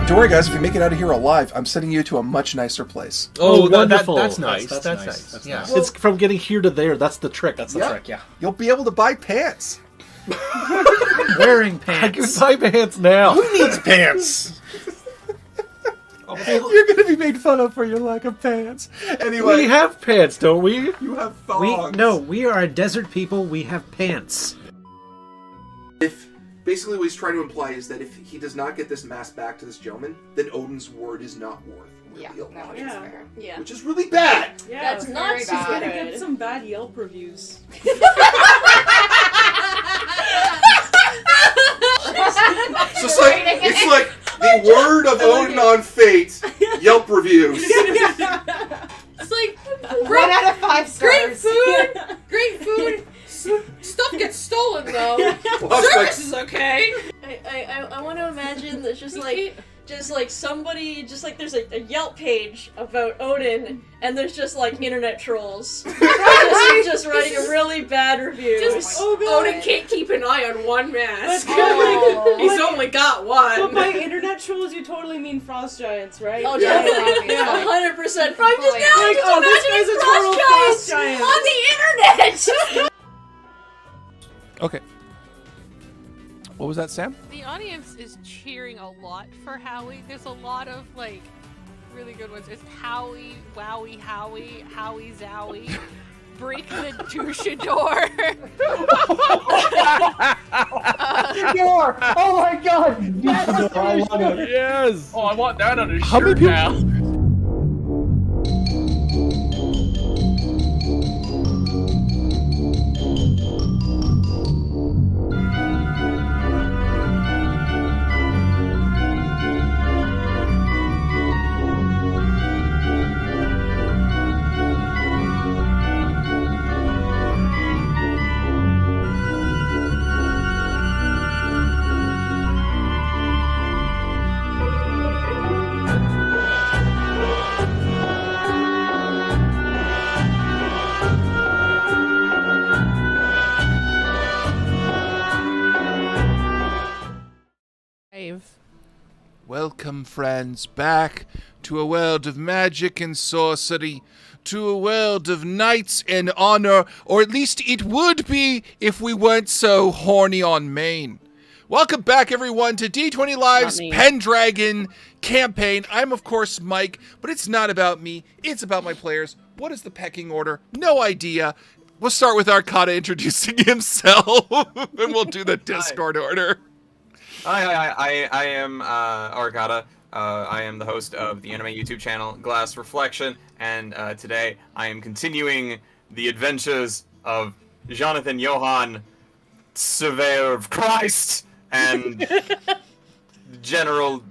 Don't worry, guys. If you make it out of here alive, I'm sending you to a much nicer place. Oh, wonderful. That's nice. That's nice. That's Yeah. nice. Well, it's from getting here to there. That's the trick. That's the trick, yeah. You'll be able to buy pants. Wearing I can pants. buy pants now. Who needs pants? You're going to be made fun of for your lack of pants. Anyway, We have pants, don't we? you have thongs. We are a desert people. We have pants. If basically what he's trying to imply is that if he does not get this mask back to this gentleman, then Odin's word is not worth reveal. No, it's fair. Yeah. Which is really bad. Yeah, That's not very so bad. good. Gonna get some bad Yelp reviews. So it's like the word of Odin on fate. Yelp reviews. It's like 1 out of 5 great stars. food. Great food. Stuff gets stolen though. Service is okay. I want to imagine that just like somebody, just like there's a Yelp page about Odin, and there's just like internet trolls just writing a really bad review. Odin can't keep an eye on one mask. Oh. He's only got one. But by internet trolls, you totally mean frost giants, right? Oh, Yeah, definitely. obviously. 100%. I'm just now Like, just oh, this imagining guy's a total frost frost giant. giants on the internet. Okay. What was that, Sam? The audience is cheering a lot for Howie. There's a lot of, like, really good ones. It's Howie, Wowie, Howie, Howie, Zowie, Break the Douchador. Door! Oh my god! Yes, I love it. Yes! Oh, I want that on a How many shirt people- now. Welcome, friends, back to a world of magic and sorcery, to a world of knights and honor, or at least it would be if we weren't so horny on Maine. Welcome back, everyone, to D20 Live's Pendragon campaign. I'm, of course, Mike, but it's not about me. It's about my players. What is the pecking order? No idea. We'll start with Arcata introducing himself, and we'll do the Discord order. Hi, I am Arcata. I am the host of the anime YouTube channel Glass Reflection, and today I am continuing the adventures of Jonathan Johann, Surveyor of Christ, and General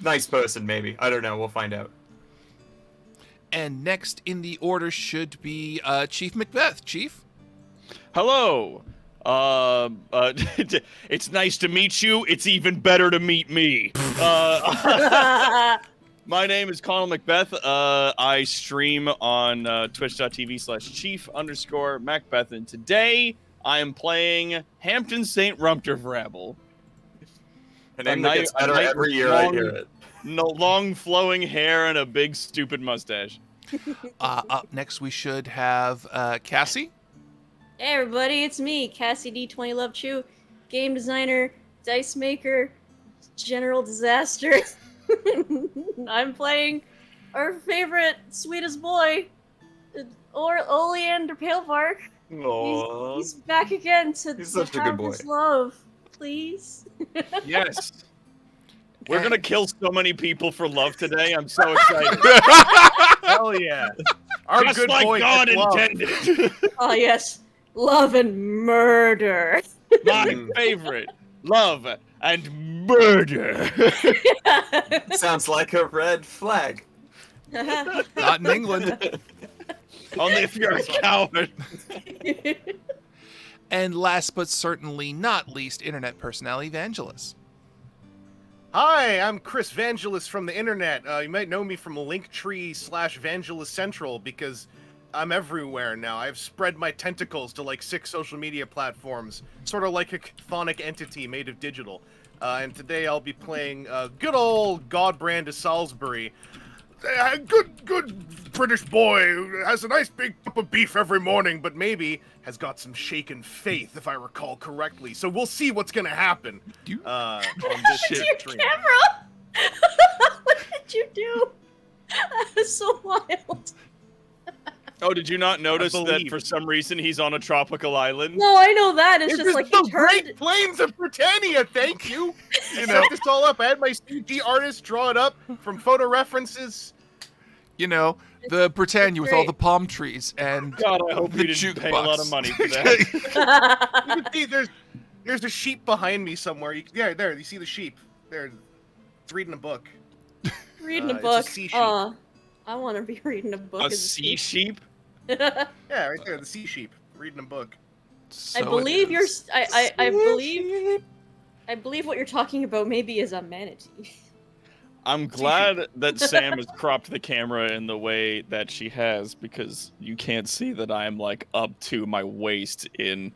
nice person, maybe. I don't know. We'll find out. And next in the order should be Chief Macbeth. Chief? Hello. It's nice to meet you. It's even better to meet me. My name is Colin Macbeth. I stream on twitch.tv/chief_Macbeth, and today I am playing Hampton St. Rumtervrabble. A name that gets better every year I hear it. No long flowing hair and a big stupid mustache. Up next we should have Cassie. Hey everybody, it's me, Cassie D20 Love Chew, game designer, dice maker, general disaster. I'm playing our favorite, sweetest boy, Oleander Palebark. He's back again to He's such a good boy. his love, please. Yes. We're gonna kill so many people for love today. I'm so excited. Hell yeah. Our Just good like boy God gets love. intended. Oh yes, love and murder. My favorite. Love and murder. Sounds like a red flag. Not in England. Only if you're a coward. And last but certainly not least, internet personality Vangelis. Hi, I'm Chris Vangelis from the internet. You might know me from Linktree/Vangelis Central because I'm everywhere now. I've spread my tentacles to like 6 social media platforms, sort of like a chthonic entity made of digital. And today I'll be playing good old Godbrand of Salisbury. Good British boy who has a nice big cup of beef every morning, but maybe has got some shaken faith, if I recall correctly. So we'll see what's gonna happen on this To your stream. camera! What did you do? That was so wild. Oh, did you not notice that believe. for some reason he's on a tropical island? No, I know that. It's It's just like the he turned. Great Plains of Britannia, thank you! You know, this all up. I had my CG artist draw it up from photo references. You know, the Britannia with all great. the palm trees and God, I hope the you didn't pay a jukebox. lot of money for that. You can see there's a sheep behind me somewhere. Yeah, there, you see the sheep. There, it's reading a book. Reading a It's a book. sea sheep. I want to be reading a book. A as sea sheep? Yeah, right there, the sea sheep, reading a book. So I it believe you're. is. I believe what you're talking about maybe is a manatee. I'm glad that Sam has cropped the camera in the way that she has, because you can't see that I'm like up to my waist in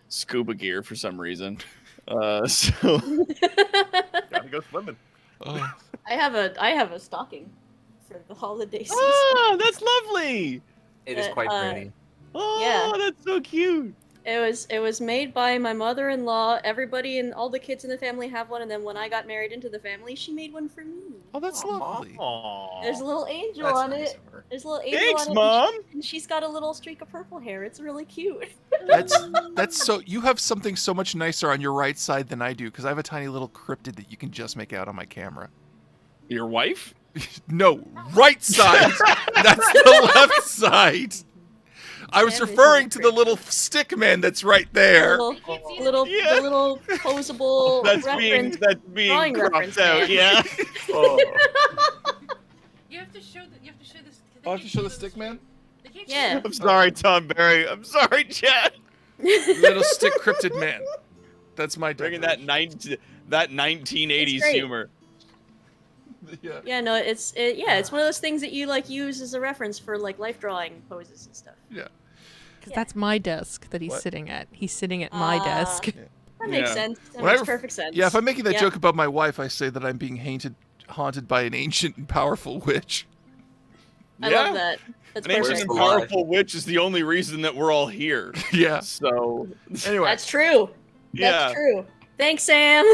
scuba gear for some reason. So Gotta go swimming. Oh. I have a stocking for the holiday season. oh, that's lovely. It is quite pretty. Oh, Yeah. that's so cute. It was made by my mother-in-law. Everybody and all the kids in the family have one, and then when I got married into the family, she made one for me. Oh, that's lovely. Aww. There's a little angel That's on nice it. of her. There's a little angel Thanks, on it. Mom. And she's got a little streak of purple hair. It's really cute. That's so. You have something so much nicer on your right side than I do, because I have a tiny little cryptid that you can just make out on my camera. Your wife? No, right side. That's the left side. I was Family's referring to really the little stick man that's right there. Yeah. The little posable That's reference. being drawing cropped reference, out. man. Yeah. Oh. You have to show this. Oh, I have to show the stick man? Yeah. I'm sorry, Tom Barry. I'm sorry, Chad. Little stick cryptid man. That's my Bringing decoration. that 1980s It's great. humor. Yeah. Yeah, no, it's one of those things that you like use as a reference for like life drawing poses and stuff. Yeah. Because that's my desk that he's What? sitting at. He's sitting at my desk. That's That makes Yeah. sense. That When I makes ref- perfect sense. Yeah, if I'm making that Yep. joke about my wife, I say that I'm being haunted by an ancient and powerful witch. I Yeah. love that. That's An ancient perfect. and powerful witch is the only reason that we're all here. Yeah. So Anyway, That's true. yeah. That's true. Thanks, Sam.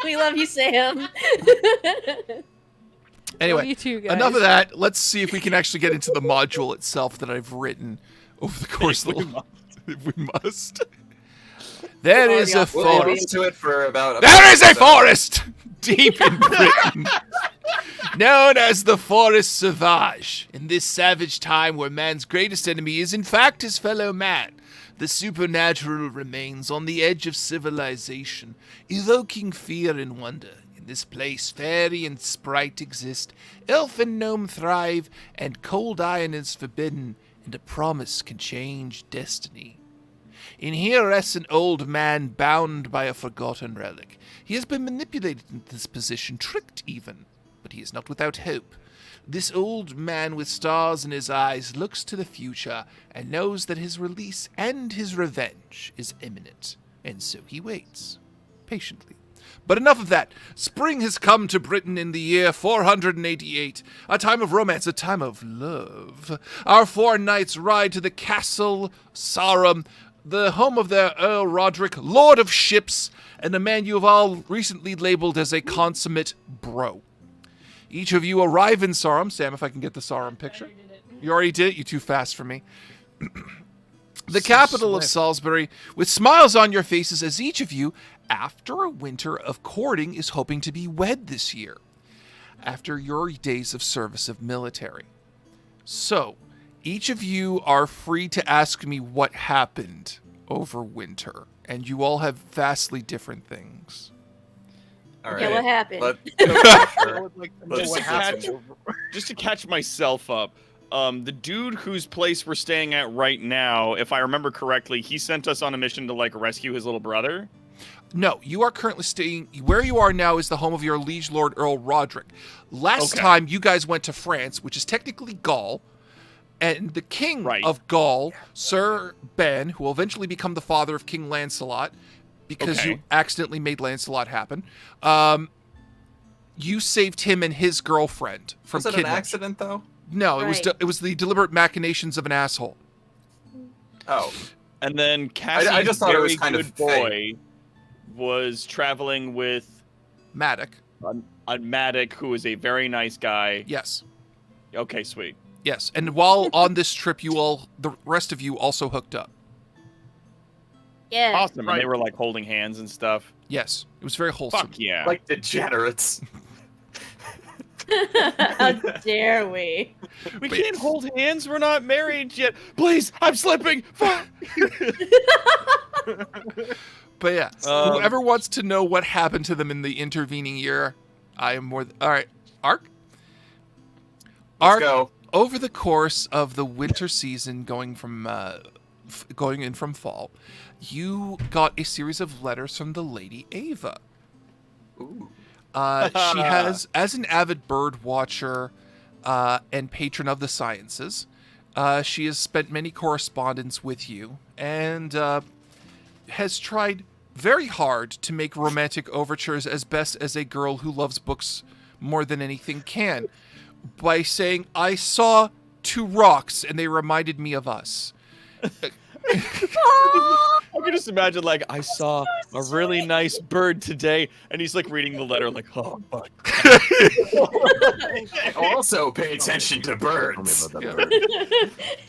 We love you, Sam. anyway, you too, guys. enough of that. Let's see if we can actually get into the module itself that I've written over the course of the. If we must. There is a We'll be forest. into it for about. There is a forest deep in Britain, known as the Forest Sauvage. In this savage time where man's greatest enemy is in fact his fellow man, the supernatural remains on the edge of civilization, evoking fear and wonder. In this place, fairy and sprite exist, elf and gnome thrive, and cold iron is forbidden, and a promise can change destiny. In here rests an old man bound by a forgotten relic. He has been manipulated into this position, tricked even, but he is not without hope. This old man with stars in his eyes looks to the future and knows that his release and his revenge is imminent, and so he waits, patiently. But enough of that. Spring has come to Britain in the year 488, a time of romance, a time of love. Our 4 knights ride to the castle Sarum, the home of their Earl Roderick, Lord of Ships, and a man you have all recently labeled as a consummate bro. Each of you arrive in Sarum. Sam, if I can get the Sarum picture. You already did it? You're too fast for me. The capital of Salisbury, with smiles on your faces as each of you, after a winter of courting, is hoping to be wed this year, after your days of service of military. So, each of you are free to ask me what happened over winter, and you all have vastly different things. All right. Yeah, what happened? Sure. Just to catch myself up, the dude whose place we're staying at right now, if I remember correctly, he sent us on a mission to like rescue his little brother. No, you are currently staying where you are now is the home of your liege lord Earl Roderick. Last time you guys went to France, which is technically Gaul, and the king of Gaul, Sir Ben, who will eventually become the father of King Lancelot, because you accidentally made Lancelot happen. You saved him and his girlfriend from Was it an kidnapping. accident though? No, it was the deliberate machinations of an asshole. Oh, and then Cassie's I just thought it was very kind of good boy fake. was traveling with Maddock. A Maddock, who is a very nice guy. Yes. Okay, sweet. Yes, and while on this trip, the rest of you also hooked up. Yeah. Awesome. And they were like holding hands and stuff. Yes, it was very wholesome. Fuck yeah. Like degenerates. How dare we? We can't hold hands. We're not married yet. Please, I'm slipping. But yeah, whoever wants to know what happened to them in the intervening year, I am more. All right, Ark. Let's go. Over the course of the winter season, going in from fall, you got a series of letters from the Lady Ava. Ooh. She has, as an avid bird watcher and patron of the sciences, she has spent many correspondence with you and has tried very hard to make romantic overtures as best as a girl who loves books more than anything can, by saying, I saw 2 rocks and they reminded me of us. I can just imagine, like, I saw a really nice bird today, and he's like reading the letter, like, oh, fuck. Also, pay attention to birds.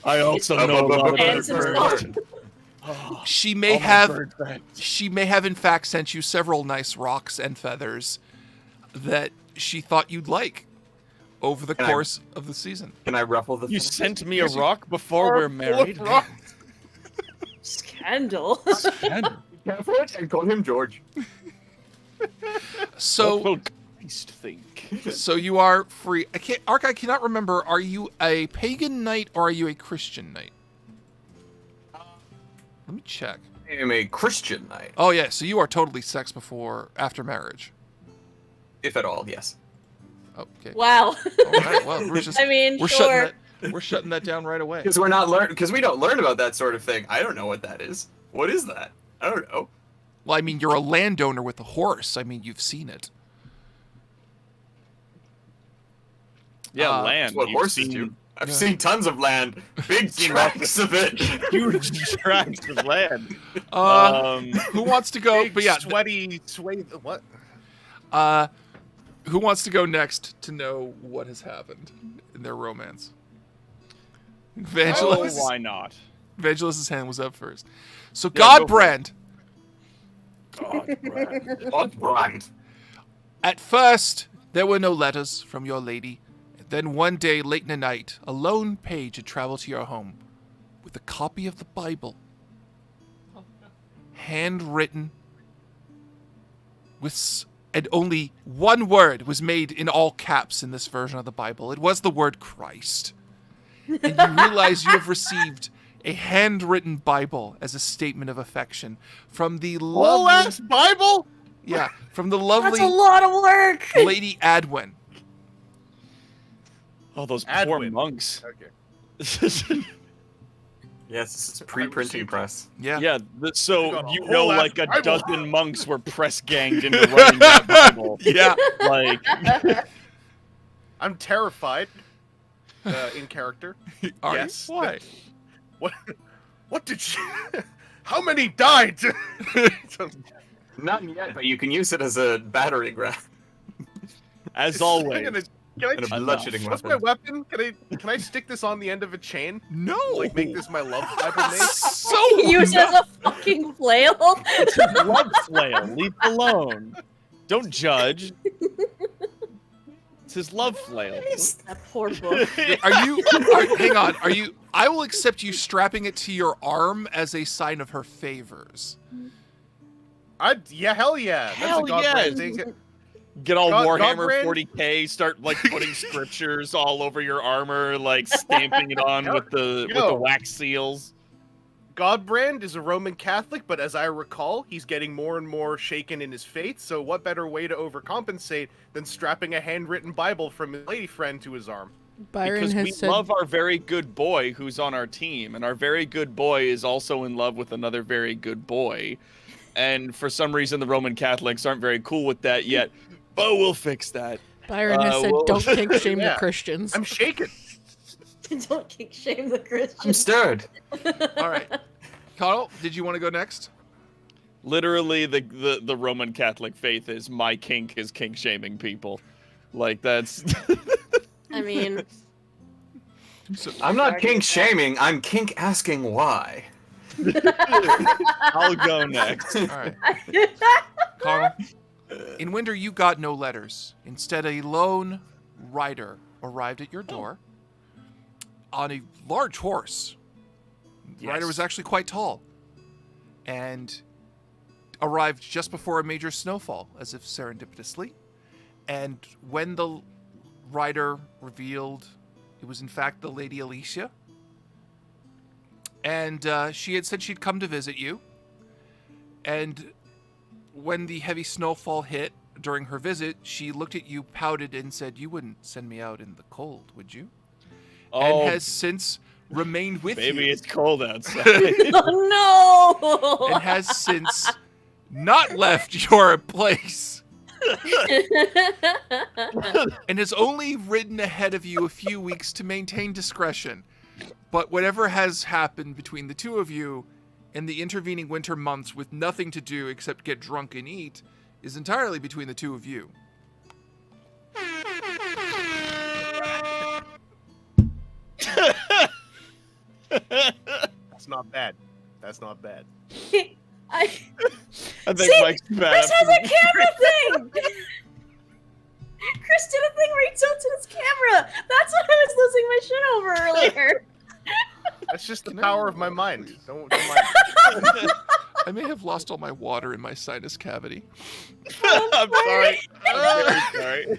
I also know a lot about birds. She may have in fact sent you several nice rocks and feathers that she thought you'd like over the course of the season. Can I ruffle the? You sent me a rock before we're married. Scandal. Careful, and call him George. So, what will Christ think? So you are free. Ark, I cannot remember. Are you a pagan knight or are you a Christian knight? Let me check. I am a Christian knight. Oh yeah, so you are totally sex after marriage. If at all, yes. Okay. Wow. All right. Well, we're shutting that down right away. Because we don't learn about that sort of thing. I don't know what that is. What is that? I don't know. Well, I mean, you're a landowner with a horse. I mean, you've seen it. Yeah, land. That's what You've horses seen do. I've seen tons of land. Big tracts of it. huge tracts of land. Who wants to go? Big, But yeah, sweaty, what? who wants to go next to know what has happened in their romance? Evangelist. Oh, why not? Evangelist's hand was up first. So Yeah, go for Godbrand. Godbrand. At first, there were no letters from your lady. Then one day, late in the night, a lone page had traveled to your home with a copy of the Bible. Handwritten. And only one word was made in all caps in this version of the Bible. It was the word Christ. And you realize you have received a handwritten Bible as a statement of affection from the Whole lovely... ass Bible? Yeah, from the lovely... That's a lot of work. Lady Adwin. Oh, those poor Adwin. monks. Okay. Yes, this is pre-printing press. Yeah. Yeah, so got a you whole know, ass like a Bible. dozen monks were press ganged into writing that Bible. Yeah. Like, I'm terrified. In character. Are Yes. you? Why? What did she... How many died? Not yet, but you can use it as a battering ram as always. Can I and a blood-shooting What's weapon. my weapon? Can I stick this on the end of a chain? No. Like make this my love Bible mace? So Use it as a fucking flail. It's a blood flail. Leave it alone. Don't judge. It's his love flail. That poor book. Hang on. Are you... I will accept you strapping it to your arm as a sign of her favors. Yeah, hell yeah. Hell That's a yeah. Godbrand thing. Get all Warhammer Godbrand? 40k, start like putting scriptures all over your armor, like stamping it on with the wax seals. Godbrand is a Roman Catholic, but as I recall, he's getting more and more shaken in his faith, so what better way to overcompensate than strapping a handwritten Bible from his lady friend to his arm? Byron Because has we said love our very good boy who's on our team, and our very good boy is also in love with another very good boy. And for some reason, the Roman Catholics aren't very cool with that yet, but we'll fix that. Byron has said, "Don't kink shame Yeah. the Christians." I'm shaken. Don't kink shame the Christians. I'm stirred. All right. Carl, did you want to go next? Literally, the Roman Catholic faith is my kink is kink shaming people. Like, that's... I mean, I'm not kink shaming. I'm kink asking why. I'll go next. All right. Carl, in winter you got no letters. Instead, a lone rider arrived at your door on a large horse. The rider was actually quite tall and arrived just before a major snowfall, as if serendipitously. And when the rider revealed it was in fact the Lady Alicia, and she had said she'd come to visit you. And when the heavy snowfall hit during her visit, she looked at you, pouted, and said, "You wouldn't send me out in the cold, would you?" Oh, And has since remained with baby, you. it's cold outside. oh no! And has since not left your place. And has only ridden ahead of you a few weeks to maintain discretion. But whatever has happened between the two of you in the intervening winter months with nothing to do except get drunk and eat is entirely between the two of you. That's not bad. That's not bad. I think See, Mike's bad. Chris has a camera thing! Chris did a thing where he tilted his camera! That's what I was losing my shit over earlier. That's just the power of my mind. Don't mind. I may have lost all my water in my sinus cavity. I'm sorry. I'm very sorry.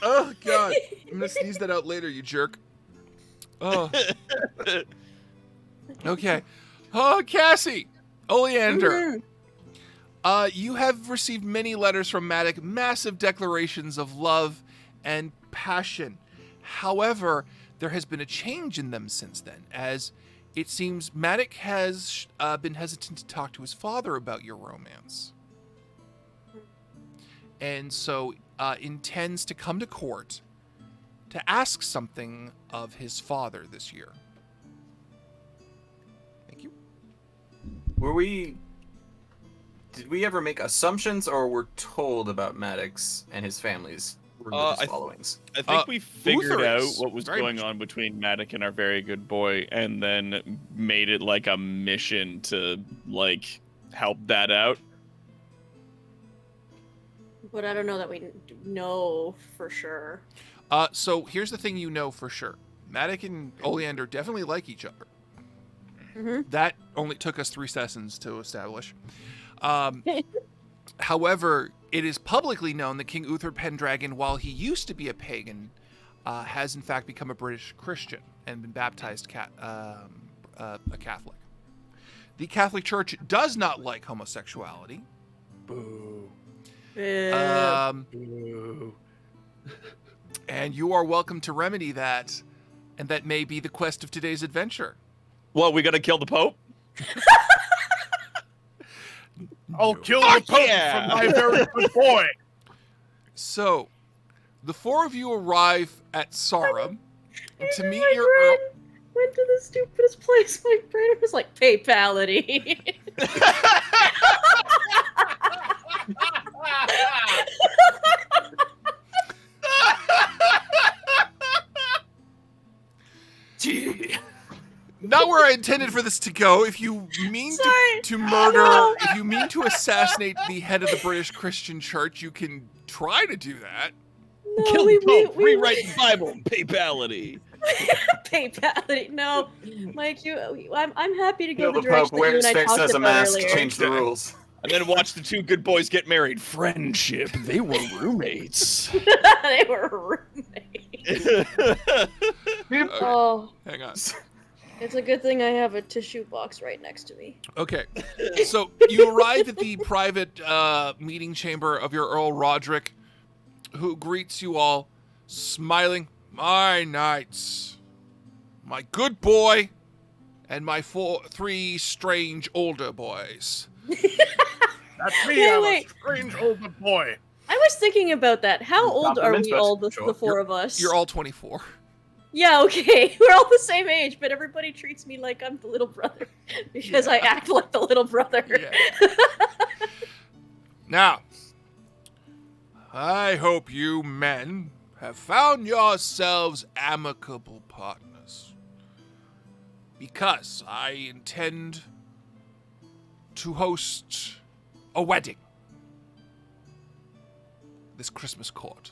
Oh, God. I'm going to sneeze that out later, you jerk. Oh. Okay. Oh, Cassie. Oleander. You have received many letters from Matic, massive declarations of love and passion. However, there has been a change in them since then, as it seems Matic has been hesitant to talk to his father about your romance. And so intends to come to court to ask something of his father this year. Thank you. Did we ever make assumptions, or were told about Maddox and his family's religious followings? I think we figured out Lutherans, what was very going much. on between Matic and our very good boy, and then made it like a mission to like help that out. But I don't know that we know for sure. So here's the thing you know for sure. Matic and Oleander definitely like each other. Mm-hmm. That only took us 3 sessions to establish. However, it is publicly known that King Uther Pendragon, while he used to be a pagan, has in fact become a British Christian and been baptized a Catholic. The Catholic Church does not like homosexuality. Boo. Boo. And you are welcome to remedy that, and that may be the quest of today's adventure. What, we gotta kill the Pope? I'll kill the Pope yeah! for my very good boy. So, the 4 of you arrive at Sarum to meet My your brain went to the stupidest place. My brain was like, PayPality. Gee. Not where I intended for this to go. If you mean to murder, No. if you mean to assassinate the head of the British Christian Church, you can try to do that. No, Kill the Pope, rewrite the Bible, PayPality. PayPality. No, Mike, I'm happy to go Kill the the Pope, direction that you wear and I Sphinx talked as a about mask, earlier. change the rules. And then watch the 2 good boys get married. Friendship. They were roommates. They were roommates. Oh, Hang on. it's a good thing I have a tissue box right next to me. Okay, so you arrive at the private meeting chamber of your Earl Roderick, who greets you all, smiling. My knights, my good boy, and my 3 strange older boys. That's me. I'm Wait. a strange older boy. I was thinking about that. How old are Compliments, we but all, the sure. 4 of us? You're all 24. Yeah, okay. We're all the same age, but everybody treats me like I'm the little brother because I act like the little brother. Yeah. Now, I hope you men have found yourselves amicable partners, because I intend to host a wedding this Christmas court.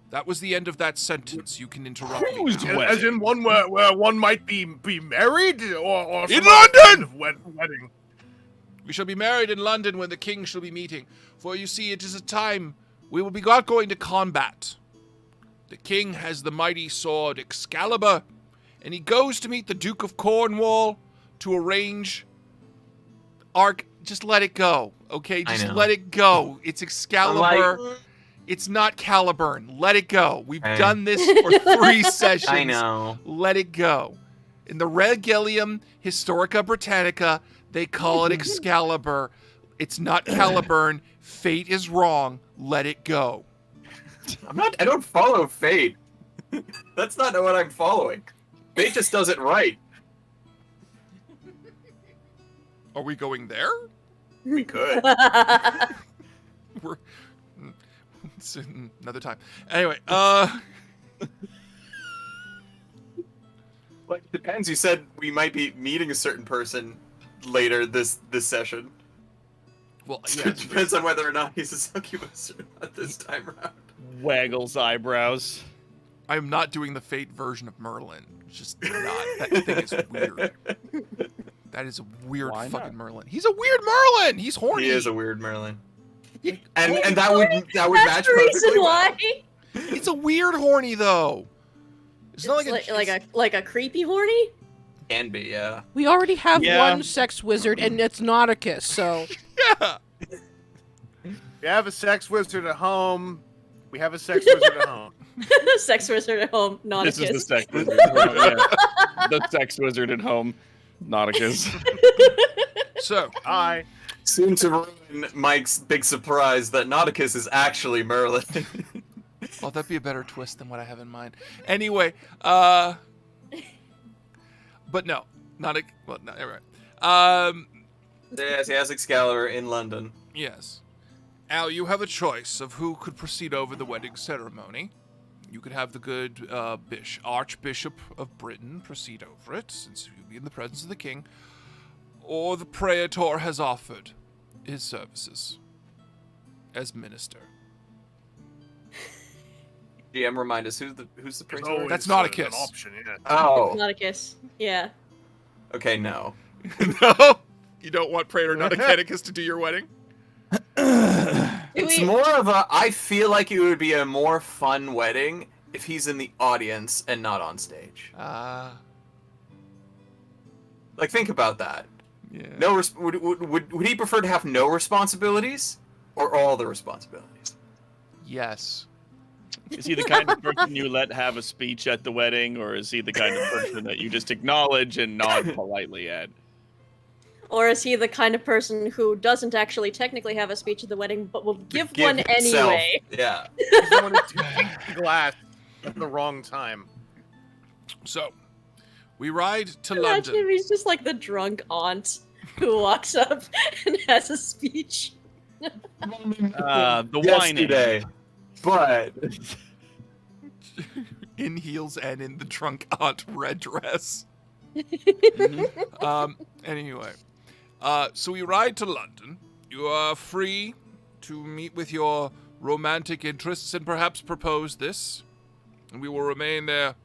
That was the end of that sentence. You can interrupt me. Who's now. As in one where one might be married, or In some other kind London! of wedding. We shall be married in London when the king shall be meeting. For you see, it is a time we will be not going to combat. The king has the mighty sword Excalibur, and he goes to meet the Duke of Cornwall to arrange... Just let it go, okay? I Just know. let it go. It's Excalibur. Like- It's not Caliburn. Let it go. We've Hey. done this for 3 sessions. I know. Let it go. In the Regalium Historica Britannica, they call it Excalibur. It's not Caliburn. Fate is wrong. Let it go. I don't follow fate. That's not what I'm following. Fate just does it right. Are we going there? We could. We're it's another time. Anyway, Like, depends. You said we might be meeting a certain person later this session. well, So yeah. it depends on whether or not he's a succubus or not this time around. Waggles eyebrows. I'm not doing the Fate version of Merlin. It's just not. That thing is weird. That is a weird Why fucking not? Merlin. He's a weird Merlin. He's horny. He is a weird Merlin. Yeah, And horny. that would match That's the reason perfectly well. why. It's a weird horny though. It's not like a creepy horny. Can be, yeah. We already have Yeah. one sex wizard, and it's Nauticus, so... yeah. You have a sex wizard at home. We have a sex wizard at home. Sex wizard at home, not This a is the kiss. sex wizard. Yeah. The sex wizard at home, Nauticus. So, Hi. Soon to ruin Mike's big surprise that Nauticus is actually Merlin. oh, that'd be a better twist than what I have in mind. Anyway, but no, not a. Well, no, right. Yes, he has Excalibur in London. Yes. Al, you have a choice of who could proceed over the wedding ceremony. You could have the good Archbishop of Britain proceed over it, since you'll be in the presence of the king, or the Praetor has offered his services as minister. GM, remind us who's the Praetor? That's not a kiss. An option, yeah. Oh, Not a kiss. Yeah. okay, no. No, you don't want Praetor Nauticus to do your wedding. It's more of a. I feel like it would be a more fun wedding if he's in the audience and not on stage. Like, think about that. Yeah. No, would he prefer to have no responsibilities or all the responsibilities? Yes. Is he the kind of person you let have a speech at the wedding, or is he the kind of person that you just acknowledge and nod politely at? Or is he the kind of person who doesn't actually technically have a speech at the wedding, but will give one himself. anyway? Yeah. He's the one who takes the glass at the wrong time. So, we ride to Imagine London. if he's just like the drunk aunt who walks up and has a speech. The wine Yesterday, but In heels and in the drunk aunt red dress. Anyway. So we ride to London. You are free to meet with your romantic interests and perhaps propose this. And we will remain there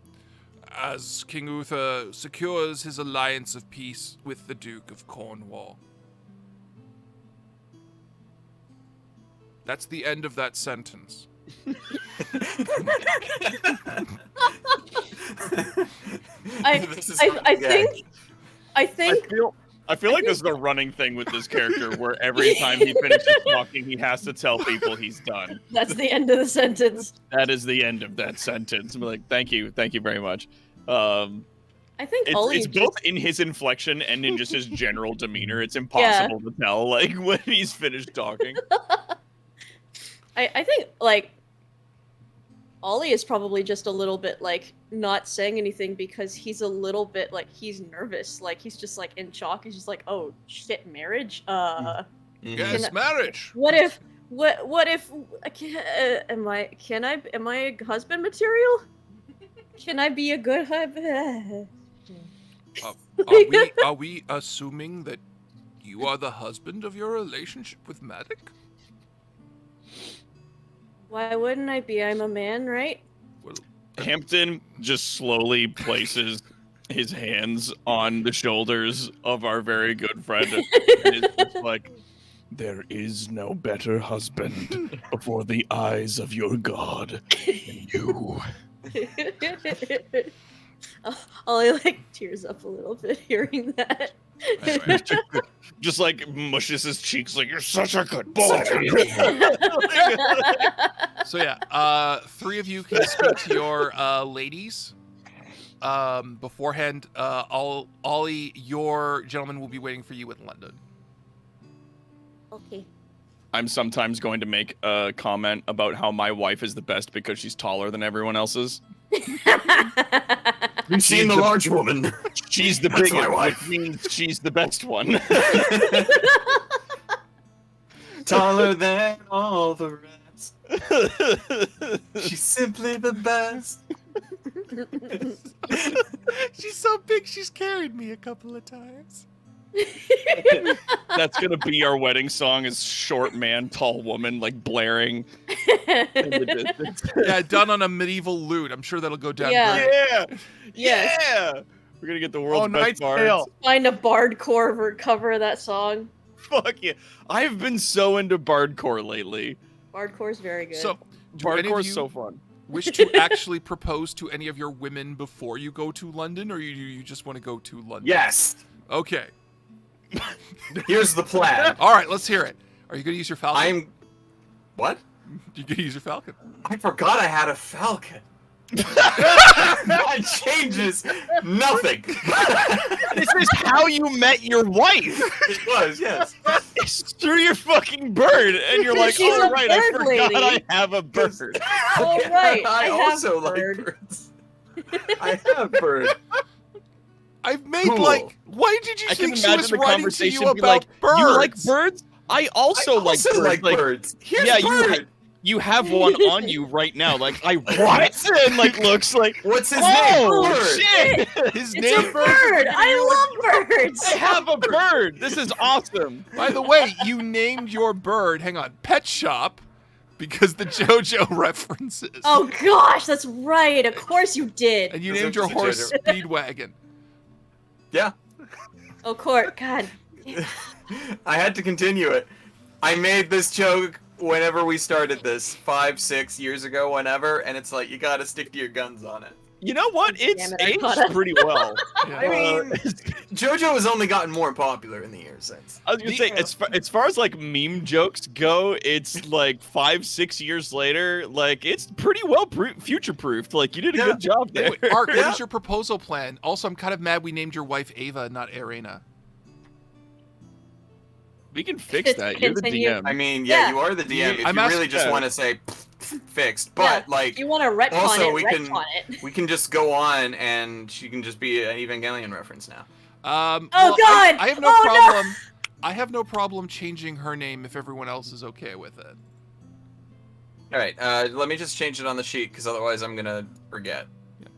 as King Uther secures his alliance of peace with the Duke of Cornwall. That's the end of that sentence. I feel like this is a running thing with this character where every time he finishes talking, he has to tell people he's done. That's the end of the sentence. That is the end of that sentence. I'm like, thank you very much. I think Ollie it's both in his inflection and in just his general demeanor. It's impossible to tell, like, when he's finished talking. I think, like, Ollie is probably just a little bit, like, not saying anything because he's a little bit, like, he's nervous. Like, he's just, like, in shock. He's just like, oh, shit, marriage? Yes, marriage! What if, am I husband material? Can I be a good husband? Are we assuming that you are the husband of your relationship with Matic? Why wouldn't I be? I'm a man, right? Well, Hampton just slowly places his hands on the shoulders of our very good friend and is just like, there is no better husband before the eyes of your god than you. Ollie, like, tears up a little bit hearing that. Just like mushes his cheeks like, you're such a good boy. So yeah, three of you can speak to your ladies. Beforehand, Ollie, your gentleman will be waiting for you in London. Okay. I'm sometimes going to make a comment about how my wife is the best because she's taller than everyone else's. You've seen the large woman. She's the That's biggest, my wife. which means she's the best one. Taller than all the rest. She's simply the best. She's so big, she's carried me a couple of times. That's gonna be our wedding song is short man, tall woman, like blaring in the distance. Yeah, done on a medieval lute. I'm sure that'll go down Yeah. great. Yeah! Yes. Yeah! We're gonna get the world's best Knight's bards. Tale. Find a bardcore cover of that song. Fuck yeah. I've been so into bardcore lately. Bardcore's very good. So, do any of Bardcore's you so fun. wish to actually propose to any of your women before you go to London, or you just want to go to London? Yes. Okay. Here's the plan. All right, let's hear it. Are you going to use your falcon? What? You can use your falcon. I forgot I had a falcon. That changes nothing. This is how you met your wife. It was, yes. It's through your fucking bird, and you're like, She's oh, a right, I bird forgot lady. I have a bird. Oh, right. I have also like bird. birds. I have bird. I've made Cool. like. Why did you I can think she imagine was the writing to conversation you be about like, birds? you like birds? I also I like also birds. like birds. Here's yeah, bird. you have one on you right now. Like, I what? And like looks like, What's his oh, name? Bird. shit! His It's name. a bird. I love birds. I have a bird. This is awesome. By the way, you named your bird. Hang on, Pet Shop, because the JoJo references. Oh gosh, that's right. Of course you did. And you Those named are your just horse JoJo. Speedwagon. Yeah. Oh, court. God. I had to continue it. I made this joke whenever we started this 5-6 years ago, whenever, and it's like you gotta stick to your guns on it. You know what? It's Damn it, I caught aged up. pretty well. I mean, JoJo has only gotten more popular in the years since. I was gonna say, as far as like meme jokes go, it's like 5-6 years later. Like it's pretty well future-proofed. Like you did a Yeah. good job there. Anyway, Ark, what Yeah. is your proposal plan? Also, I'm kind of mad we named your wife Ava, not Arena. We can fix that. You're the Continue. DM. I mean, yeah, Yeah. you are the DM. If I'm you really asking- just yeah. want to say fixed, but like if you want to retcon also it, we can- retcon it. we can just go on and she can just be an Evangelion reference now. Oh, well, God! I have no Oh, no! problem. I have no problem changing her name if everyone else is okay with it. All right, let me just change it on the sheet because otherwise I'm gonna forget. Yeah.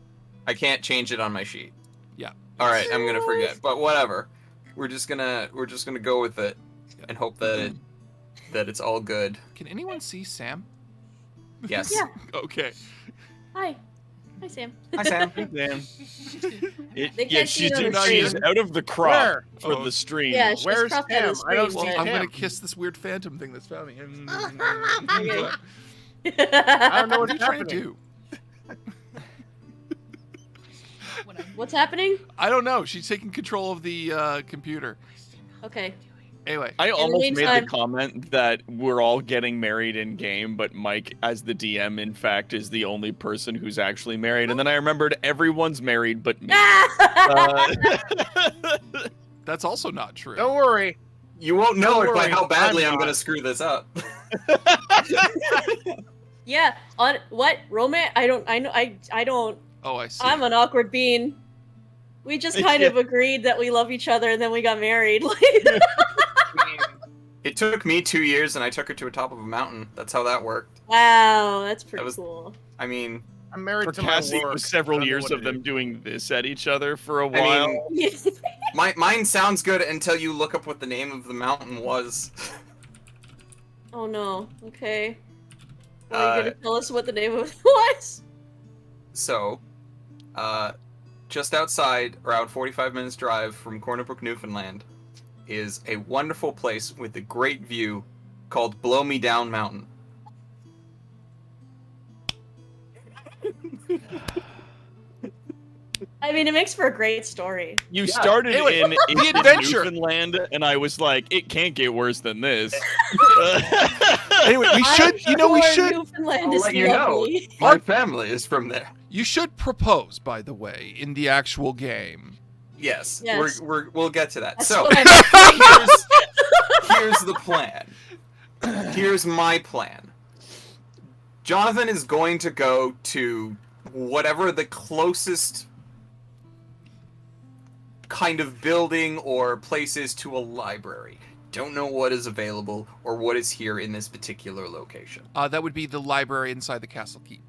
I can't change it on my sheet. Yeah. All right, I'm gonna forget, but whatever. We're just gonna go with it and hope that that it's all good. Can anyone see Sam? Yes. Yeah. Okay. Hi. Hi, Sam. Hi, Sam. Damn. They Yeah, can't see she's, it on the she's stream. out of the crop Where? for Oh. the stream. Yeah, she's Where's cropped out of the Sam? I don't screen. see Well, I'm Sam. gonna kiss this weird phantom thing that's found me. Okay. I don't know What what's are you trying to happening. do? What's happening? I don't know. She's taking control of the computer. Okay. Anyway, I almost made meantime- the comment that we're all getting married in game, but Mike, as the DM, in fact, is the only person who's actually married. And then I remembered everyone's married but me. that's also not true. Don't worry. You won't know Don't it by worry, how badly I'm I'm gonna not. screw this up. Yeah. On what romance? I don't. I know. I don't. Oh, I see. I'm an awkward bean. We just kind of agreed that we love each other, and then we got married. It took me 2 years, and I took her to the top of a mountain. That's how that worked. Wow, that's pretty was- cool. I mean, I'm married For to Cassie, my it work. was I several don't know years what of it them is. doing this at each other for a I while. mean, mine sounds good until you look up what the name of the mountain was. Oh no. Okay. Are you gonna Uh, tell us what the name of it was? So, just outside, around 45 minutes drive from Corner Brook, Newfoundland, is a wonderful place with a great view called Blow Me Down Mountain. I mean, it makes for a great story. You started Anyway, in the adventure. Newfoundland, and I was like, it can't get worse than this. Anyway, we should. You know, we sure should. Newfoundland I'll is let you know. lovely. My family is from there. You should propose, by the way, in the actual game. Yes, Yes. we'll get to that. That's So, what I'm here's the plan. Here's my plan. Jonathan is going to go to whatever the closest kind of building or place is to a library. Don't know what is available or what is here in this particular location. That would be the library inside the castle keep.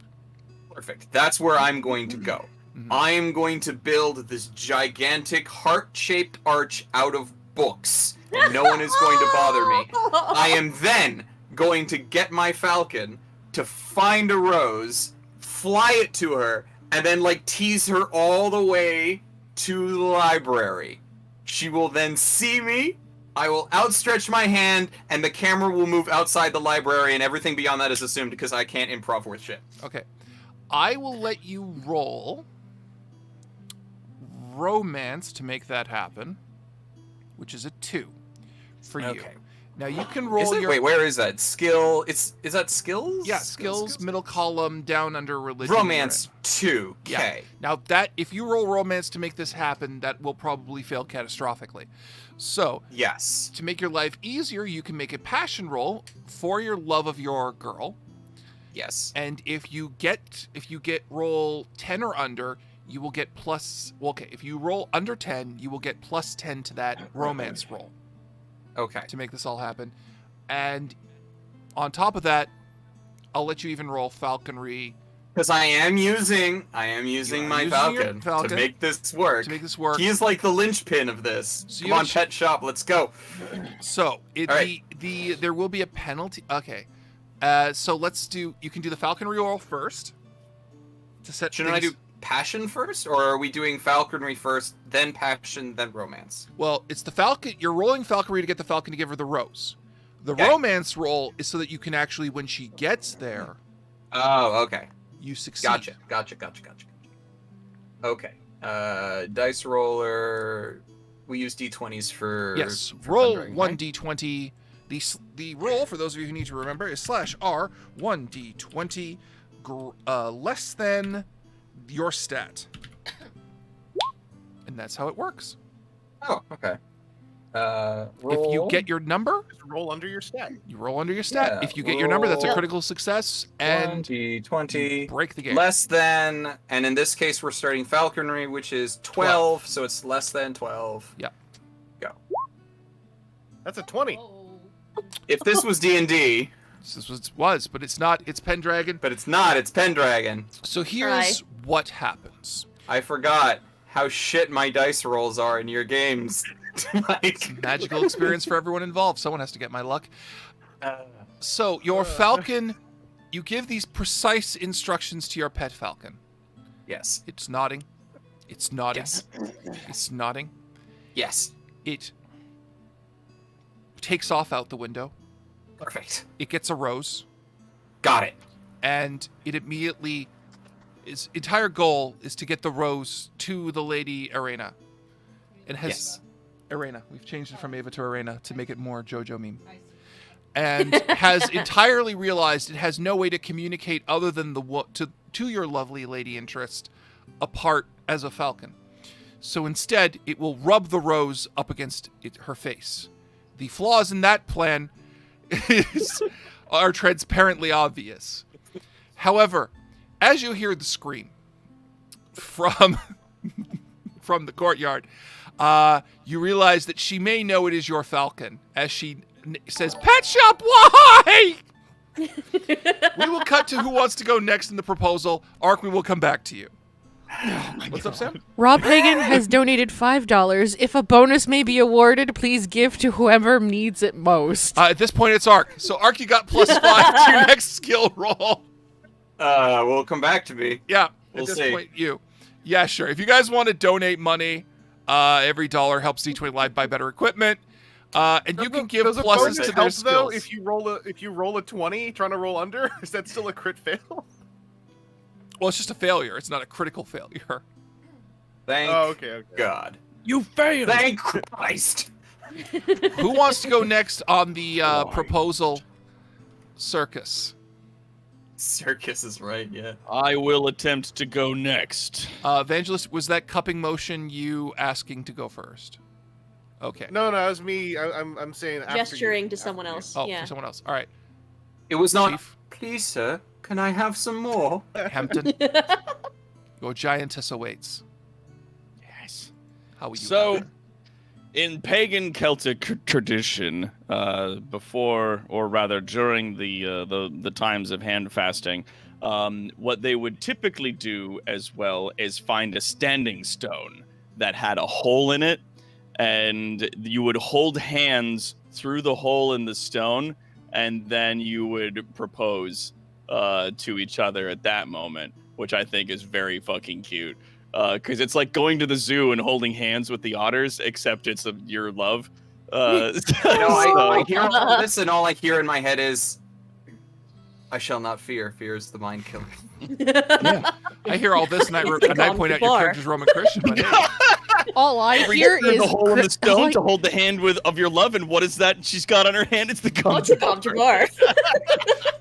Perfect. That's where I'm going to go. Mhm. I am going to build this gigantic heart-shaped arch out of books, and no one is going to bother me. I am then going to get my falcon to find a rose, fly it to her, and then like tease her all the way to the library. She will then see me. I will outstretch my hand, and the camera will move outside the library, and everything beyond that is assumed because I can't improv worth shit. Okay. I will let you roll romance to make that happen, which is a 2 for you. Okay. Now you can roll your... Wait, where is that? Skill... Is that skills? Yeah, skills, middle column, down under religion. Romance 2. Okay. Yeah. Now that, if you roll romance to make this happen, that will probably fail catastrophically. So, yes. To make your life easier, you can make a passion roll for your love of your girl. Yes. And if you get roll 10 or under, you will get plus... Well, okay, if you roll under 10, you will get plus 10 to that romance roll. Okay. To make this all happen. And on top of that, I'll let you even roll falconry. Because I am using my falcon to make this work. He is like the linchpin of this. So come on, pet shop, let's go. So there will be a penalty. Okay. So let's do. You can do the falconry roll first. To set. Shouldn't I do passion first, or are we doing falconry first, then passion, then romance? Well, it's the falcon. You're rolling falconry to get the falcon to give her the rose. The romance roll is so that you can actually, when she gets there. Oh, okay. You succeed. Gotcha. Okay. Dice roller. We use D20s for. Yes. Roll 1d20. The roll, for those of you who need to remember, is /R 1d20 less than your stat. And that's how it works. Oh, okay. If you get your number, just roll under your stat. You roll under your stat. Yeah, if you get your number, that's a critical success. And 1d20 break the game. Less than, and in this case, we're starting falconry, which is 12, so it's less than 12. Yeah. Go. That's a 20. If this was D&D... This was, but it's not. It's Pendragon. But it's not. It's Pendragon. So here's what happens. I forgot how shit my dice rolls are in your games. Magical experience for everyone involved. Someone has to get my luck. So your falcon, you give these precise instructions to your pet falcon. Yes. It's nodding. It's nodding. Yes. It's nodding. Yes. It takes off out the window. Perfect. It gets a rose. Got it. And it immediately... Its entire goal is to get the rose to the lady Arena. It has... Yes. Arena. We've changed it from Ava to Arena to make it more JoJo meme. And has entirely realized it has no way to communicate other than to your lovely lady interest apart as a falcon. So instead, it will rub the rose up against her face. The flaws in that plan are transparently obvious. However, as you hear the scream from the courtyard, you realize that she may know it is your falcon, as she says, "Pet shop, why?" We will cut to who wants to go next in the proposal. Ark, we will come back to you. What's up, Sam? Rob Hagan has donated $5. If a bonus may be awarded, please give to whoever needs it most. At this point, it's Ark. So, Ark, you got +5 to your next skill roll. Will come back to me. Yeah, we'll at this see. point, you. Yeah, sure. If you guys want to donate money, every dollar helps D20 Live buy better equipment. And you can give pluses to their skills. Though, if you roll a 20, trying to roll under, is that still a crit fail? Well, it's just a failure. It's not a critical failure. Thank God. You failed. Thank Christ. Who wants to go next on the proposal circus? Circus is right, yeah. I will attempt to go next. Evangelist, was that cupping motion you asking to go first? Okay. No, it was me. I'm saying after gesturing to someone else. Oh, yeah. for someone else. All right. It was not. Chief. Please, sir, can I have some more? Hampton. Your giantess awaits. Yes. How are you? So, Hampton? in pagan Celtic tradition, before or rather during the times of hand fasting, what they would typically do as well is find a standing stone that had a hole in it, and you would hold hands through the hole in the stone, and then you would propose to each other at that moment, which I think is very fucking cute. Because it's like going to the zoo and holding hands with the otters, except it's your love. I hear all this, and all I hear in my head is, "I shall not fear. Fear is the mind killer." Yeah. I hear all this, and I point out your character's Roman Christian. But hey. All I Reach hear through is the hole in the all stone I- to hold the hand of your love, and what is that she's got on her hand? It's the Oh, it's a gom jabbar.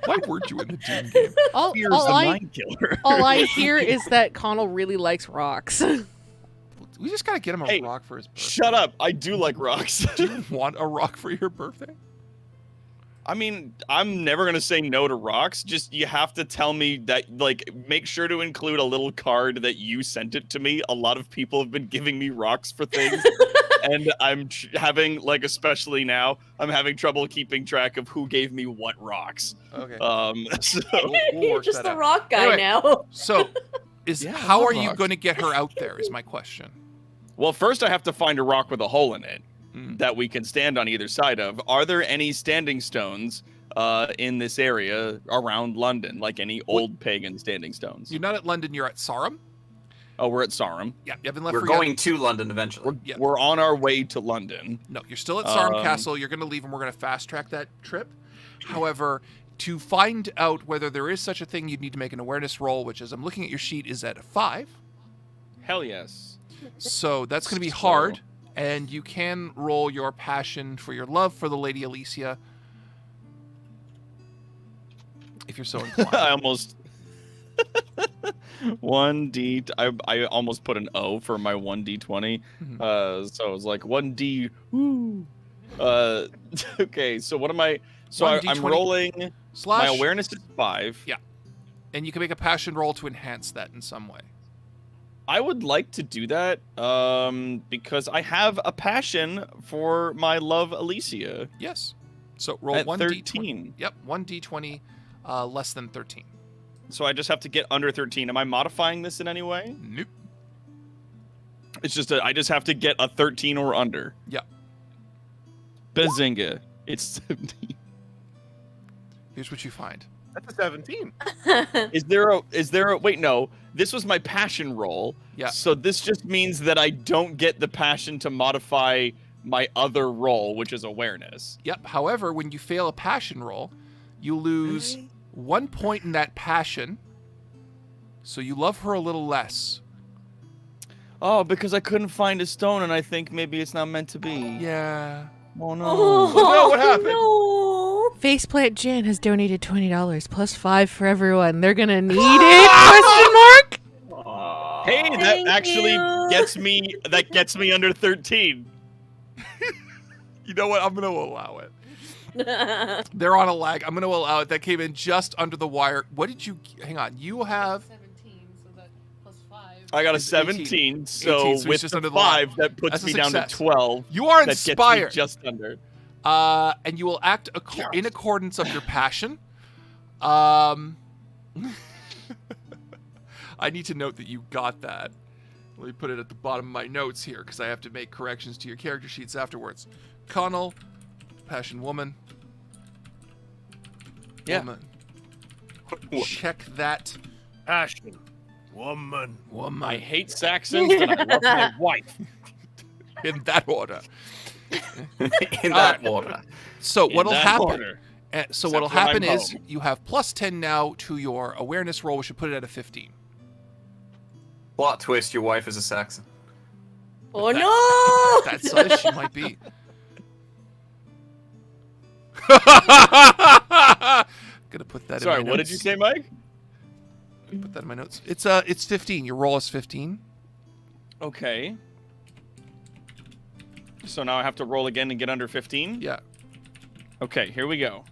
Why weren't you in the Doom game? all, Fear's all the I mind killer. all I hear is that Connell really likes rocks. We just gotta get him a Hey, rock for his birthday. Shut up! I do like rocks. Do you want a rock for your birthday? I mean, I'm never gonna say no to rocks. Just you have to tell me that, like, make sure to include a little card that you sent it to me. A lot of people have been giving me rocks for things, and I'm having, like, especially now, I'm having trouble keeping track of who gave me what rocks. Okay. So We'll You're work just that the out. rock guy Anyway, now. So, Yeah, I how love are you rocks. going to get her out there? Is my question. well, first I have to find a rock with a hole in it Mm. that we can stand on either side of. Are there any standing stones in this area around London, like any old pagan standing stones? You're not at London. You're at Sarum. Oh, we're at Sarum. Yeah, you haven't left. We're for going Yet. to London eventually. Yeah. We're on our way to London. No, you're still at Sarum Um, Castle. You're going to leave, and we're going to fast track that trip. However, to find out whether there is such a thing, you'd need to make an awareness roll, which, as I'm looking at your sheet, is at a 5. Hell yes. So that's going to be hard. And you can roll your passion for your love for the Lady Alicia, if you're so inclined. I almost 1D. I almost put an O for my 1D20. Mhm. So it was like 1D. Woo. Okay. So what am I? So I'm 1D20 rolling. Slash. My awareness is 5. Yeah. And you can make a passion roll to enhance that in some way. I would like to do that because I have a passion for my love Alicia. Yes. So roll At 1d20. 13. Yep, 1d20 less than 13. So I just have to get under 13. Am I modifying this in any way? Nope. It's just I just have to get a 13 or under. Yeah. Bazinga. It's 17. Here's what you find. That's a 17. Is there a wait, no. This was my passion roll. Yeah. So this just means that I don't get the passion to modify my other roll, which is awareness. Yep. However, when you fail a passion roll, you lose 1 point in that passion. So you love her a little less. Oh, because I couldn't find a stone and I think maybe it's not meant to be. Yeah. Oh no. Oh, what happened? No. Faceplant Jan has donated $20 plus 5 for everyone. They're gonna need it? Question mark. Hey, that Thank actually you. gets me under 13. You know what? I'm going to allow it. They're on a lag. I'm going to allow it. That came in just under the wire. What did you... Hang on. You have... 17, so that plus 5. I got a It's 18. 17, so 18, so it's with just the under the line. 5, that puts That's a me down to success. 12. You are That gets inspired. me just under. And you will act in accordance of your passion. I need to note that you got that. Let me put it at the bottom of my notes here because I have to make corrections to your character sheets afterwards. Connell, passion woman. Yeah. Woman. Check that. Passion. Woman. Woman. I hate Saxons and I love my wife. In that order. In that order. So In what'll that happen? order. So Except what'll when I'm happen is home. you have plus 10 now to your awareness roll, which should put it at a 15. Plot twist: your wife is a Saxon. Oh no! That size she might be. Gonna put that Sorry, in my what notes. did you say, Mike? Put that in my notes. It's 15. Your roll is 15. Okay. So now I have to roll again and get under 15? Yeah. Okay, here we go.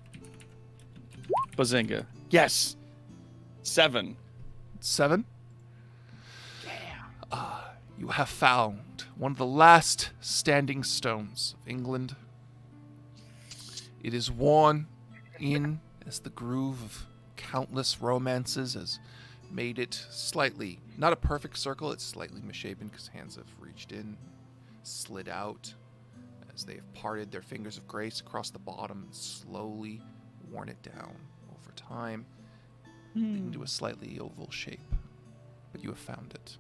Bazinga. Yes. 7. 7. Yeah. You have found one of the last standing stones of England. It is worn in as the groove of countless romances has made it slightly, not a perfect circle, it's slightly misshapen because hands have reached in, slid out as they have parted their fingers of grace across the bottom and slowly worn it down over time into a slightly oval shape. But you have found it.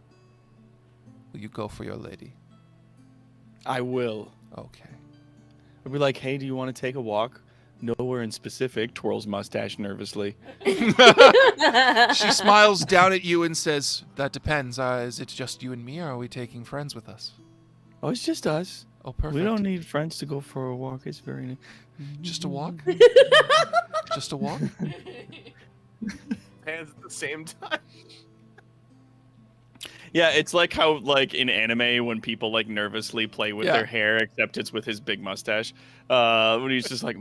Will you go for your lady? I will. Okay. I'll be like, hey, do you want to take a walk? Nowhere in specific, twirls mustache nervously. She smiles down at you and says, that depends. Is it just you and me, or are we taking friends with us? Oh, it's just us. Oh, perfect. We don't need friends to go for a walk. It's very. Just a walk? Just a walk? Hands at the same time. Yeah, it's like how like in anime when people like nervously play with their hair, except it's with his big mustache. When he's just like,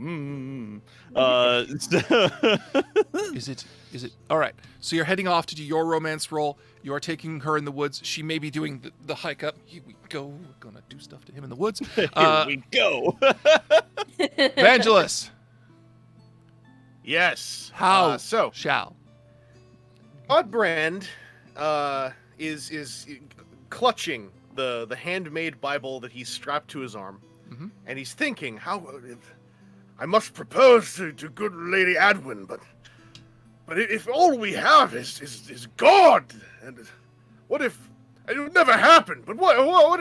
Is it? All right. So you're heading off to do your romance roll. You are taking her in the woods. She may be doing the hike up. Here we go. We're gonna do stuff to him in the woods. Here we go. Vangelis. Yes. How so shall Oddbrand is clutching the handmade Bible that he's strapped to his arm, and he's thinking, how I must propose to good Lady Adwin, but if all we have is God, and what if it would never happen? But what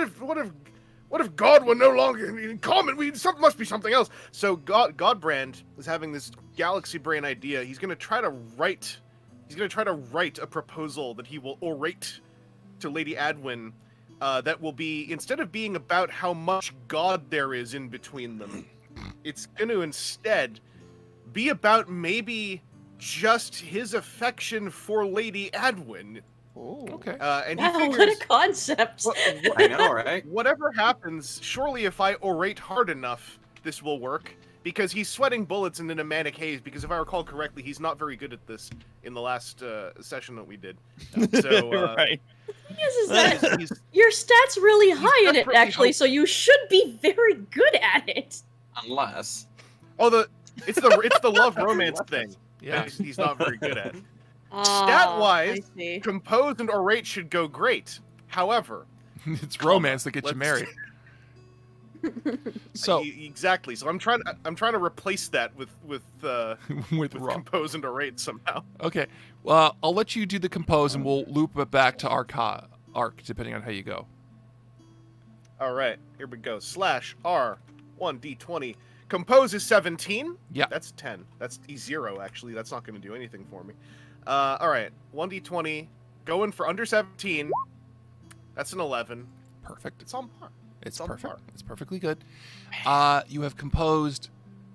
if God were no longer in common? Must be something else. So Godbrand is having this galaxy brain idea. He's gonna try to write a proposal that he will orate to Lady Adwin, that will be, instead of being about how much God there is in between them, it's going to instead be about maybe just his affection for Lady Adwin. Oh, okay. And he Wow, figures, what a concept! I know, right? Whatever happens, surely if I orate hard enough, this will work. Because he's sweating bullets and in a manic haze, because if I recall correctly, he's not very good at this in the last session that we did. So, right. The thing is that your stats really high in it, actually, so you should be very good at it. Unless. Oh, it's the love romance thing. Yeah. He's not very good at. I Stat-wise, see. compose and orate should go great. However, it's romance that gets you married. So exactly. So I'm trying to replace that with with compose and orate somehow. Okay. Well, I'll let you do the compose, and we'll loop it back to arc depending on how you go. All right, here we go. /R 1d20. Compose is 17. Yeah. That's 10. That's E0 actually. That's not going to do anything for me. All right, 1d20. Going for under 17. That's an 11. Perfect. It's on par. It's on perfect. par. It's perfectly good. You have composed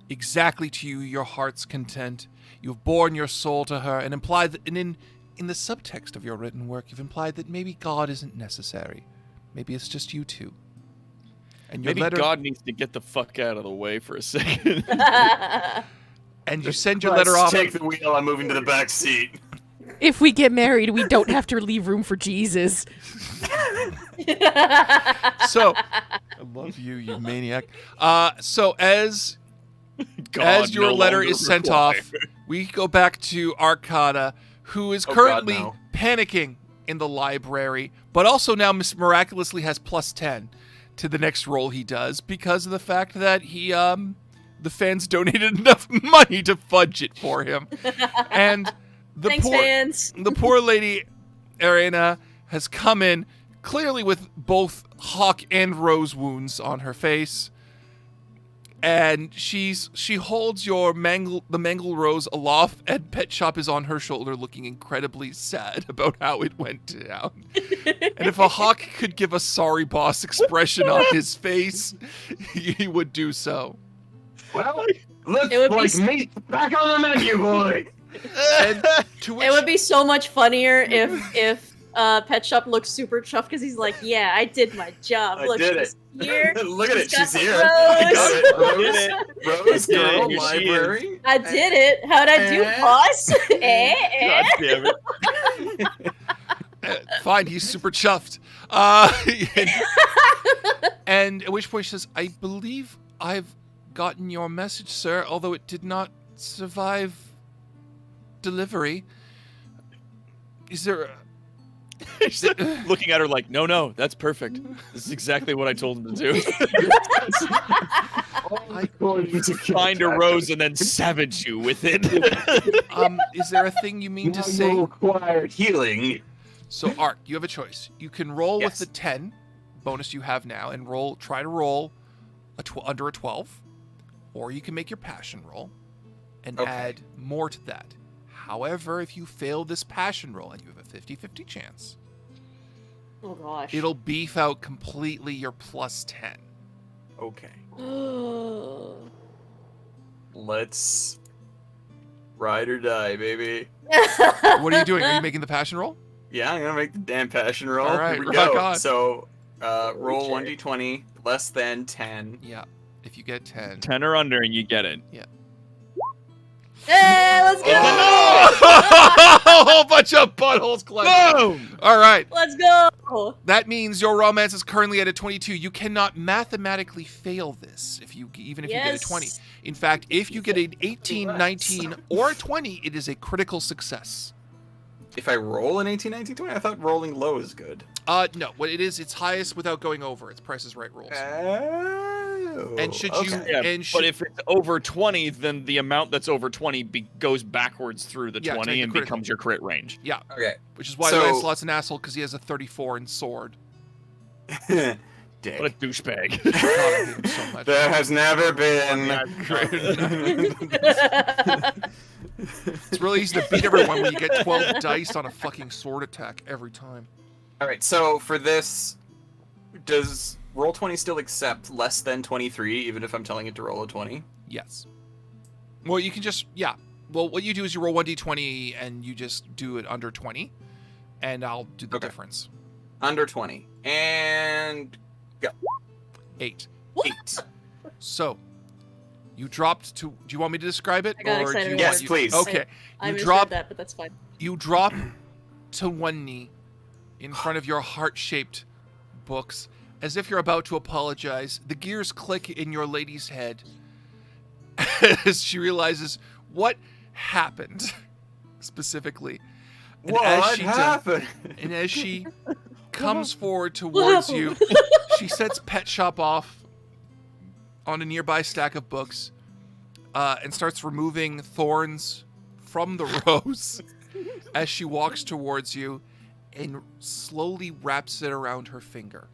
exactly to your heart's content. You've borne your soul to her, and implied that, in the subtext of your written work, you've implied that maybe God isn't necessary. Maybe it's just you two. And your Maybe letter, God needs to get the fuck out of the way for a second. and you send your letter off. Take the wheel. I'm moving to the back seat. If we get married, we don't have to leave room for Jesus. So, I love you, you maniac. So as your no letter longer is sent required. off, we go back to Arcada, who is currently panicking in the library, but also now miraculously has +10 to the next roll he does because of the fact that he the fans donated enough money to fudge it for him. And Thanks, fans. the poor lady Arena has come in clearly with both hawk and rose wounds on her face. And she holds the mangled rose aloft, and Pet Shop is on her shoulder looking incredibly sad about how it went down. And if a hawk could give a sorry boss expression on his face, he would do so. Well, looks like meat back on the menu, boy. And It would be so much funnier if Pet Shop looks super chuffed because he's like, yeah, I did my job. Look, did she's here. Look at it, got she's the here. Rose. I got it. Rose girl, Yeah, she library. I did it. How'd I do, boss? God damn it. Fine, he's super chuffed. And at which point she says, I believe I've gotten your message, sir, although it did not survive delivery. Is there Looking at her like, no, that's perfect. This is exactly what I told him to do. Find a rose and then savage you with it. Is there a thing you mean to say? Required healing. So, Ark, you have a choice. You can roll with the 10 bonus you have now and try to roll under a 12, or you can make your passion roll and add more to that. However, if you fail this passion roll, and you have a 50-50 chance, Oh gosh. It'll beef out completely your plus 10. Okay. Let's ride or die, baby. What are you doing? Are you making the passion roll? Yeah, I'm gonna make the damn passion roll. All right, Here we rock go. on. So, roll 1d20 less than 10. Yeah. If you get 10. 10 or under, and you get it. Yeah. Hey, let's go! A whole bunch of buttholes collected. Boom! All right. Let's go! That means your romance is currently at a 22. You cannot mathematically fail this even if you get a 20. In fact, if you get an 18, 19, or 20, it is a critical success. If I roll an 18, 19, 20, I thought rolling low is good. No. What it is, it's highest without going over. It's Price is Right rules. Oh, And should you? okay. Yeah, And but if it's over 20, then the amount that's over 20 goes backwards through the Yeah, to 20 make and it critical. becomes your crit range. Yeah. Okay. Which is why So- Lancelot's an asshole, because he has a 34 in sword. Dick. What a douchebag. God, I hate him so much. There has never been. It's really easy to beat everyone when you get 12 dice on a fucking sword attack every time. Alright, so for this, does Roll20 still accept less than 23, even if I'm telling it to roll a 20? Yes. Well, you can just, yeah. Well, what you do is you roll 1d20 and you just do it under 20, and I'll do the difference. Under 20. And go. 8. What? 8. So, you dropped to, do you want me to describe it? I got or excited do you when Yes, want you, please. Okay. I You misread drop, that, but that's fine. you drop to one knee in front of your heart-shaped books, as if you're about to apologize. The gears click in your lady's head as she realizes what happened specifically. And What she happened? And as she comes forward towards you, she sets Pet Shop off on a nearby stack of books and starts removing thorns from the rose as she walks towards you and slowly wraps it around her finger.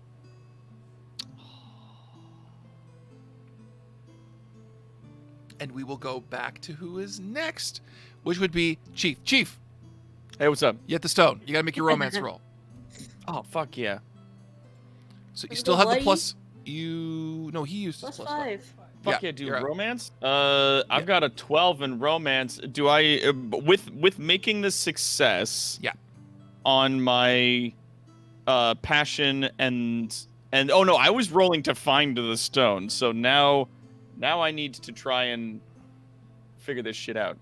And we will go back to who is next, which would be Chief. Chief, Hey, what's up? you get the stone. You gotta make your romance roll. Oh, fuck yeah. So you Does still it have the let you- plus. No, he used his Plus plus 5. Fuck Yeah, yeah, dude. you're up. Romance? I've got a 12 in romance. Do I, with making this success? Yeah. On my, passion and oh no, I was rolling to find the stone. So now I need to try and figure this shit out.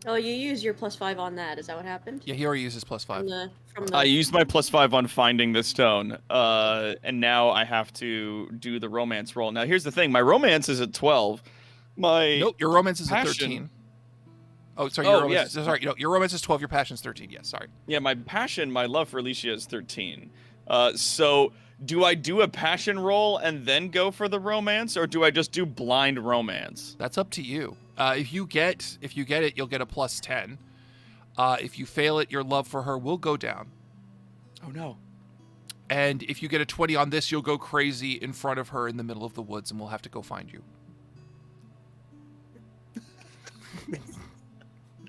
Oh, you used your plus 5 on that. Is that what happened? Yeah, he already used his plus 5. From the I used my plus 5 on finding the stone, and now I have to do the romance roll. Now, here's the thing: my romance is at 12. My Nope, your romance is at passion- 13. Oh, sorry, Oh, your romance. yes. Sorry, your romance is 12. Your passion's 13. Yes, sorry. Yeah, my passion, my love for Alicia is 13. So do I do a passion roll and then go for the romance, or do I just do blind romance? That's up to you. If you get it, you'll get a plus 10. If you fail it, your love for her will go down. Oh no. And if you get a 20 on this, you'll go crazy in front of her in the middle of the woods, and we'll have to go find you.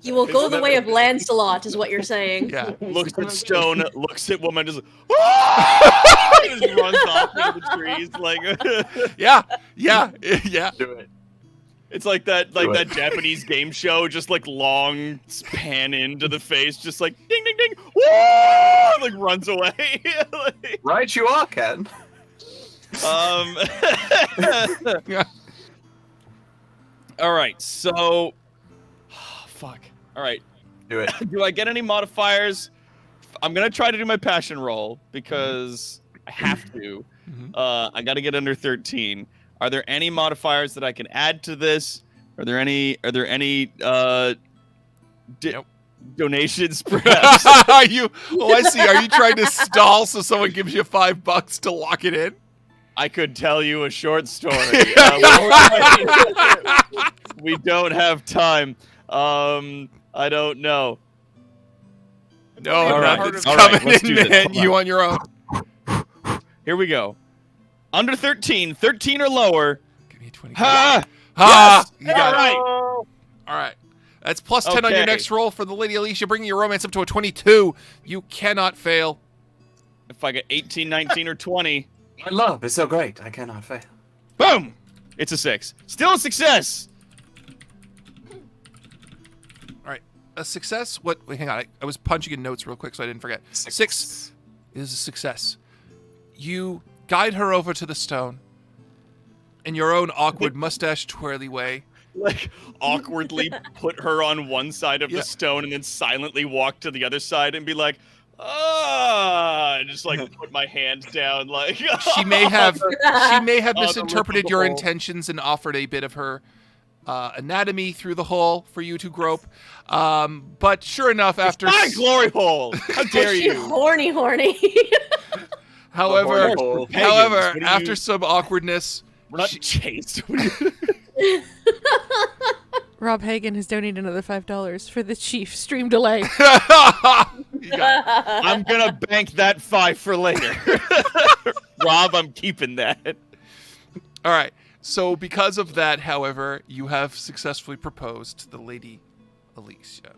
You will go the way of Lancelot, is what you're saying. Yeah. Looks at stone, looks at woman, just, just runs off into the trees like. Yeah. Do it. It's like that Japanese game show, just like long pan into the face, just like ding ding ding, woo! Like runs away. Like, Right you are, Ken. Yeah. All right, so fuck. All right, Do it. do I get any modifiers? I'm gonna try to do my passion roll because I have to. I got to get under 13. Are there any modifiers that I can add to this? Are there any Nope. donations perhaps? Are you? Oh, I see. Are you trying to stall so someone gives you $5 to lock it in? I could tell you a short story. We don't have time. I don't know. No, All right. it's All right, coming let's in do this. and Hold you on your own. Here we go. Under 13, 13 or lower. Give me a 20. Ha! Ha! Yes! You got All it. right. All right. That's plus 10 on your Okay. next roll for the Lady Alicia, bringing your romance up to a 22. You cannot fail. If I get 18, 19, or 20, My love is so great, I cannot fail. boom! It's a 6. Still a success! Alright. A success? What? Wait, hang on. I was punching in notes real quick so I didn't forget. 6 is a success. You guide her over to the stone in your own awkward mustache twirly way. Like, awkwardly put her on one side of the stone and then silently walk to the other side and be like, and just like put my hand down like She may have misinterpreted your intentions and offered a bit of her anatomy through the hole for you to grope. But sure enough, after it's not a glory hole. How dare She you? horny. However, Pagans, after some awkwardness, we're not chaste. Rob Hagan has donated another $5 for the chief stream delay. I'm gonna bank that 5 for later. Rob, I'm keeping that. All right. So because of that, however, you have successfully proposed to the Lady Alicia.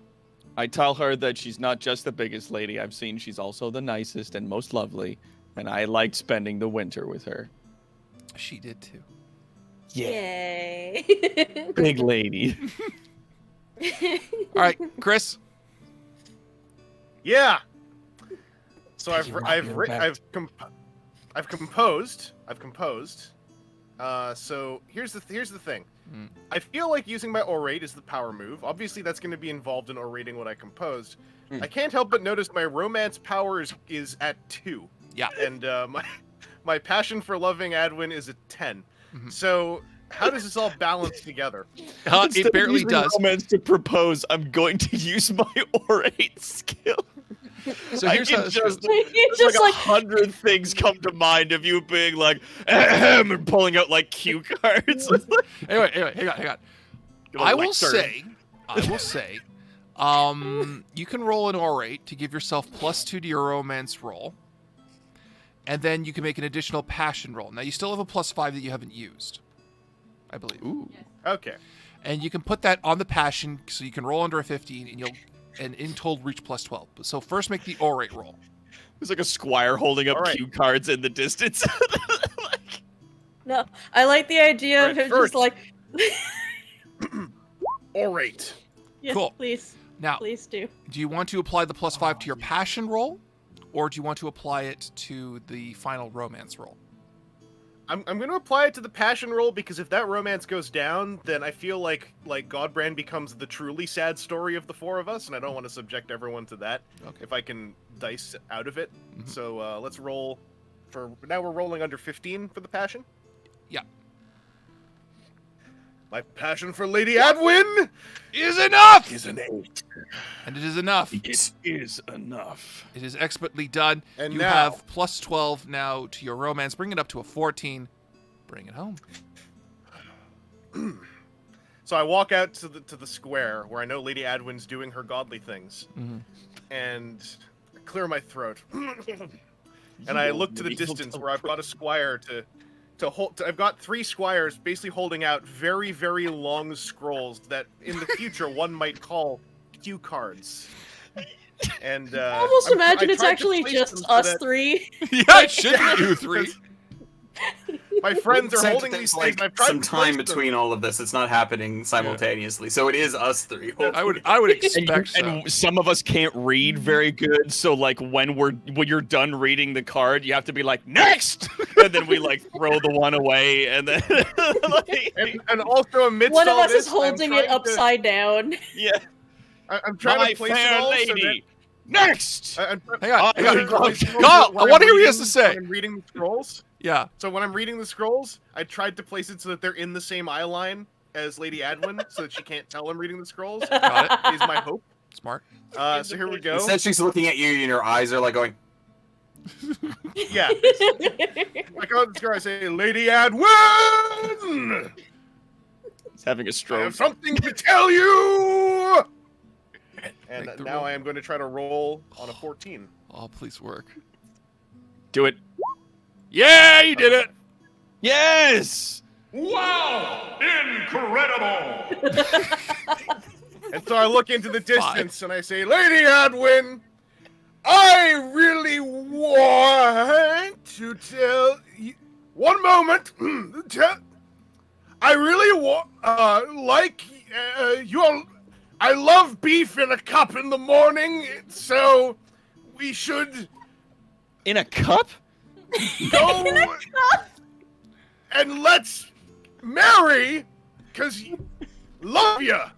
I tell her that she's not just the biggest lady I've seen, she's also the nicest and most lovely, and I liked spending the winter with her. She did too. Yay. Big lady. All right, Chris. Yeah. So I've composed. So here's the thing. I feel like using my orate is the power move. Obviously, that's going to be involved in orating what I composed. I can't help but notice my romance power is at 2. Yeah. And my passion for loving Adwin is at 10. So how does this all balance together? It barely does. Romance to propose, I'm going to use my orate skill. So here's how this goes. Just like 100 things come to mind of you being like, and pulling out like cue cards. Anyway, hang on. I will say, you can roll an orate to give yourself +2 to your romance roll. And then you can make an additional passion roll. Now, you still have a +5 that you haven't used, I believe. Ooh. Okay. And you can put that on the passion, so you can roll under a 15, and in total reach +12. So first make the orate roll. There's like a squire holding up cue cards in the distance. No, I like the idea of him just like... Orate. Yes, Cool. please. Now, Please do. Do you want to apply the +5 to your passion roll, or do you want to apply it to the final romance roll? I'm going to apply it to the passion roll because if that romance goes down, then I feel like Godbrand becomes the truly sad story of the 4 of us, and I don't want to subject everyone to that. Okay. If I can dice out of it. So let's roll for... Now we're rolling under 15 for the passion? Yeah. My passion for Lady Adwin is enough! Is an 8. And it is enough. It is enough. It is expertly done. And you now- have +12 now to your romance. Bring it up to a 14. Bring it home. So I walk out to the square where I know Lady Adwin's doing her godly things, and clear my throat. And I look to the distance where I've got a squire to hold. I've got 3 squires basically holding out very, very long scrolls that in the future one might call cue cards. And I almost imagine it's actually just us 3. Yeah, it should be you 3. My friends are Safe holding to these think, things. like, I've tried some to time place them. between all of this. It's not happening simultaneously, so it is us 3. I would expect so. And some of us can't read very good, so like when you're done reading the card, you have to be like next, and then we like throw the one away, and then like, and also amidst One of all us this, is holding it upside down. yeah. I'm trying My to place fair it all lady. so that... Next. Hang on. I'm trying to place it all Carl, so I when want to I'm hear what he has reading- to say. when I'm reading the scrolls. Yeah. So when I'm reading the scrolls, I tried to place it so that they're in the same eye line as Lady Adwin, so that she can't tell I'm reading the scrolls. Got it. Is my hope. Smart. So here we go. Instead, she's looking at you, and your eyes are like going. Yeah. I go to the square, I say, Lady Adwin! He's having a I stroke. have something to tell you! And Make the now roll. I am going to try to roll on a 14. Oh, please work. Do it. Yeah, you did it. Yes. Wow! Incredible! And so I look into the distance and I say, Lady Adwin, I really want to tell you. One moment. I really want, I love beef in a cup in the morning, so we should In a cup? go and let's marry, cause love ya.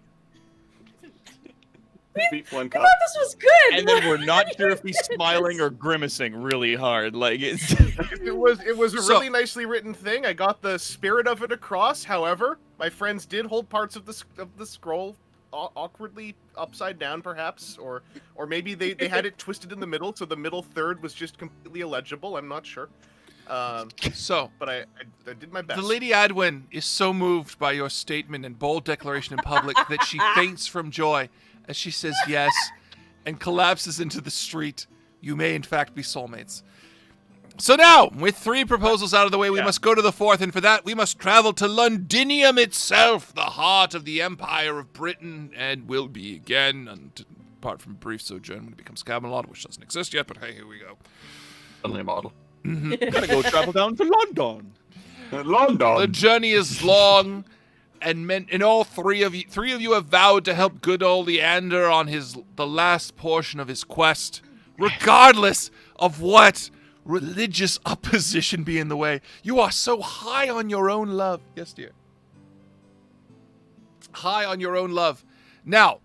Beef one I cup. thought this was good. And then we're not sure if he's smiling or grimacing really hard. Like it's It was a really nicely written thing. I got the spirit of it across. However, my friends did hold parts of the scroll awkwardly upside down, perhaps, or maybe they had it twisted in the middle, so the middle third was just completely illegible. I'm not sure. But I did my best. The Lady Adwin is so moved by your statement and bold declaration in public that she faints from joy as she says yes and collapses into the street. You may in fact be soulmates. So now, with 3 proposals out of the way, we must go to the 4th, and for that we must travel to Londinium itself, the heart of the Empire of Britain, and will be again, and apart from a brief sojourn when it becomes Camelot, which doesn't exist yet, but hey, here we go. Only a model. Gotta go travel down to London. London. The journey is long, and all three of you have vowed to help good old Leander on the last portion of his quest, regardless of what religious opposition be in the way. You are so high on your own love. Yes, dear. High on your own love. Now,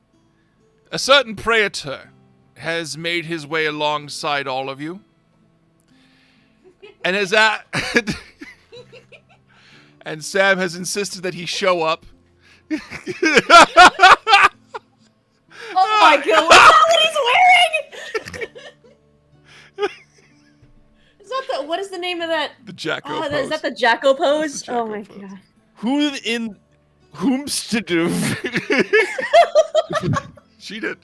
a certain praetor has made his way alongside all of you, and and Sam has insisted that he show up. Oh my god, what's that what he's wearing? What is the name of that? The Jacko pose. pose. Is that the Jacko pose? Jacko Oh my pose. god. Who in whom's to do? She did.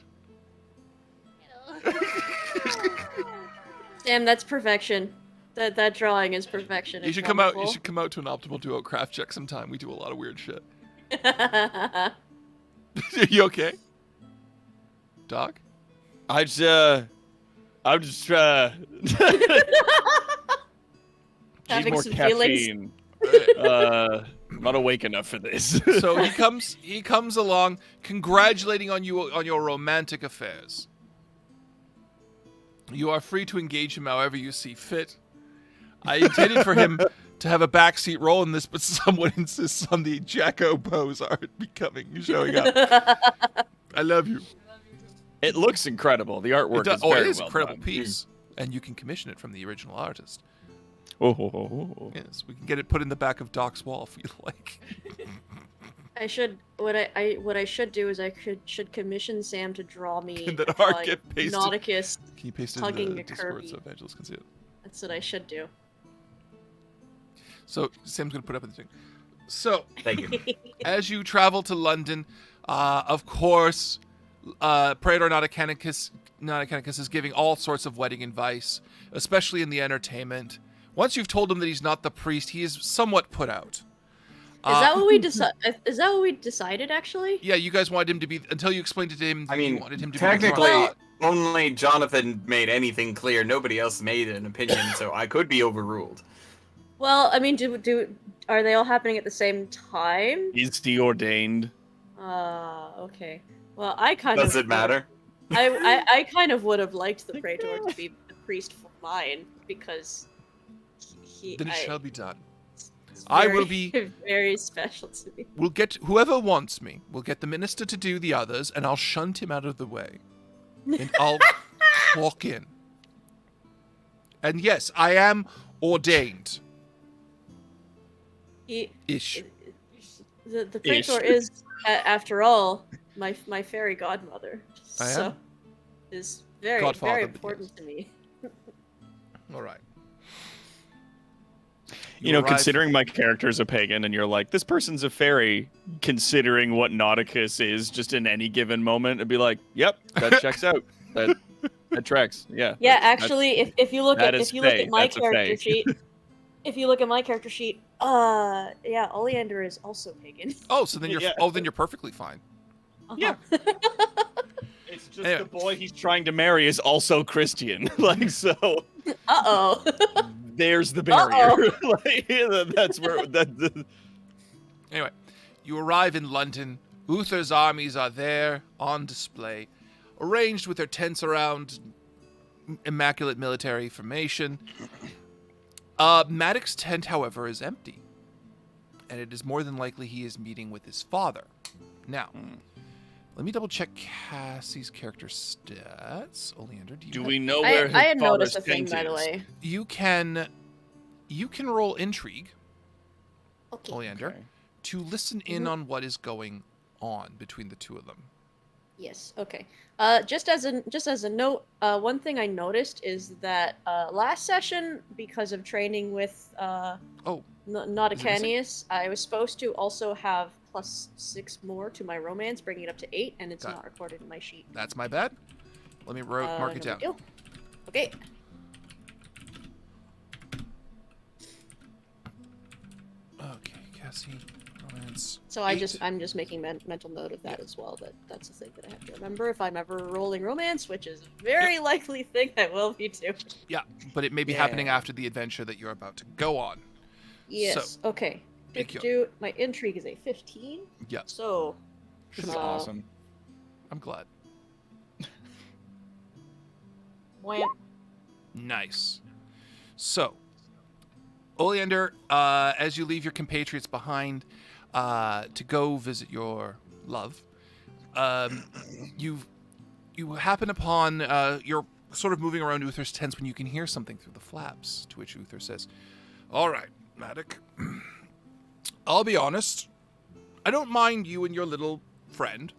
Damn, that's perfection. That drawing is perfection. You It's should come out. You wonderful. should come out to an optimal duo craft check sometime. We do a lot of weird shit. You okay, Doc? I'm just need Having more some caffeine. Not awake enough for this. So he comes along, congratulating on you on your romantic affairs. You are free to engage him however you see fit. I intended for him to have a backseat role in this, but someone insists on the Jacko pose art showing up. I love you. It looks incredible. The artwork is very it is well incredible done. piece, and you can commission it from the original artist. Oh. Yes, we can get it put in the back of Doc's wall if you like. I should what I should do is I should commission Sam to draw me Can that art like, get pasted? Nauticus Can you paste it hugging in the a Discord Kirby. so Evangelist can see it? That's what I should do. So Sam's gonna put up the thing. So Thank you. as you travel to London, of course, Praetor Nauticus is giving all sorts of wedding advice, especially in the entertainment. Once you've told him that he's not the priest, he is somewhat put out. Is that what we Is that what we decided actually? Yeah, you guys wanted him to be until you explained it to him. I mean, you wanted him to technically, be only Jonathan made anything clear. Nobody else made an opinion, so I could be overruled. Well, I mean, are they all happening at the same time? Is he ordained? Okay. Well, I kind Does of. it matter? I kind of would have liked the Praetor to be the priest for mine because he. Then it shall be done. it's I very- will be. very special to me. We'll get whoever wants me. We'll get the minister to do the others, and I'll shunt him out of the way, and I'll walk in. And yes, I am ordained. Ish. The Praetor is, after all, my fairy godmother. I so am? is very Godfather, very but important to me. All right. You know, arrive- considering my character's a pagan, and you're like, this person's a fairy, considering what Nauticus is just in any given moment, it'd be like, yep, that checks out. That tracks. Yeah. Yeah, that's- actually, if you look that at is my fae. That's a character fae. sheet, if you look at my character sheet, yeah, Oleander is also pagan. Oh, so then you're Yeah. then you're perfectly fine. Uh-huh. It's just Anyway. the boy he's trying to marry is also Christian. Like, so Uh-oh. there's the barrier. Like, that's where Anyway, you arrive in London. Uther's armies are there on display, arranged with their tents around immaculate military formation. Maddox's tent, however, is empty, and it is more than likely he is meeting with his father. Now, let me double check Cassie's character stats. Oleander, do we know where his I had father's noticed a thing, tent by the is? way. You can roll intrigue, Okay. Oleander, to listen in on what is going on between the two of them. Yes. Okay. Just as a note, one thing I noticed is that last session, because of training with Nauticanius, I was supposed to also have +6 more to my romance, bringing it up to 8, and it's not recorded in my sheet. That's my bad. Let me mark it No down. big deal. Okay. Okay, Cassie, romance. So I'm just making mental note of that as well. That's a thing that I have to remember if I'm ever rolling romance, which is a very likely thing I will be too. Yeah, but it may be happening after the adventure that you're about to go on. Yes. So, Okay. Thank you. My intrigue is a 15. Yeah. So. This is awesome. I'm glad. Wham. Nice. So, Oleander, as you leave your compatriots behind to go visit your love, you happen upon you're sort of moving around Uther's tents when you can hear something through the flaps. To which Uther says, "All right, Maddox. I'll be honest. I don't mind you and your little friend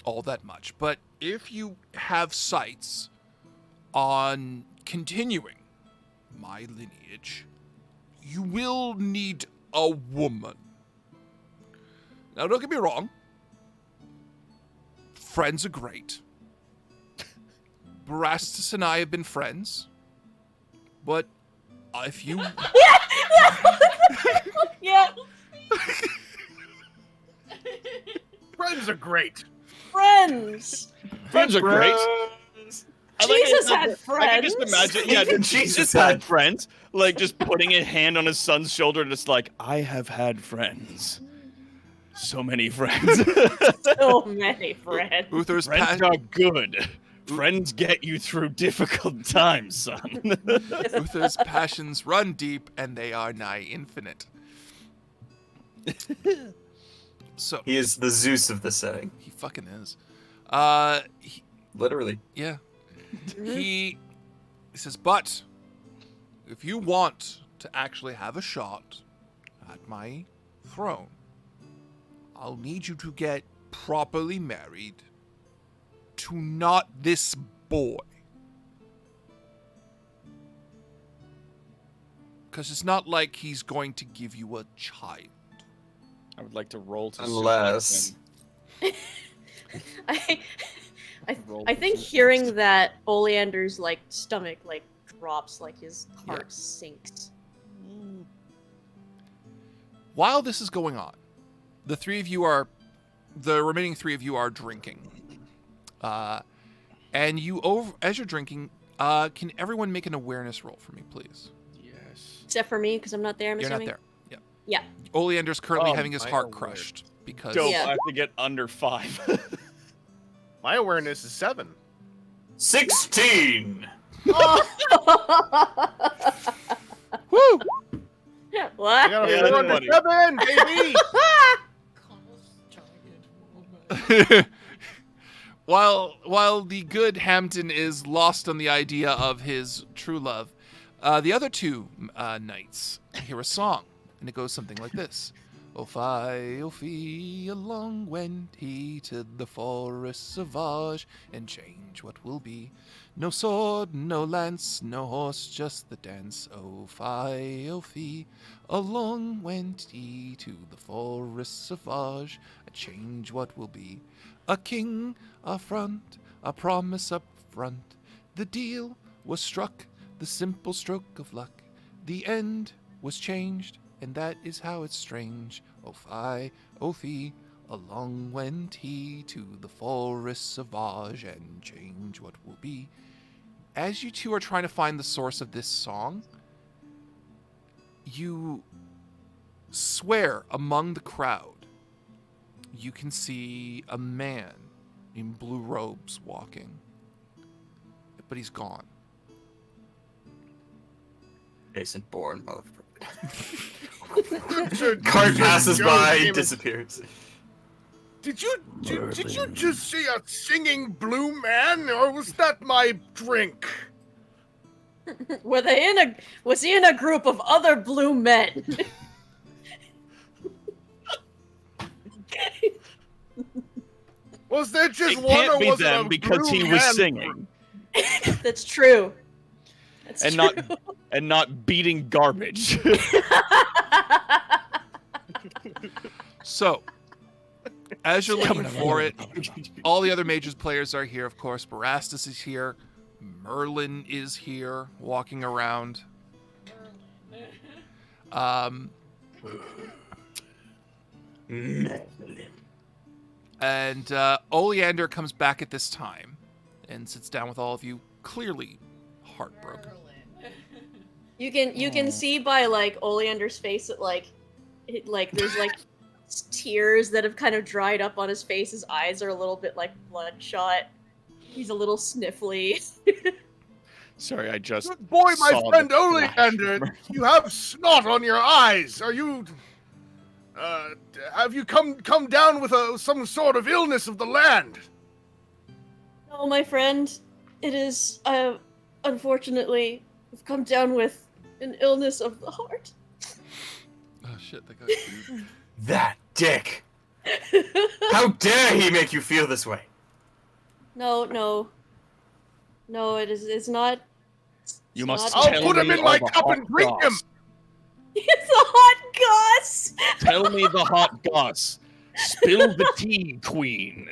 all that much, but if you have sights on continuing my lineage, you will need a woman. Now, don't get me wrong. Friends are great. Barastus and I have been friends. But if you... Yeah. Friends are great. Friends. Friends are great. Jesus had friends. I can just imagine, yeah, Jesus had friends. Like, just putting a hand on his son's shoulder and just like, I have had friends. So many friends. So many friends. Uther's friends are good. Friends get you through difficult times, son. Uther's passions run deep, and they are nigh infinite. So he is the Zeus of the setting. He fucking is. Literally. Yeah. He says, but if you want to actually have a shot at my throne, I'll need you to get properly married to not this boy. Because it's not like he's going to give you a child. I would like to roll to unless I think hearing that Oleander's like stomach like drops, like his heart sinks. While this is going on, the remaining three of you are drinking. And as you're drinking, can everyone make an awareness roll for me, please? Yes. Except for me, because I'm not there. I'm You're assuming. not there. Yeah. Yeah. Oleander's currently having his heart crushed because. Dope. I have to get under 5. My awareness is 7. 16. Woo! What? I got a 4 under 7, baby. While the good Hampton is lost on the idea of his true love, the other two knights hear a song, and it goes something like this. O fie, along went he to the forest sauvage, and change what will be. No sword, no lance, no horse, just the dance. O fie, along went he to the forest sauvage, a change what will be. A king, a front, a promise up front. The deal was struck, the simple stroke of luck. The end was changed, and that is how it's strange. O fie, Along went he to the forest sauvage and change what will be. As you two are trying to find the source of this song, you swear among the crowd you can see a man in blue robes walking, but he's gone. Jason Bourne, motherfucker. Cart passes by, disappears. Did you just see a singing blue man, or was that my drink? Was he in a group of other blue men? Was there just It one, can't or be was it them a because blue he was man singing That's true. That's and true. not beating garbage. So, as you're looking for it, all the other Mages players are here, of course. Barastus is here. Merlin is here, walking around. And Oleander comes back at this time and sits down with all of you, clearly heartbroken. You can see by like Oleander's face that there's like tears that have kind of dried up on his face. His eyes are a little bit like bloodshot. He's a little sniffly. Sorry, I just Good boy, my saw friend the flash. Oleander. You have snot on your eyes. Are you? Have you come down with some sort of illness of the land? No, my friend, it is unfortunately I've come down with an illness of the heart. Oh shit, that got you. That dick! How dare he make you feel this way? No, it's not. You must not- tell I'll put him me in my of the cup hot and drink goss. him. It's a hot goss. Tell me the hot goss. Spill the tea, queen.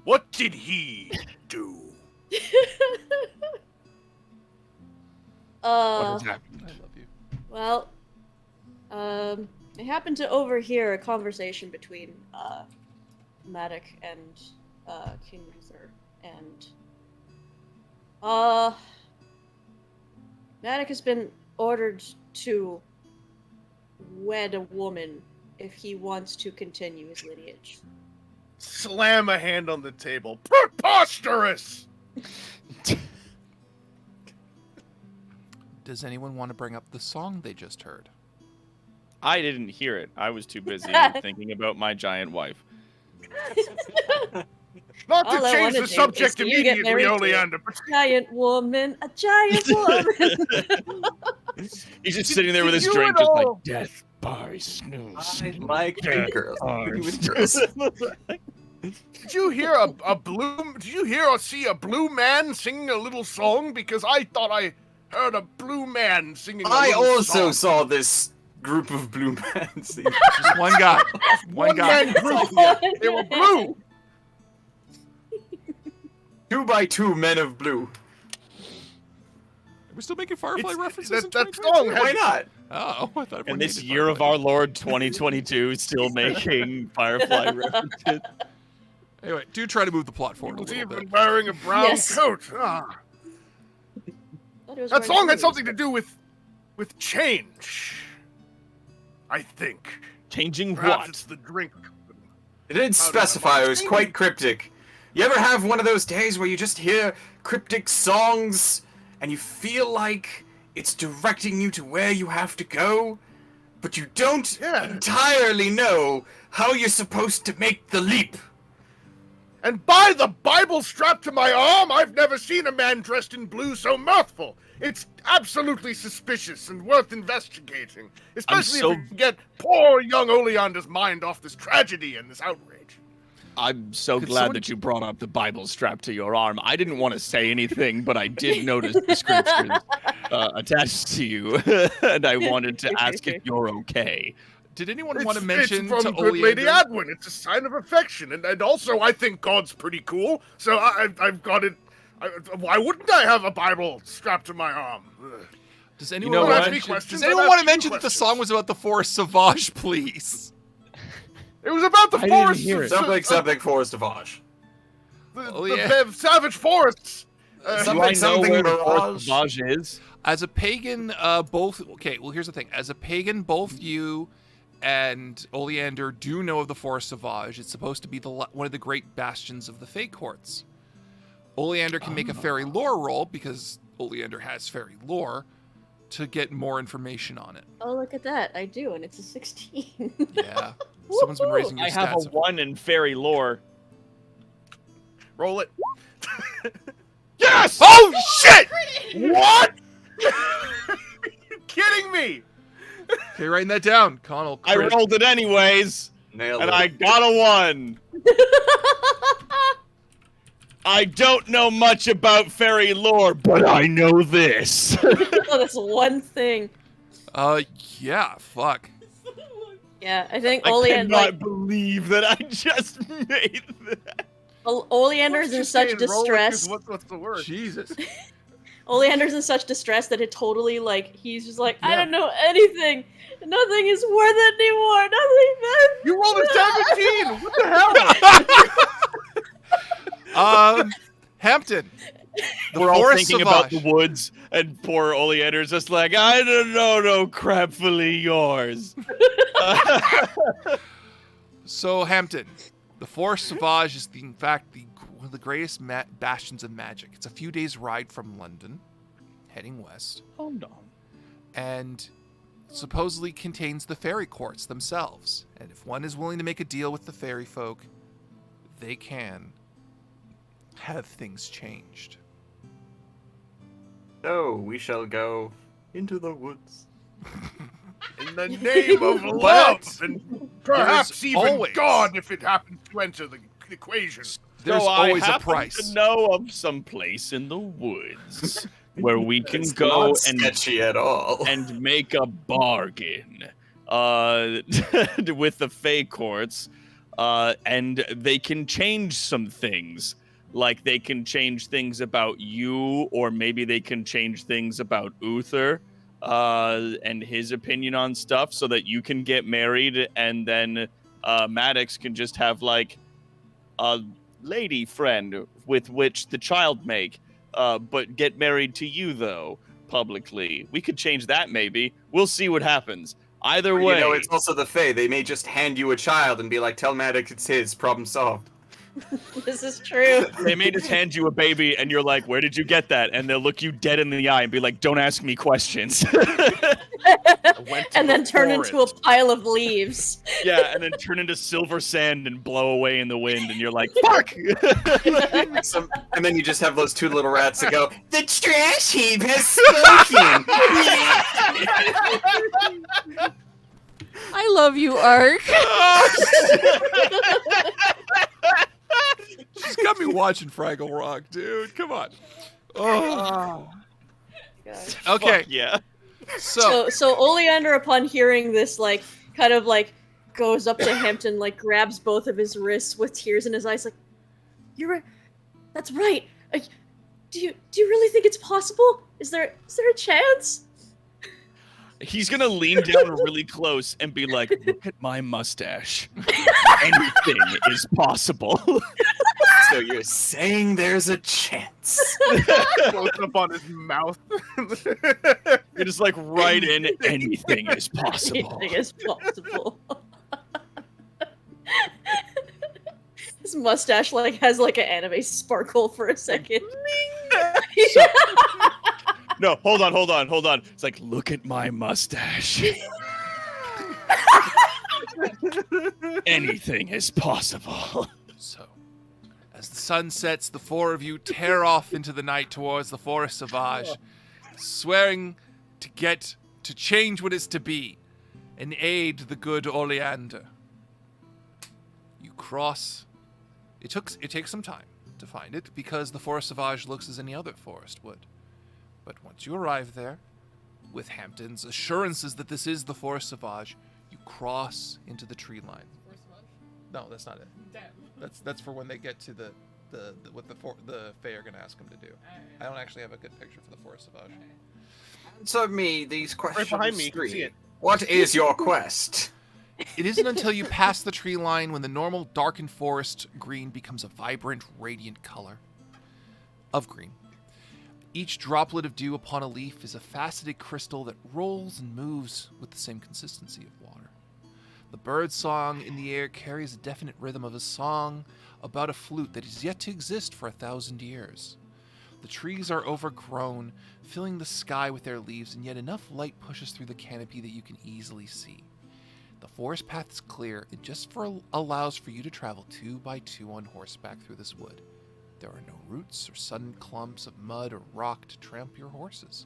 What did he do? What has happened? I love you. Well, I happened to overhear a conversation between Matic and King Luther, and Matic has been ordered to wed a woman if he wants to continue his lineage. Slam a hand on the table. Preposterous! Does anyone want to bring up the song they just heard? I didn't hear it. I was too busy thinking about my giant wife. Not All to I change wanna the do subject is you get immediately, married to Oleander, but Giant woman, a giant woman. He's just sitting there with his you drink, at just like all- death by snooze. I like big girls. did you hear a blue? Did you hear or see a blue man singing a little song? Because I thought I heard a blue man singing. I little also song. saw this group of blue men. sing. Just one guy. One guy. man group. Yeah, they were blue. 2 by 2 men of blue. Are we still making Firefly references? in That 2022? song had Why not? Oh, I thought And everyone this hated year of Firefly. our Lord 2022, still making Firefly references. Anyway, do try to move the plot forward a Was little even bit. wearing a brown Yes. coat. Ah. Thought it was That wearing song had blue. something to do with change. I think. Changing Perhaps what? it's the drink. It didn't specify, it was quite cryptic. You ever have one of those days where you just hear cryptic songs and you feel like it's directing you to where you have to go, but you don't entirely know how you're supposed to make the leap? And by the Bible strapped to my arm, I've never seen a man dressed in blue so mirthful. It's absolutely suspicious and worth investigating, especially so- if we can get poor young Oleander's mind off this tragedy and this outrage. I'm so Could glad someone- that you brought up the Bible strapped to your arm. I didn't want to say anything, but I did notice the scriptures attached to you, and I wanted to ask if you're okay. Did anyone want to mention it's to from good Lady Oleander? Adwin. It's a sign of affection, and also I think God's pretty cool. So I've got it. Why wouldn't I have a Bible strapped to my arm? Ugh. Does anyone, know want what? to Ask me mention, questions, does anyone I'll want to ask you mention that the questions. song was about the Forest Sauvage, please? It was about the I didn't forests. hear it. Something Forest of Osh. The savage forests. Do I Something know where the Mirage. Forest of is? As a pagan, both... Okay, well, here's the thing. As a pagan, both you and Oleander do know of the Forest Sauvage. It's supposed to be one of the great bastions of the Fey Courts. Oleander can make a fairy lore roll, because Oleander has fairy lore, to get more information on it. Oh, look at that. I do, and it's a 16. Yeah. Someone's been raising your I have a stats. 1 in fairy lore. Roll it. Yes! Oh, shit! What? Are you kidding me? Okay, writing that down. Connell. I rolled it anyways, Nailed and it. I got a 1. I don't know much about fairy lore, but I know this. Oh, that's one thing. Yeah, fuck. Yeah, I think I Oleander, cannot believe that I just made that. Oleander's in such distress. What's the word? Jesus. Oleander's in such distress that it totally, like, he's just like, I don't know anything. Nothing is worth it anymore. Nothing. You rolled a 17. What the hell? Hampton. We're all Forest thinking about Sauvage. the woods, and poor Oleander's just like, I don't know, no crap fully yours. So, Hampton, the Forest Sauvage is, in fact, one of the greatest bastions of magic. It's a few days' ride from London, heading west. Hold on. And supposedly contains the fairy courts themselves. And if one is willing to make a deal with the fairy folk, they can have things changed. So we shall go into the woods. In the name of love, and perhaps there's even always- God, if it happens to enter the equation. There's So always I a happen price. to know of some place in the woods where we can It's go not and sketchy at all. and make a bargain with the Fey Courts, and they can change some things. Like, they can change things about you, or maybe they can change things about Uther and his opinion on stuff, so that you can get married, and then Maddox can just have, like, a lady friend with which the child make, but get married to you, though, publicly. We could change that, maybe. We'll see what happens. Either way... You know, it's also the Fae. They may just hand you a child and be like, tell Maddox it's his, problem solved. This is true. They may just hand you a baby, and you're like, where did you get that? And they'll look you dead in the eye and be like, don't ask me questions. And then turn into a pile of leaves. Yeah, and then turn into silver sand and blow away in the wind, and you're like, fuck! And then you just have those two little rats that go, the trash heap has spoken! I love you, Ark. She's got me watching Fraggle Rock, dude. Come on. Oh. Okay. Fuck yeah. So Oleander, upon hearing this, like, kind of, like, goes up to Hampton, like, grabs both of his wrists with tears in his eyes, like, you're right. That's right. Do you really think it's possible? Is there a chance? He's gonna lean down really close and be like, look at my mustache. Anything is possible. So you're saying there's a chance? Close up on his mouth. You're just like, right in, anything is possible. Anything is possible. His mustache, like, has, like, an anime sparkle for a second. No, hold on. It's like, look at my mustache. Anything is possible. So, as the sun sets, the four of you tear off into the night towards the Forest Sauvage, swearing to change what is to be, and aid the good Oleander. You cross. It takes some time to find it, because the Forest Sauvage looks as any other forest would. But once you arrive there, with Hampton's assurances that this is the Forest Sauvage, you cross into the tree line. No, that's not it. That's for when they get to what the Fae are going to ask them to do. I don't actually have a good picture for the Forest Sauvage. Answer me these questions. Right behind me, you can see it. What is your quest? It isn't until you pass the tree line when the normal darkened forest green becomes a vibrant, radiant color of green. Each droplet of dew upon a leaf is a faceted crystal that rolls and moves with the same consistency of water. The bird song in the air carries a definite rhythm of a song about a flute that is yet to exist for 1,000 years. The trees are overgrown, filling the sky with their leaves, and yet enough light pushes through the canopy that you can easily see. The forest path is clear and just allows for you to travel 2 by 2 on horseback through this wood. There are no roots or sudden clumps of mud or rock to trap your horses.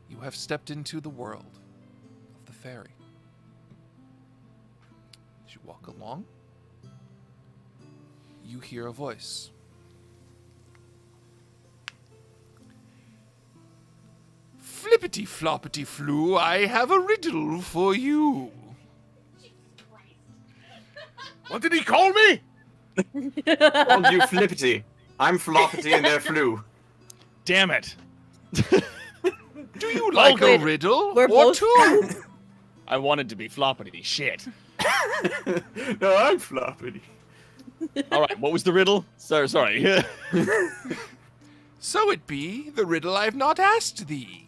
You have stepped into the world of the fairy. As you walk along, you hear a voice. Flippity floppity flu, I have a riddle for you. What did he call me? Called you Flippity. I'm Floppity and they're Flu. Damn it. Do you like a riddle We're or both- two? I wanted to be floppity. Shit. No, I'm Floppity. All right, what was the riddle? Sorry. So it be the riddle I've not asked thee.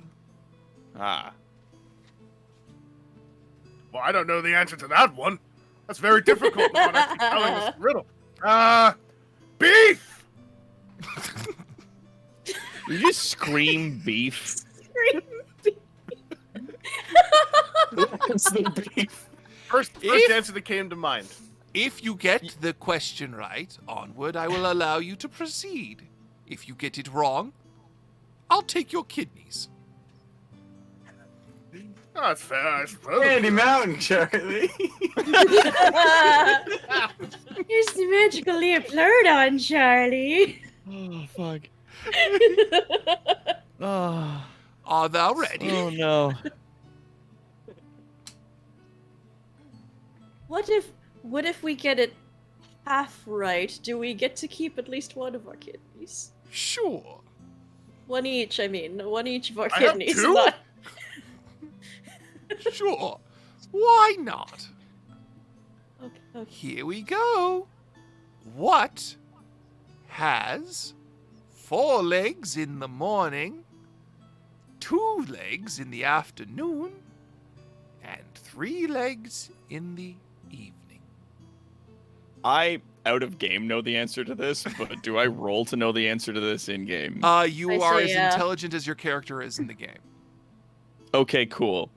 Ah. Well, I don't know the answer to that one. That's very difficult. Not actually telling us the riddle. Beef! You just scream beef. What's the beef? First answer that came to mind. If you get the question right, onward, I will allow you to proceed. If you get it wrong, I'll take your kidneys. Oh, that's fair, I suppose. Candy Mountain, Charlie. Here's the magical Leopoldo, Charlie. Oh, fuck. Oh. Are thou ready? Oh, no. What if we get it half right? Do we get to keep at least one of our kidneys? Sure. One each, I mean. One each of our I have kidneys. 2? not- Sure. Why not? Okay. Here we go. What has 4 legs in the morning, 2 legs in the afternoon, and 3 legs in the evening? I, out of game, know the answer to this, but do I roll to know the answer to this in game? You I are say, as yeah. intelligent as your character is in the game. Okay, cool.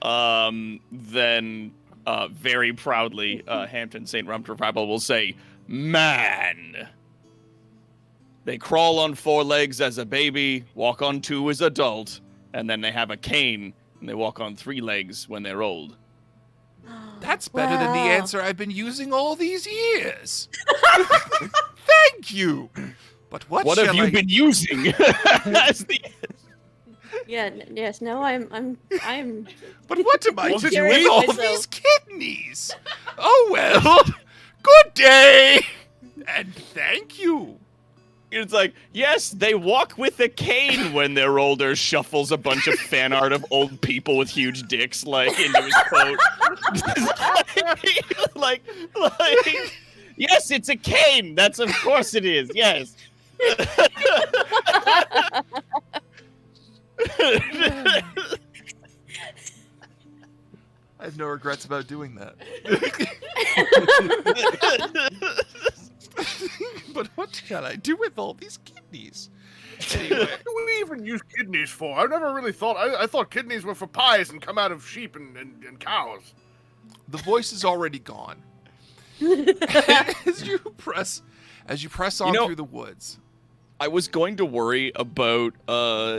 Then, very proudly, Hampton St. Rumter Bible will say, man. They crawl on 4 legs as a baby, walk on 2 as adult, and then they have a cane, and they walk on 3 legs when they're old. That's better than the Wow. answer I've been using all these years. Thank you. But what What shall have you I... been using? As the... Yeah. Yes. No. I'm. But what am I What to did do you with eat? all Myself. these kidneys? Oh well. Good day. And thank you. It's like, yes, they walk with a cane when they're older, shuffles a bunch of fan art of old people with huge dicks, like, into his coat. like, yes, it's a cane. That's, of course it is, yes. I have no regrets about doing that. But what shall I do with all these kidneys? Anyway, What do we even use kidneys for? I've never really thought. I thought kidneys were for pies and come out of sheep and cows. the voice is already gone. as you press on through the woods. I was going to worry about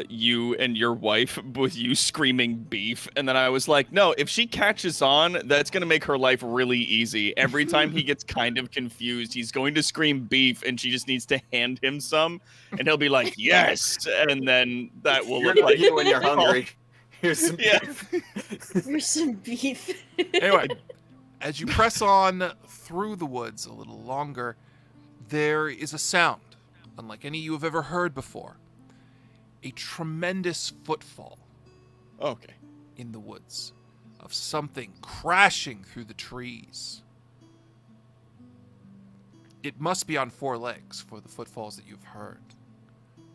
you and your wife with you screaming beef, and then I was like, no, if she catches on, that's going to make her life really easy. Every time he gets kind of confused, he's going to scream beef, and she just needs to hand him some, and he'll be like, yes, and then that will look like you when you're hungry. Here's some beef. Here's some beef. Anyway, as you press on through the woods a little longer, there is a sound, unlike any you have ever heard before. A tremendous footfall Okay. in the woods. of something crashing through the trees. It must be on 4 legs for the footfalls that you've heard.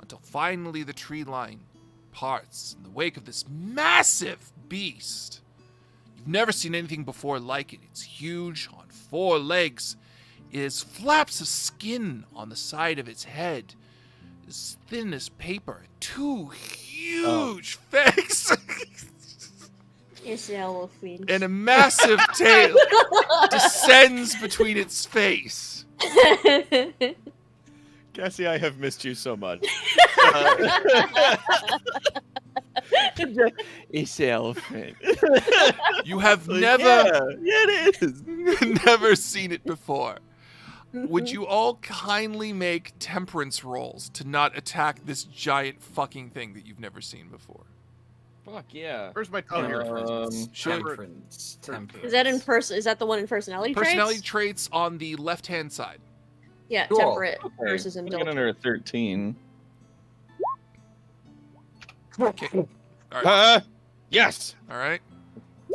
Until finally the tree line parts in the wake of this massive beast. You've never seen anything before like it. It's huge on 4 legs. It has flaps of skin on the side of its head. As thin as paper. 2 huge fangs. It's an elephant. And a massive tail descends between its face. Cassie, I have missed you so much. It's the elephant. You have Like, never, yeah, it is. never seen it before. Would you all kindly make temperance rolls to not attack this giant fucking thing that you've never seen before? Fuck yeah. Where's my tongue here? Temperance. Is that in person? Is that the one in personality traits? Personality traits on the left-hand side. Yeah, Cool. temperate Okay, versus I get indulgent. under a 13. Okay. All right. Yes. All right.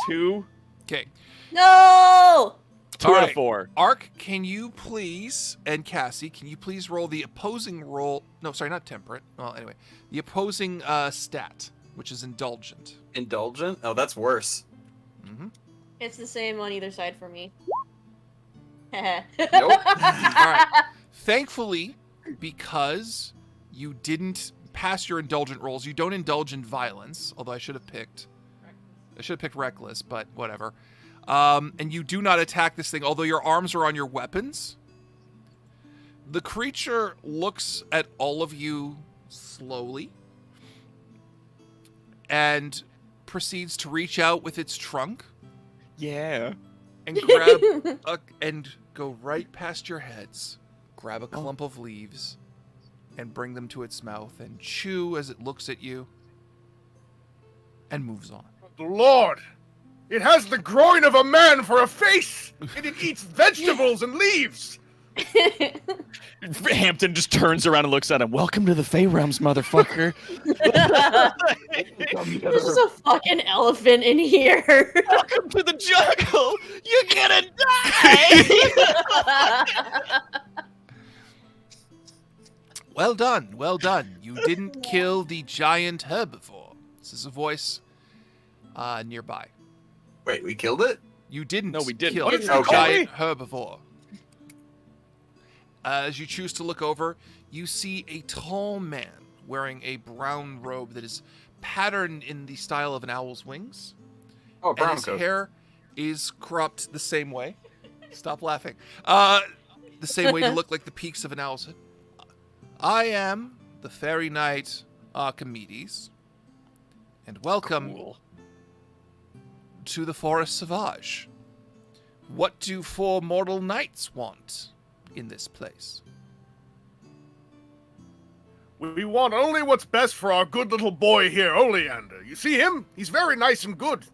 2. Okay. No! 2 All out right. of 4. Ark, can you please, and Cassie, can you please roll the opposing roll? No, sorry, not temperate. Well, anyway, the opposing stat, which is indulgent. Indulgent? Oh, that's worse. Mm-hmm. It's the same on either side for me. Nope. All right. Thankfully, because you didn't pass your indulgent rolls, you don't indulge in violence. Although I should have picked reckless, but whatever. And you do not attack this thing, although your arms are on your weapons. The creature looks at all of you slowly and proceeds to reach out with its trunk Yeah. and grab and go right past your heads, grab a clump of leaves, and bring them to its mouth and chew as it looks at you and moves on. Lord! It has the groin of a man for a face! And it eats vegetables and leaves! Hampton just turns around and looks at him. Welcome to the Fey Realms, motherfucker. There's just a fucking elephant in here. Welcome to the jungle. You're gonna die. Well done, well done. You didn't kill the giant herbivore. This is a voice nearby. Wait, we killed it? You didn't No, we didn't. kill What the did you call giant herbivore. As you choose to look over, you see a tall man wearing a brown robe that is patterned in the style of an owl's wings. Oh, And brown his coat. hair is cropped the same way. Stop laughing. The same way to look like the peaks of an owl's head. I am the fairy knight Archimedes, and welcome Cool. to the Forest Sauvage. What do 4 mortal knights want in this place? We want only what's best for our good little boy here, Oleander. You see him? He's very nice and good.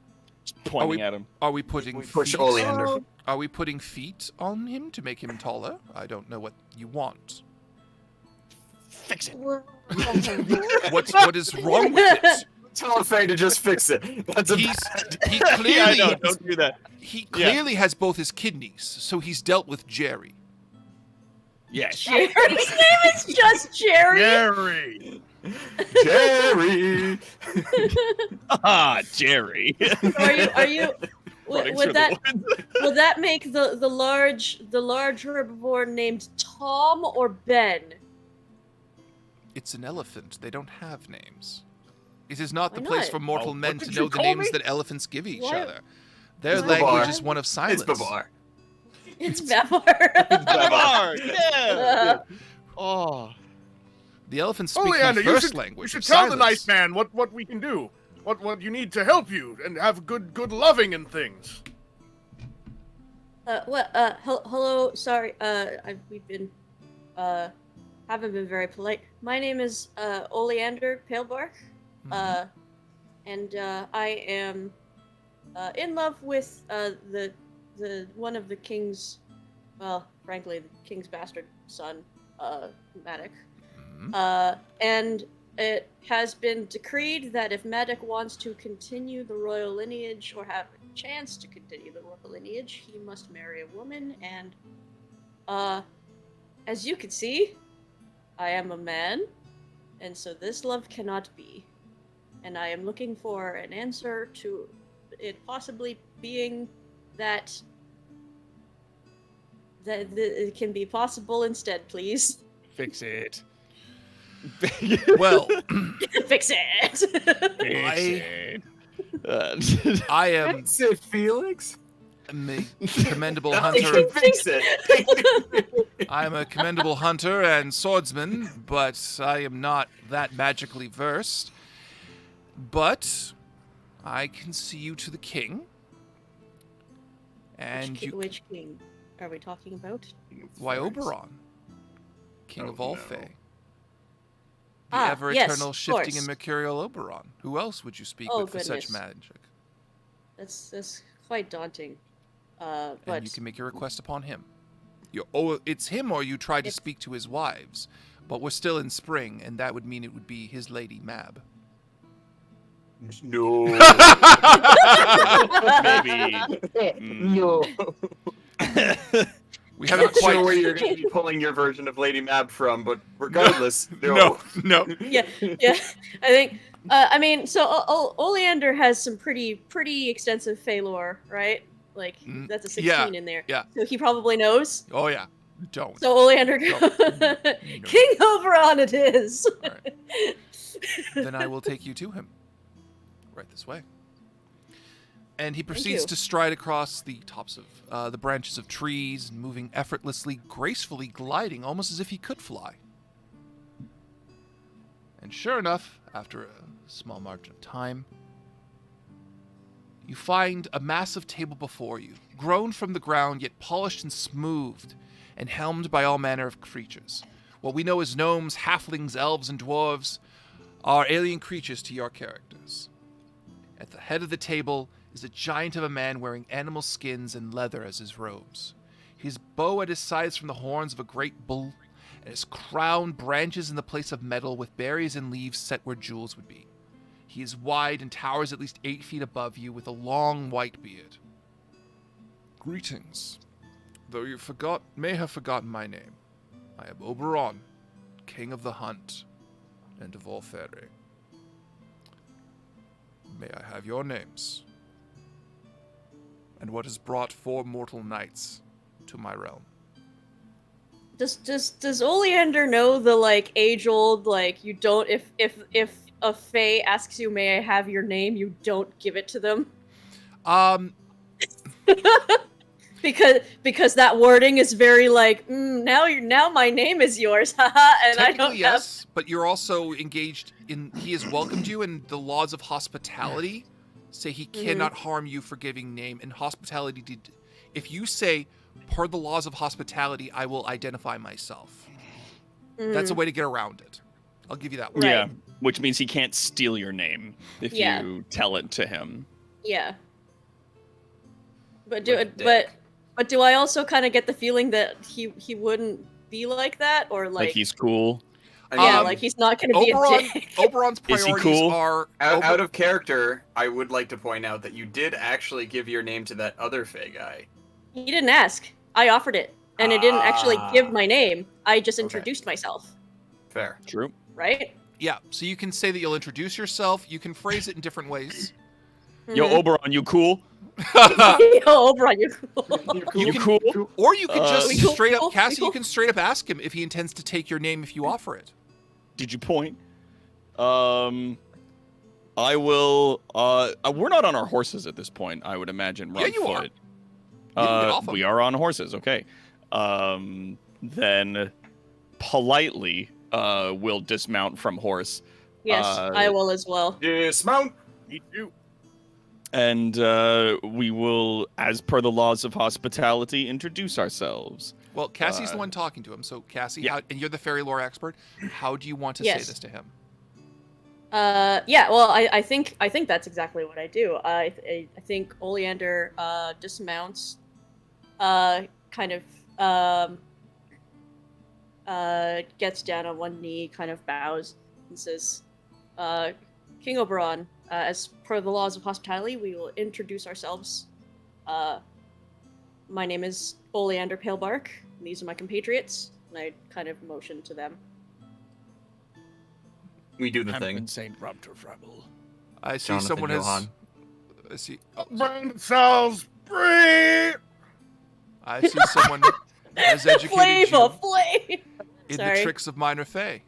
Just pointing at him. Are we putting Push feet? Oleander. Are we putting feet on him to make him taller? I don't know what you want. Fix it. What is wrong with it? Tell Faye to just fix it. That's a He Yeah, clearly I know. Don't do that. he clearly has both his kidneys, so he's dealt with Jerry. Yes. Jerry's name is just Jerry. Jerry! Jerry. Ah, Jerry. Are you? Running Would through that the woods. would that make the large herbivore named Tom or Ben? It's an elephant. They don't have names. It is not the Why place not? for mortal Oh, men what to did know you the call names me? that elephants give each Why- other. Their It's language Babar. is one of silence. It's Babar. It's Babar. Babar, yeah. Oh. The elephants speak Oleander, the you first should, language. you should of tell the silence. nice man what we can do. What you need to help you and have good loving and things. Hello. Sorry. We've been, haven't been very polite. My name is Oleander Palebark. Mhm. And I am in love with the one of the king's, well, frankly, the king's bastard son, Matic. Mhm. And it has been decreed that if Medic wants to continue the royal lineage or have a chance to continue the royal lineage, he must marry a woman. And, as you can see, I am a man, and so this love cannot be. And I am looking for an answer to it possibly being that it can be possible instead, please. Fix it. Well, Fix it. I am Fix it, Felix. a commendable You hunter. can fix it. I am a commendable hunter and swordsman, but I am not that magically versed. But I can see you to the king. And Which king are we talking about? Why, Oberon, king of all no. Fae. The ever-eternal yes, shifting and mercurial Oberon. Who else would you speak with for such Goodness. magic? That's quite daunting. And But you can make your request upon him. It's him, or you try to speak to his wives. But we're still in spring, and that would mean it would be his lady Mab. No. Maybe. No. We I'm haven't not quite. sure where you're going to be pulling your version of Lady Mab from, but regardless, No. yeah. I think. I mean, so Oleander has some pretty extensive Fae lore, right? Like that's a 16 in there. Yeah. So he probably knows. Oh yeah. Don't. So Oleander, No. King Oberon, it is. All right. Then I will take you to him. Right this way. And he proceeds you. to stride across the tops of the branches of trees, moving effortlessly, gracefully gliding, almost as if he could fly. And sure enough, after a small margin of time, you find a massive table before you, grown from the ground, yet polished and smoothed, and helmed by all manner of creatures. What we know as gnomes, halflings, elves, and dwarves are alien creatures to your characters. At the head of the table is a giant of a man wearing animal skins and leather as his robes. His bow at his sides from the horns of a great bull, and his crown branches in the place of metal with berries and leaves set where jewels would be. He is wide and towers at least 8 feet above you with a long white beard. Greetings. Though you may have forgotten my name, I am Oberon, king of the hunt and of all Fae. May I have your names? And what has brought 4 mortal knights to my realm? Does Oleander know the like age-old you don't if a Fae asks you, may I have your name, you don't give it to them? Because that wording is very now my name is yours, haha, and I don't yes, but you're also engaged in. He has welcomed you, and the laws of hospitality say he cannot harm you for giving name. And hospitality did. If you say, per the laws of hospitality, I will identify myself. That's a way to get around it. I'll give you that one. Right. Yeah, which means he can't steal your name if you tell it to him. Yeah. But do I also kind of get the feeling that he wouldn't be like that, or Like he's cool. he's not going to be a dick. Oberon's Is he priorities cool? are Out of character, I would like to point out that you did actually give your name to that other Fae guy. He didn't ask. I offered it, and I didn't actually give my name. I just introduced myself. Fair. True. Right? Yeah, so you can say that you'll introduce yourself. You can phrase it in different ways. Yo, Oberon, you cool? Yo, Oberon, you cool. You cool? Or you could just We cool? straight We up, cool? Cassie, We cool? you can straight up ask him if he intends to take your name if you offer it. Did you point? I will. We're not on our horses at this point. I would imagine. We're Yeah, on you are. foot. You can get off 'em. We are on horses. Okay. Then politely, we'll dismount from horse. Yes, I will as well. Dismount. Me too. And we will, as per the laws of hospitality, introduce ourselves. Well, Cassie's the one talking to him. So, Cassie, Yeah. and you're the fairy lore expert. How do you want to say this to him? Well, I think that's exactly what I do. I think Oleander dismounts, kind of gets down on one knee, kind of bows, acquaintances. King Oberon, as per the laws of hospitality, we will introduce ourselves. My name is Oleander Palebark, and these are my compatriots, and I kind of motion to them. We do the Hampton thing. Saint Rabble. I see Jonathan someone Johann. has. I see. Burn Salisbury! I see someone has educated Flavor, you in Sorry. the tricks of minor fae.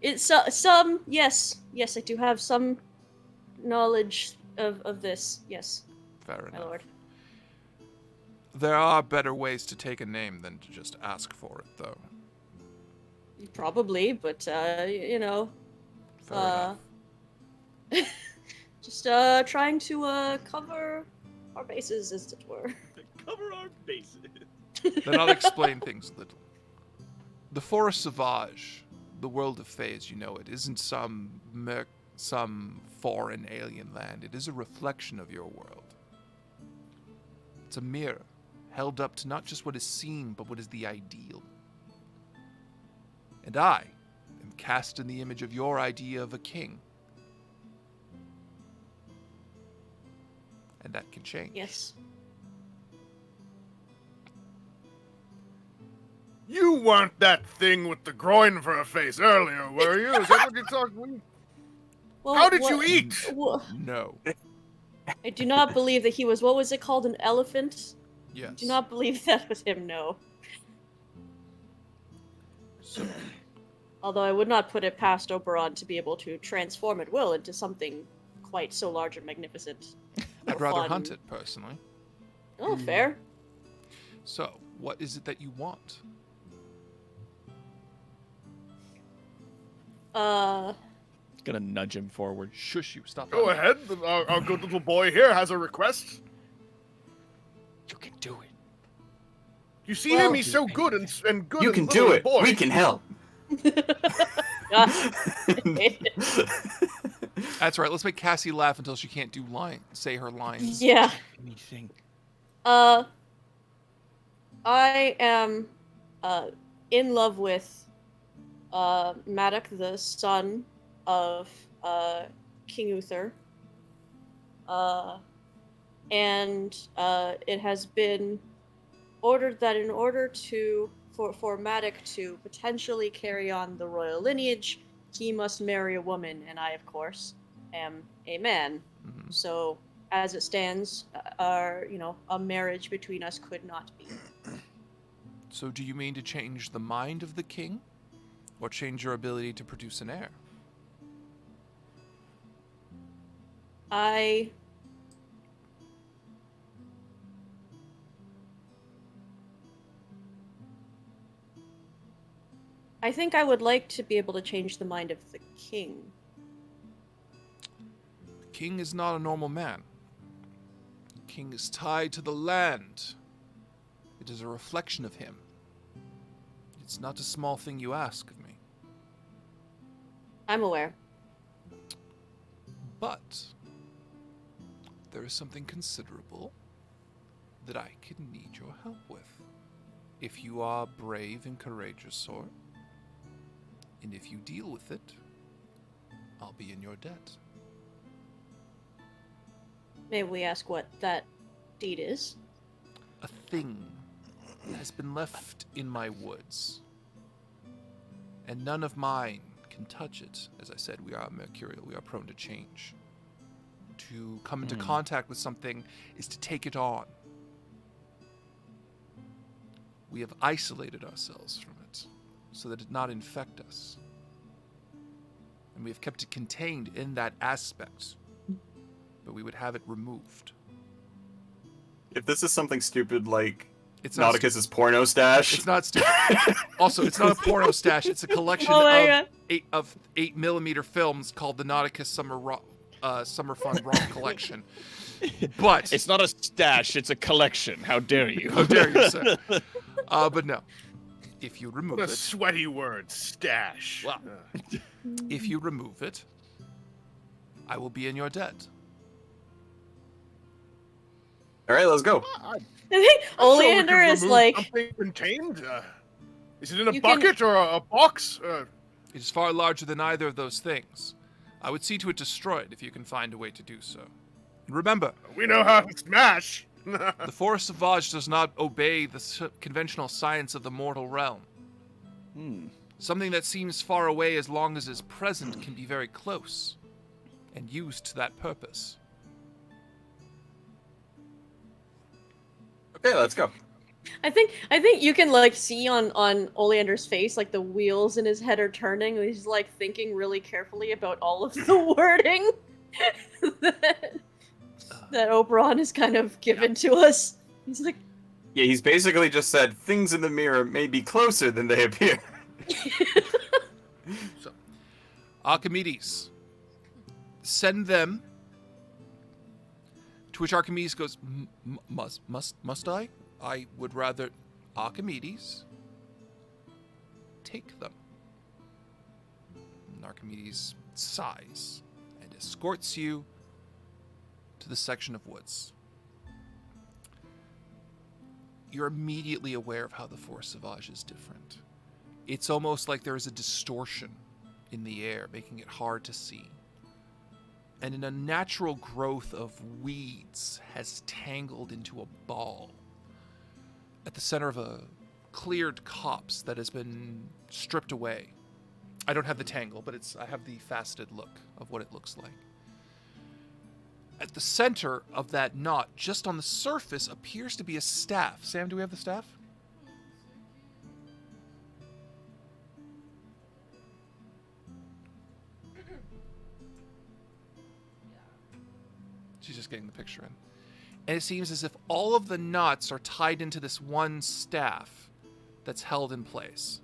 It's some, yes, I do have some knowledge of this, yes, Fair my enough. lord. There are better ways to take a name than to just ask for it, though. Probably, but, you know, Fair enough. just, trying to, cover our bases, as it were. Cover our bases. Then I'll explain things a little. The Forest Sauvage, the world of fae as you know it, isn't some foreign alien land. It is a reflection of your world. It's a mirror, held up to not just what is seen, but what is the ideal. And I am cast in the image of your idea of a king. And that can change. Yes. You weren't that thing with the groin for a face earlier, were you? Is that what you're talking? Well, How did you eat? No. I do not believe that he was, what was it called, an elephant? Yes. I do not believe that was him, no. So, Although I would not put it past Oberon to be able to transform at will into something quite so large and magnificent. I'd or rather fun. hunt it, personally. Oh, fair. So, what is it that you want? Gonna nudge him forward. Shush you, stop. Go ahead. Our good little boy here has a request. You can do it. You see him? He's so good and good. You and can little do it. Boy. We can help. That's right. Let's make Cassie laugh until she can't say her lines. Yeah. Anything. I am in love with Maddock, the son of King Uther. And it has been ordered that in order for Maddock to potentially carry on the royal lineage, he must marry a woman, and I, of course, am a man. Mhm. So, as it stands, a marriage between us could not be. So, do you mean to change the mind of the king? Or change your ability to produce an heir? I think I would like to be able to change the mind of the king. The king is not a normal man. The king is tied to the land. It is a reflection of him. It's not a small thing you ask of me. I'm aware. But there is something considerable that I could need your help with. If you are brave and courageous, sir, and if you deal with it, I'll be in your debt. May we ask what that deed is? A thing has been left in my woods, and none of mine can touch it. As I said, we are mercurial, we are prone to change. To come into contact with something is to take it on. We have isolated ourselves from it so that it not infect us. And we have kept it contained in that aspect, but we would have it removed. If this is something stupid like It's not Nauticus's porno stash. It's not stupid. Also, it's not a porno stash. It's a collection of 8mm films called the Nauticus Summer Fun Rock Collection. But it's not a stash. It's a collection. How dare you? How dare you, sir? But no. If you remove What a it, sweaty word, stash. Well, if you remove it, I will be in your debt. All right, let's go. I think Oleander is like. Something contained. Is it in a You bucket or a box? It is far larger than either of those things. I would see to it destroyed if you can find a way to do so. And remember, We know how to smash. the Forest Sauvage does not obey the conventional science of the mortal realm. Something that seems far away as long as is present can be very close and used to that purpose. Okay, let's go. I think you can like see on Oleander's face like the wheels in his head are turning. And he's like thinking really carefully about all of the wording that Oberon has kind of given to us. He's like, Yeah, he's basically just said things in the mirror may be closer than they appear. So, Archimedes, send them. To which Archimedes goes, must I? I would rather Archimedes take them. And Archimedes sighs and escorts you to the section of woods. You're immediately aware of how the Forest Sauvage is different. It's almost like there is a distortion in the air, making it hard to see. And an unnatural growth of weeds has tangled into a ball at the center of a cleared copse that has been stripped away. I don't have the tangle, but I have the faceted look of what it looks like. At the center of that knot, just on the surface, appears to be a staff. Sam, do we have the staff? She's just getting the picture in. And it seems as if all of the knots are tied into this one staff that's held in place.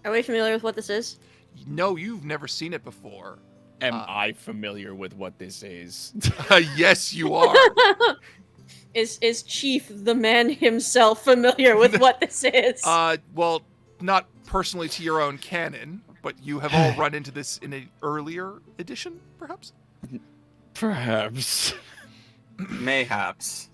are we familiar with what this is? No, you've never seen it before. Am I familiar with what this is? Yes, you are. Is Chief the man himself familiar with what this is? Well, not personally to your own canon, but you have all run into this in an earlier edition, perhaps? Perhaps. Mayhaps.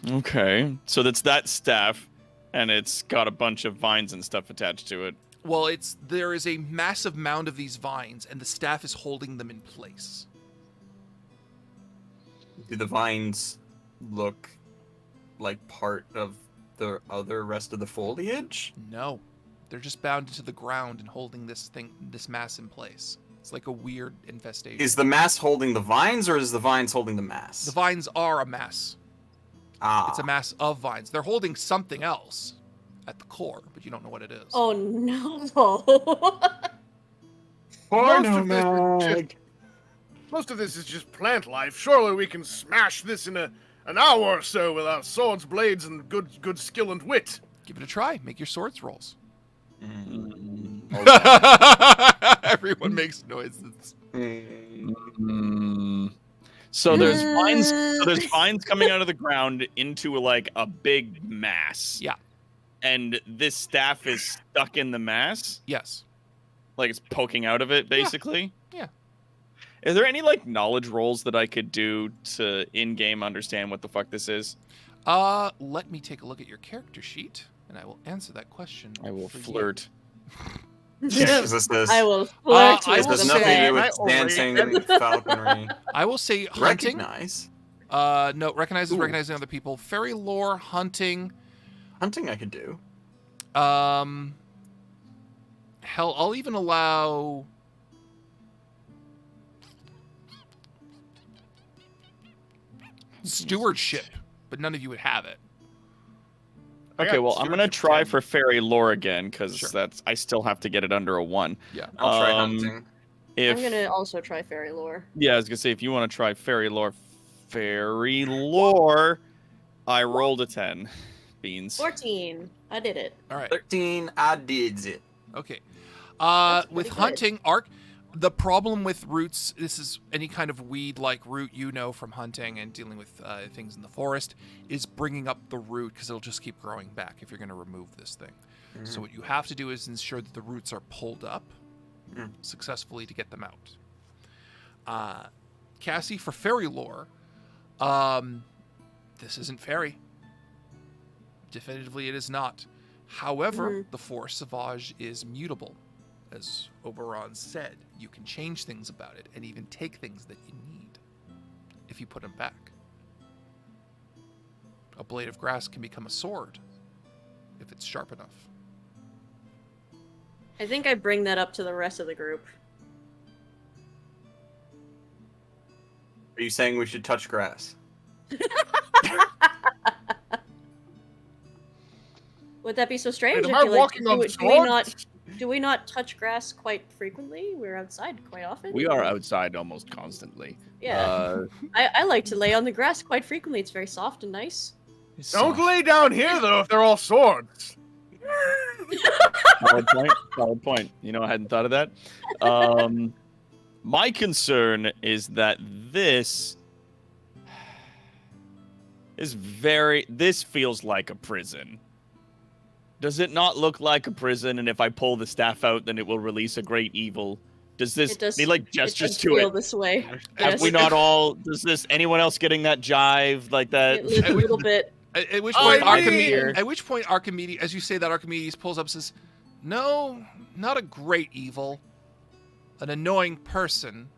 Okay. So that's that staff, and it's got a bunch of vines and stuff attached to it. Well, there is a massive mound of these vines, and the staff is holding them in place. Do the vines look like part of the other rest of the foliage? No. They're just bound into the ground and holding this mass in place. It's like a weird infestation. Is the mass holding the vines, or is the vines holding the mass? The vines are a mass. Ah. It's a mass of vines. They're holding something else at the core, but you don't know what it is. Oh no. Most of this is just plant life. Surely we can smash this in an hour or so with our swords, blades, and good skill and wit. Give it a try. Make your swords rolls. Everyone makes noises. So there's vines. So there's vines coming out of the ground into like a big mass. Yeah. And this staff is stuck in the mass. Yes. Like it's poking out of it, basically. Yeah. Is there any like knowledge rolls that I could do to in-game understand what the fuck this is? Let me take a look at your character sheet, and I will answer that question. I will flirt. Is this I will flirt This with has them. nothing to do with dancing and falconry. I will say hunting. Recognize. No, recognizing other people. Fairy lore, hunting. Hunting I could do. Hell, I'll even allow... stewardship, but none of you would have it. Okay, well, I'm gonna try for fairy lore again because I still have to get it under a 1. Yeah, I'll try hunting. I'm gonna also try fairy lore. Yeah, I was gonna say if you want to try fairy lore, I rolled a 10. Beans. 14. I did it. All right. 13. I did it. Okay. good. With hunting, the problem with roots, this is any kind of weed-like root you know from hunting and dealing with things in the forest, is bringing up the root because it'll just keep growing back if you're going to remove this thing. Mm-hmm. So what you have to do is ensure that the roots are pulled up successfully to get them out. Cassie, for fairy lore, this isn't fairy. Definitively, it is not. However, the Force Sauvage is mutable. As Oberon said, you can change things about it and even take things that you need if you put them back. A blade of grass can become a sword if it's sharp enough. I think I bring that up to the rest of the group. Are you saying we should touch grass? Would that be so strange? Wait, I am I feel like walking on swords? do we not touch grass quite frequently? We're outside quite often. We are outside almost constantly. Yeah. I like to lay on the grass quite frequently. It's very soft and nice. Don't lay down here though if they're all swords. Valid point. Valid point. You know, I hadn't thought of that. My concern is that this feels like a prison. Does it not look like a prison? And if I pull the staff out, then it will release a great evil. Does this be like gestures to feel it? This way. Have Yes. we not all? Does this anyone else getting that jive like that? A little bit. At which point, Archimedes, as you say that, Archimedes pulls up and says, "No, not a great evil. An annoying person,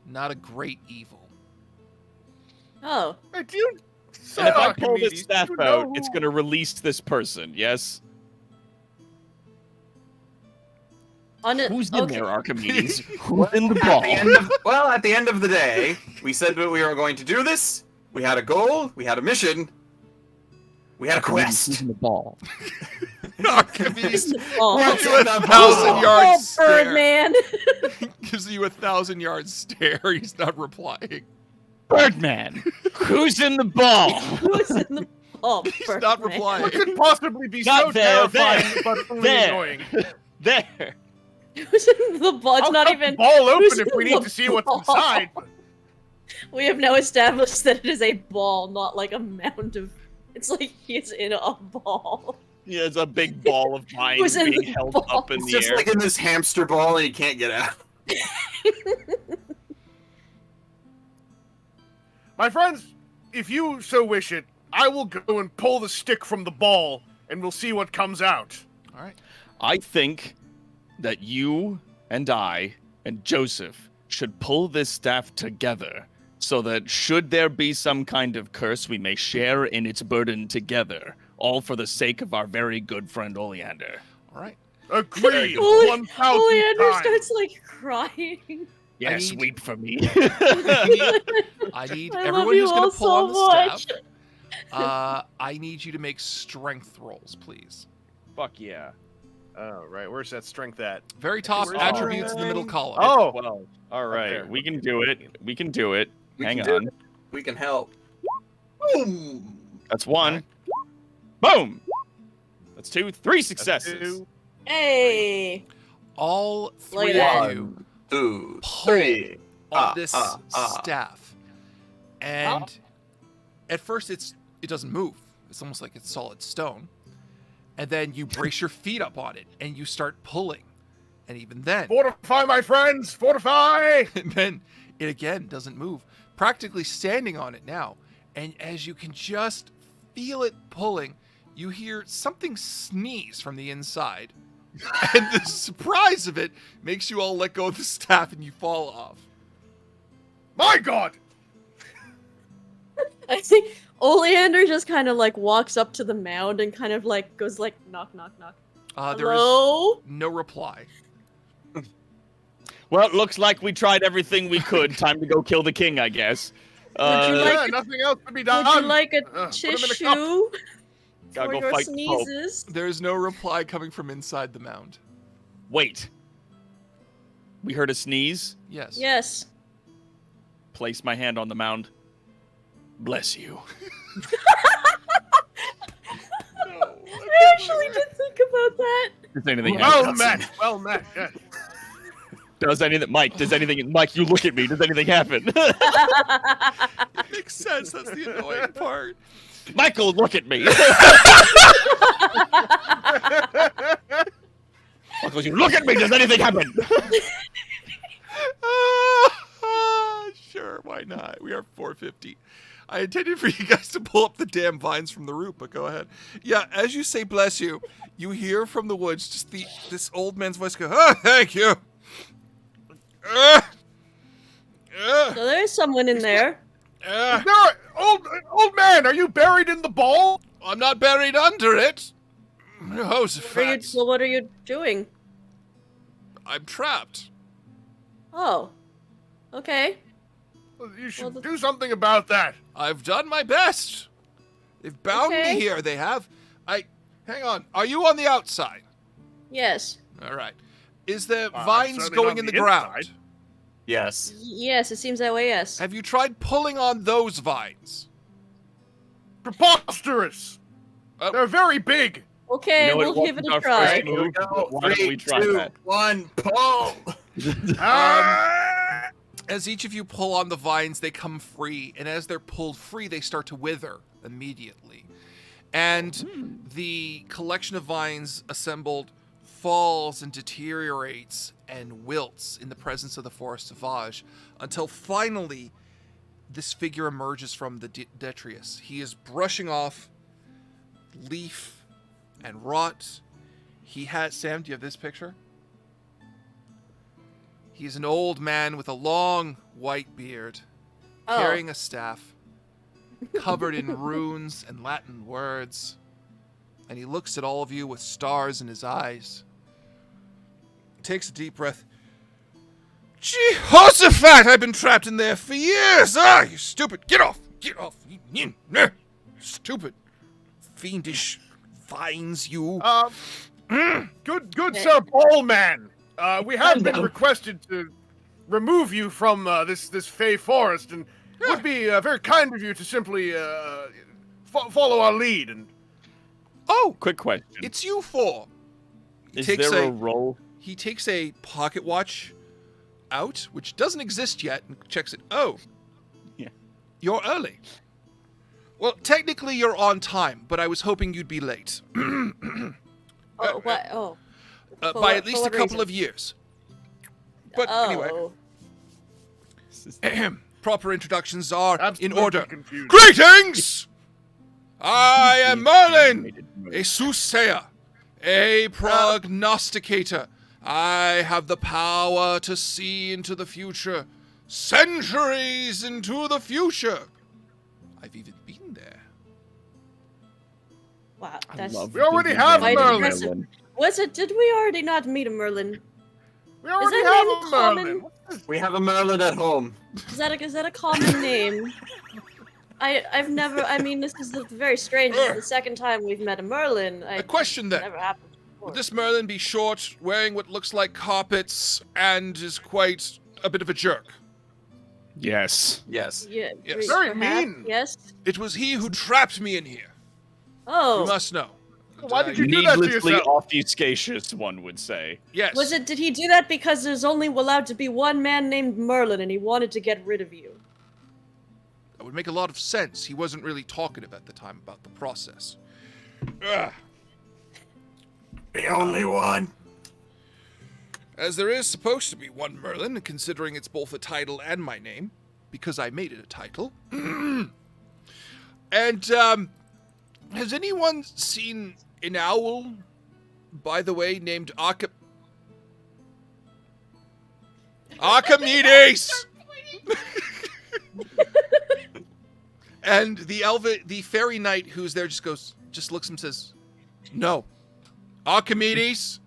not a great evil." Oh. Hey, do you... And if I pull this staff out, it's going to release this person, yes? Who's in there, Archimedes? Who's in the ball? At the end of the day, we said that we were going to do this. We had a goal. We had a mission. We had a quest. In the ball. Archimedes Oh, gives you a 1,000-yard stare. Birdman. Gives you a 1,000-yard stare. He's not replying. Birdman, who's in the ball? Who's in the ball? He's not replying. What could possibly be Not so there, terrifying there, but only there. annoying? There. Who's in the ball? It's I'll not cut even. the ball who's open if in we need the to see what's ball? inside. We have now established that it is a ball, not like a mound of. It's like he's in a ball. Yeah, it's a big ball of mine Who's in being the held ball? up in It's the just air. like in this hamster ball and you can't get out. My friends, if you so wish it, I will go and pull the stick from the ball, and we'll see what comes out. All right. I think that you and I and Joseph should pull this staff together so that should there be some kind of curse, we may share in its burden together, all for the sake of our very good friend Oleander. All right. Agreed. Oleander 1,000 times. starts like crying. Yes, weep for me. I need I love everyone you who's going all to pull so on the much. staff. I need you to make strength rolls, please. Fuck yeah. Oh, right. Where's that strength at? Very top Where's attributes in the strength? middle column. Oh! Well, all right. Okay. We can do it. We can do it. We Hang can do on. it. We can help. Boom! That's one. Boom! That's two. Three successes. Two. Hey. All Look three at of you 2, pull 3. on this staff, and at first it doesn't move. It's almost like it's solid stone. And then you brace your feet up on it, and you start pulling. And even then, Fortify, my friends! Fortify! and then it again doesn't move. Practically standing on it now. And as you can just feel it pulling, you hear something sneeze from the inside. And the surprise of it makes you all let go of the staff and you fall off. My God! I think Oleander just kind of like walks up to the mound and kind of like goes like knock knock knock. There is Hello? no reply. Well, it looks like we tried everything we could. Time to go kill the king, I guess. Would you like nothing else to be done. Would you like a Put 'em in a cup. tissue Gotta for go your fight the Pope. sneezes? There's no reply coming from inside the mound. Wait. We heard a sneeze. Yes. Yes. Place my hand on the mound. Bless you. I actually did think about that. Does anything Well happen? met. Well met. Yeah. Mike, you look at me. Does anything happen? It makes sense. That's the annoying part. Michael, look at me. Michael, you look at me. Does anything happen? Sure, why not? We are 450. I intended for you guys to pull up the damn vines from the root, but go ahead. Yeah, as you say bless you, you hear from the woods just this old man's voice go, oh, thank you. So there's someone in there. Old man, are you buried in the bowl? I'm not buried under it. Jehoshaphat. Well, what are you doing? I'm trapped. Oh. Okay. Well, you should do something about that. I've done my best. They've bound me here. They have. Hang on. Are you on the outside? Yes. All right. Is there vines going in the ground? Yes. Yes, it seems that way, yes. Have you tried pulling on those vines? Preposterous! They're very big! Okay, You know, we'll give it a try. Here we go. Why don't we try that? 1, pull! As each of you pull on the vines, they come free, and as they're pulled free, they start to wither immediately. And the collection of vines assembled falls and deteriorates and wilts in the presence of the Forest Sauvage until finally this figure emerges from the detritus. He is brushing off leaf and rot. He has... Sam, do you have this picture? He's an old man with a long white beard, carrying a staff, covered in runes and Latin words. And he looks at all of you with stars in his eyes. Takes a deep breath. Jehoshaphat! I've been trapped in there for years! Ah, you stupid! Get off! Get off! Stupid. Fiendish vines, you. Good Sir Bowlman. We have been requested to remove you from this fey forest, and it would be very kind of you to simply follow our lead. And quick question. It's you four. Is there a role? He takes a pocket watch out, which doesn't exist yet, and checks it. Oh. Yeah. You're early. Well, technically you're on time, but I was hoping you'd be late. What? Oh. By at least a couple of years. But anyway. Proper introductions are in order. Confused. Greetings! I am Merlin, a soothsayer, a prognosticator. I have the power to see into the future, centuries into the future. I've even been there. Wow, that's... We already have Merlin. Was it? Did we already not meet a Merlin? We already have a Merlin. We have a Merlin at home. Is that a common name? I've never. I mean, this is very strange. This is the second time we've met a Merlin. A question then. Never happened before. Would this Merlin be short, wearing what looks like carpets, and is quite a bit of a jerk? Yes. Yes. Yeah, Yes. Very perhaps, mean. Yes. It was he who trapped me in here. Oh. You must know. Why did you do that to Needlessly yourself? obfuscatious, one would say. Yes. Did he do that because there's only allowed to be one man named Merlin and he wanted to get rid of you? That would make a lot of sense. He wasn't really talkative at the time about the process. Ugh. The only one. As there is supposed to be one Merlin, considering it's both a title and my name, because I made it a title. And, has anyone seen an owl, by the way, named Archimedes? And the fairy knight who's there just looks and says, no. Archimedes,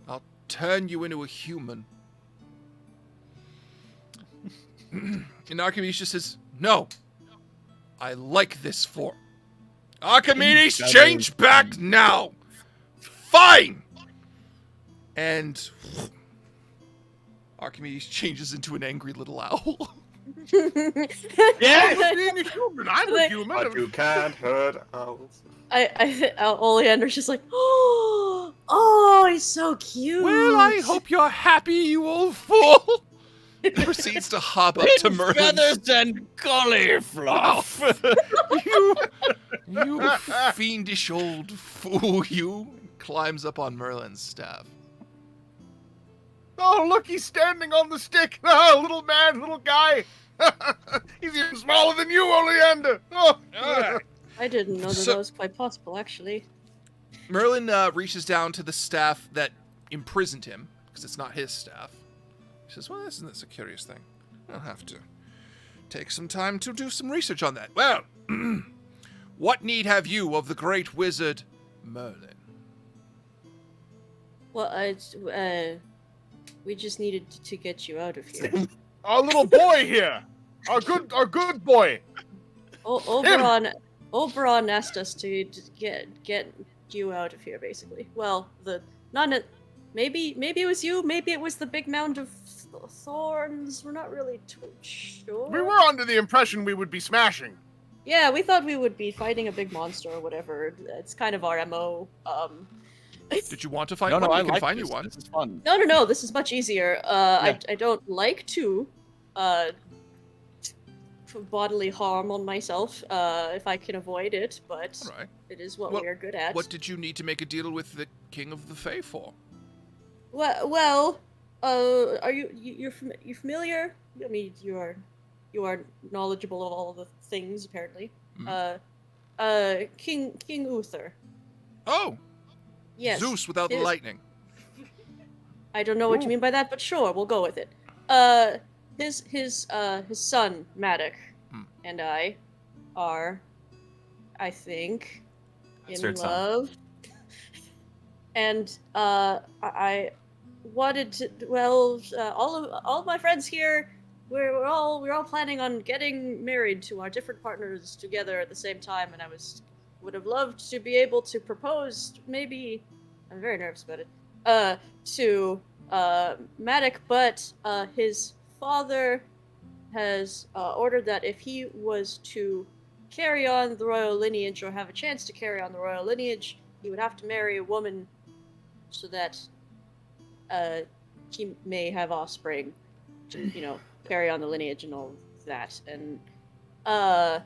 I'll turn you into a human. And Archimedes just says, no. I like this form. Archimedes, change back now. Fine. And Archimedes changes into an angry little owl. Yeah, being a human. I'm a human. But you can't hurt owls. Oleander's just like, oh, he's so cute. Well, I hope you're happy, you old fool. Proceeds to hop up to Merlin. Feathers and cauliflower. You fiendish old fool, you. Climbs up on Merlin's staff. Oh, look, he's standing on the stick. Oh, little man, little guy. He's even smaller than you, Oleander. Oh. I didn't know that was quite possible, actually. Merlin reaches down to the staff that imprisoned him, because it's not his staff. He says, well, isn't this a curious thing? I'll have to take some time to do some research on that. Well, what need have you of the great wizard Merlin? Well, we just needed to get you out of here. Our little boy here. Our good boy. Oberon asked us to get you out of here, basically. Well, maybe it was you, maybe it was the big mound of thorns. We're not really too sure. We were under the impression we would be smashing. Yeah, we thought we would be fighting a big monster or whatever. It's kind of our MO. Did you want to find no, one? No, I can like find this. you one. This is fun. No, this is much easier. Yeah. I don't like to bodily harm on myself if I can avoid it, but it is what we are good at. What did you need to make a deal with the King of the Fae for? Well, are you familiar? I mean, you are knowledgeable of all the things apparently. Mm-hmm. King Uther. Oh. Yes. Zeus without the lightning. I don't know what you mean by that, but sure, we'll go with it. His son Maddox and I are, I think, in love. And I wanted to. Well, all of my friends here, we're all planning on getting married to our different partners together at the same time, and would have loved to be able to propose, maybe, I'm very nervous about it, to Maddox, but his father has ordered that if he was to carry on the royal lineage or have a chance to carry on the royal lineage, he would have to marry a woman so that he may have offspring to, carry on the lineage and all of that. And I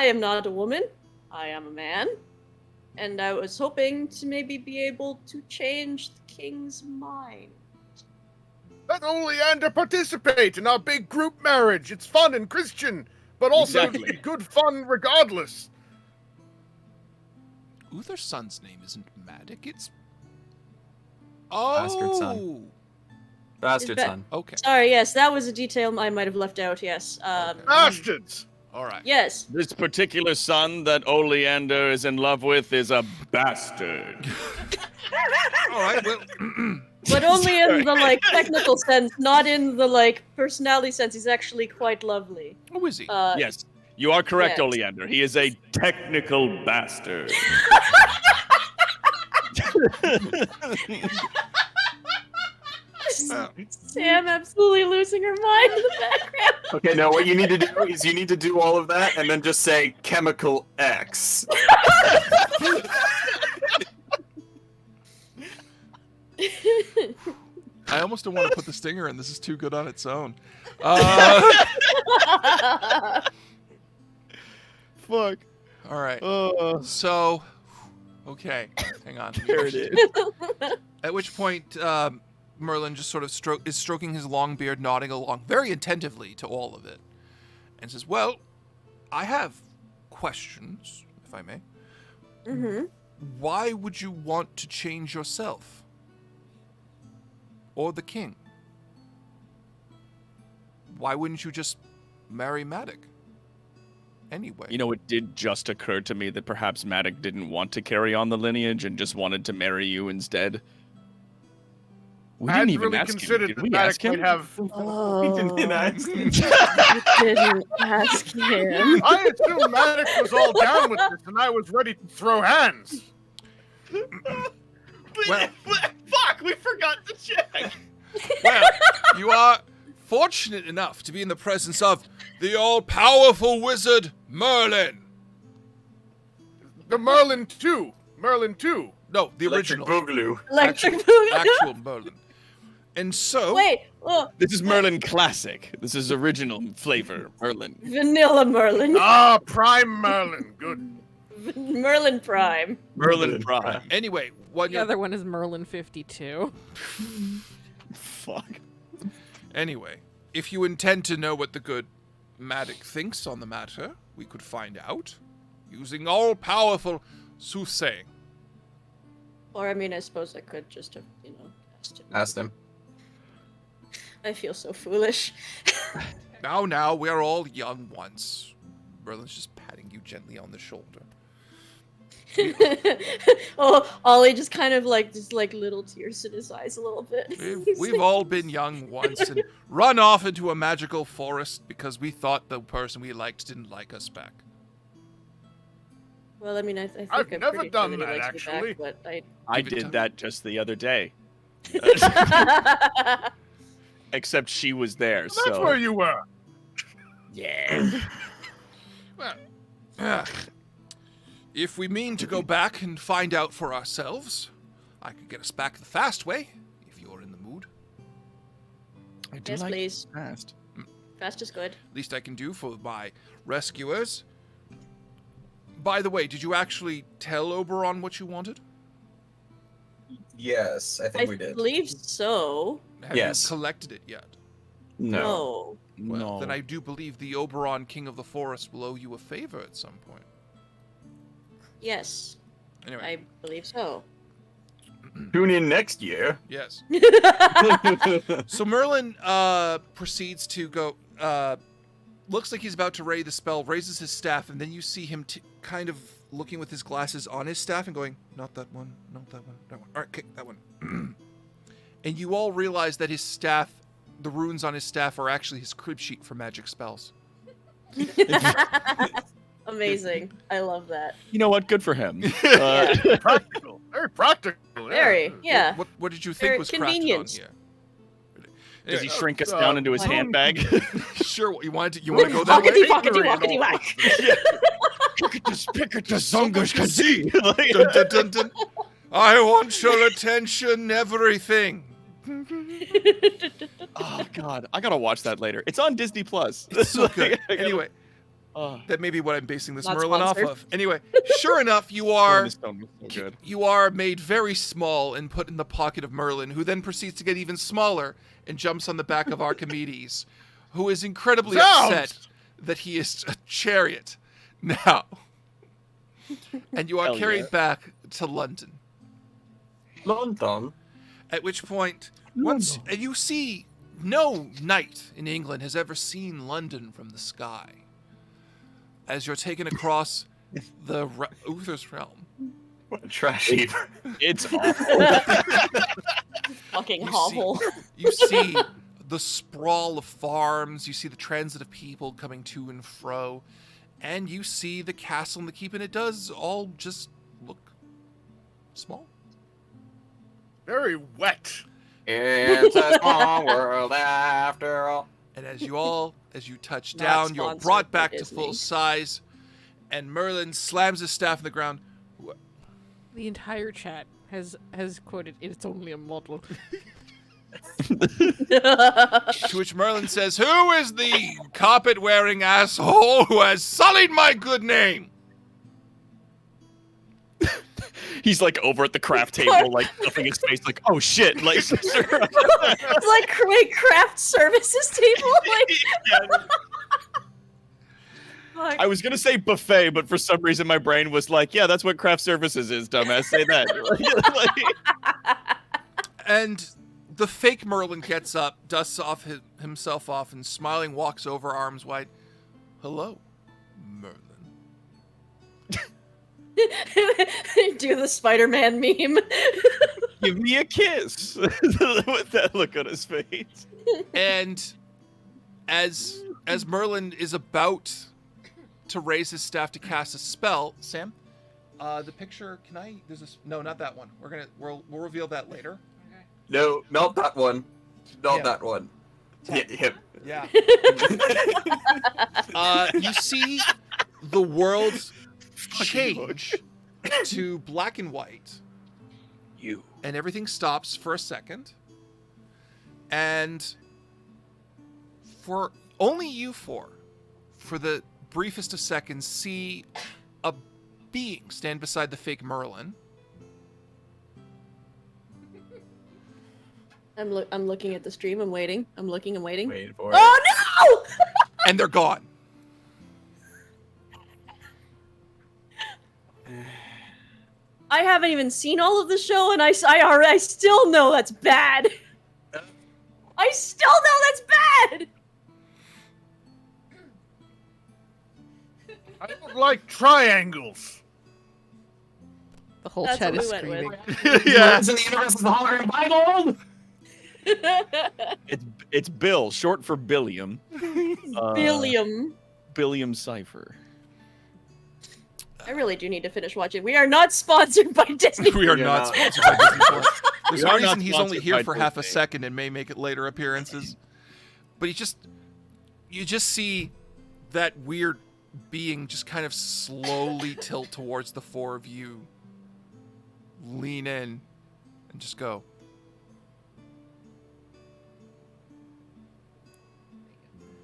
am not a woman. I am a man. And I was hoping to maybe be able to change the king's mind. Let Oleander participate in our big group marriage. It's fun and Christian, but also good fun regardless. Uther's son's name isn't Maddox, it's... Bastard son. Bastard son. Okay. Sorry, yes, that was a detail I might have left out, yes. Bastards! All right. Yes. This particular son that Oleander is in love with is a bastard. All right, well... But only in the, technical sense, not in the, personality sense. He's actually quite lovely. Who is he? Yes, you are correct, yes. Oleander. He is a technical bastard. Sam absolutely losing her mind in the background. Okay, no, what you need to do is you need to do all of that and then just say chemical X. I almost don't want to put the stinger in. This is too good on its own. Fuck. All right. So, okay. Hang on. There it is. At which point, Merlin just sort of is stroking his long beard, nodding along very attentively to all of it, and says, well, I have questions, if I may. Mm-hmm. Why would you want to change yourself? Or the king? Why wouldn't you just marry Maddox? Anyway. It did just occur to me that perhaps Maddox didn't want to carry on the lineage and just wanted to marry you instead. We didn't even really ask considered him. Did that we Maddox ask him? might have... We didn't ask him. didn't ask him. I assumed Maddox was all down with this, and I was ready to throw hands. Well, fuck, we forgot to check. Well, you are fortunate enough to be in the presence of the all-powerful wizard Merlin. The Merlin 2. Merlin 2. No, the Electric original. Boogaloo. Electric Boogaloo. Actual Merlin. And so... Wait, This is Merlin Classic. This is original flavor Merlin. Vanilla Merlin. Ah, Prime Merlin. Good. Merlin Prime. Merlin Prime. Anyway, what The other one is Merlin 52. Fuck. Anyway, if you intend to know what the good Matic thinks on the matter, we could find out using all-powerful soothsaying. Or, I mean, I suppose I could just have, Asked him. I feel so foolish. Now, we're all young once. Merlin's just patting you gently on the shoulder. Oh, Ollie just kind of just little tears in his eyes a little bit. We've all been young once and run off into a magical forest because we thought the person we liked didn't like us back. Well, I mean, I think I've I'm never pretty done sure that he that, likes me actually. back, but I did that just the other day. Except she was there, so... That's where you were. Yeah. Well, if we mean to go back and find out for ourselves, I could get us back the fast way, if you're in the mood. I do Yes, like please. fast. Fast is good. Least I can do for my rescuers. By the way, did you actually tell Oberon what you wanted? Yes, I think we did. I believe so. Have Yes. you collected it yet? No. Well, then I do believe the Oberon, King of the Forest, will owe you a favor at some point. Yes. Anyway. I believe so. Tune in next year. Yes. So Merlin proceeds to go. Looks like he's about to ready the spell, raises his staff, and then you see him kind of looking with his glasses on his staff and going, not that one, not that one, that one. All right, okay, that one. And you all realize that his staff, the runes on his staff, are actually his crib sheet for magic spells. Amazing. I love that. You know what? Good for him. Practical. Very practical. Yeah. Very, yeah. What did you think Very was convenient. crafted on here? Does he shrink us down into his handbag? Sure. You want to go that way? Walkety whack. Zungus can see. Dun, dun, dun, dun. I want your attention, everything. Oh God, I gotta watch that later. It's on Disney Plus. It's so good. Anyway, that may be what I'm basing this Merlin off of. Anyway, sure enough, you are made very small and put in the pocket of Merlin, who then proceeds to get even smaller and jumps on the back of Archimedes, who is incredibly upset that he is a chariot now. And you are carried back to London. London? At which point, once you see, no knight in England has ever seen London from the sky. As you're taken across the Uther's realm. What a trash heap. It's awful. Fucking hovel. You see the sprawl of farms, you see the transit of people coming to and fro, and you see the castle and the keep, and it does all just look small. Very wet. It's a small world after all. And as you touch down, you're brought back to full size, and Merlin slams his staff in the ground. The entire chat has quoted, "It's only a model." To which Merlin says, "Who is the carpet-wearing asshole who has sullied my good name?" He's like over at the craft table, like stuffing his face, like, "Oh shit!" Like, It's like craft services table. Like, I was gonna say buffet, but for some reason my brain was like, "Yeah, that's what craft services is, dumbass. Say that." And the fake Merlin gets up, dusts off himself off, and smiling walks over, arms wide. "Hello, Merlin." do the Spider-Man meme. Give me a kiss with that look on his face. And as Merlin is about to raise his staff to cast a spell, Sam, the picture. No, not that one. We'll reveal that later. No, not that one. Not that one. Him. Yeah. You see the world change to black and white. And everything stops for a second. And for only you four, for the briefest of seconds, see a being stand beside the fake Merlin. I'm looking at the stream. I'm waiting. I'm looking. I'm waiting. Wait for it. Oh no! And they're gone. I haven't even seen all of the show, and I still know that's bad. I still know that's bad. I don't like triangles. The whole That's chat what is we went screaming. Yeah. In the universe is the hologram Bible. It's Bill, short for Billiam. Billiam. Billiam Cipher. I really do need to finish watching. We are not sponsored by Disney. We are not sponsored by Disney Plus. There's We a are not reason he's only sponsored here by for half a Disney. second and may make it later appearances. But you just see that weird being just kind of slowly tilt towards the four of you. Lean in and just go.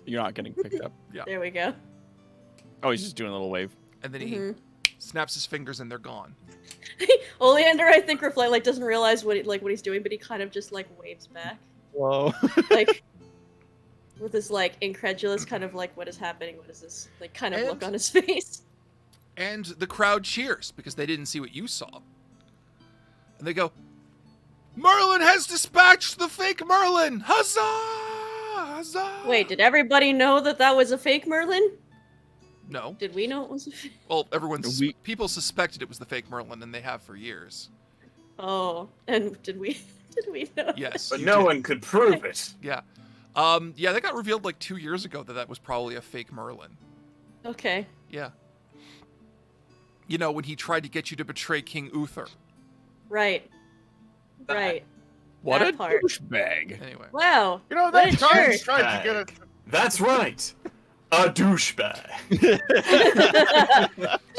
You're not getting picked up. Yeah. There we go. Oh, he's just doing a little wave. And then he snaps his fingers and they're gone. Oleander, I think, doesn't realize what he's doing, but he kind of just waves back, Whoa. with this incredulous kind of what is happening? What is this kind of look And- on his face? And the crowd cheers because they didn't see what you saw. And they go, Merlin has dispatched the fake Merlin! Huzzah! Huzzah! Wait, did everybody know that was a fake Merlin? No. Did we know it was a fake? Well, people suspected it was the fake Merlin, and they have for years. Oh, and did we know? Yes. But you no did. one could prove it. Yeah. Yeah, that got revealed 2 years ago that was probably a fake Merlin. Okay. Yeah. You know, when he tried to get you to betray King Uther. Right. Right. What That a part. douchebag. Anyway. Wow. You know, What that a time jerk. he tried to get us. That's right. A douchebag.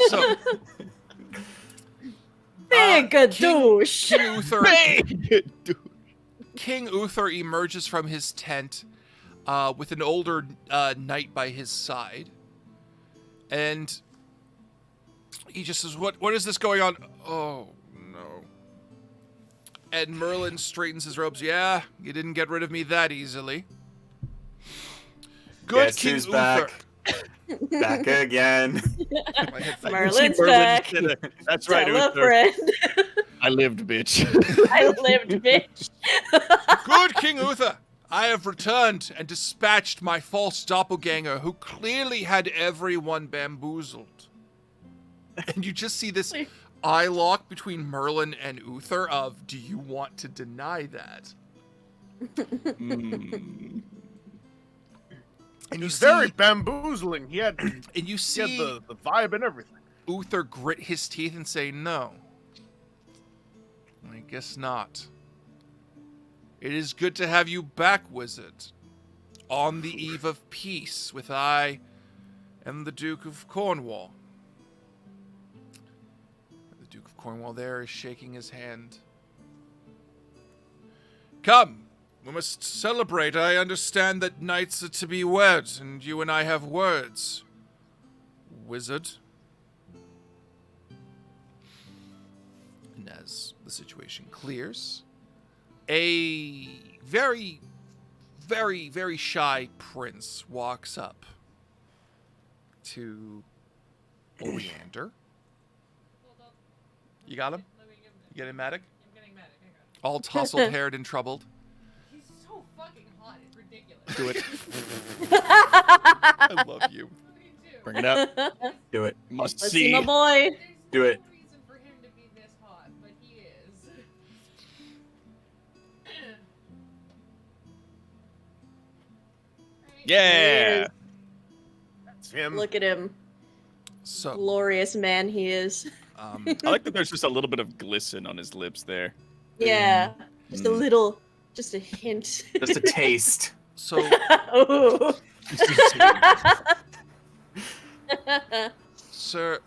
So, Big douche. King Uther, Dude. King Uther emerges from his tent with an older knight by his side. And he just says, What is this going on? Oh, no. And Merlin straightens his robes. Yeah, you didn't get rid of me that easily. Good Guess King who's Uther. back? Back again. My headphones. Merlin's Merlin back. said it. That's right, Tell a Uther. friend. I lived, bitch. I lived, bitch. Good King Uther, I have returned and dispatched my false doppelganger who clearly had everyone bamboozled. And you just see this eye lock between Merlin and Uther of, do you want to deny that? Mm. And He you was see, very bamboozling. He had and you see the vibe and everything. Uther grit his teeth and say, no. I guess not. It is good to have you back, wizard. On the eve of peace with I and the Duke of Cornwall. The Duke of Cornwall there is shaking his hand. Come, we must celebrate. I understand that knights are to be wed, and you and I have words. Wizard. And as the situation clears, a very, very, very shy prince walks up to Oleander. You got him? You getting Matic? I'm getting mad. Hang on. All tousled-haired and troubled. He's so fucking hot. It's ridiculous. Do it. I love you. Me too. Bring it up. Do it. Must Let's see. see my boy. Do it. No reason for him to be this hot, but he is. Yeah. That's him. Look at him. So, Glorious man he is. I like that there's just a little bit of glisten on his lips there. Yeah. Just a Mm. little, just a hint. Just a taste. so Ooh. Sir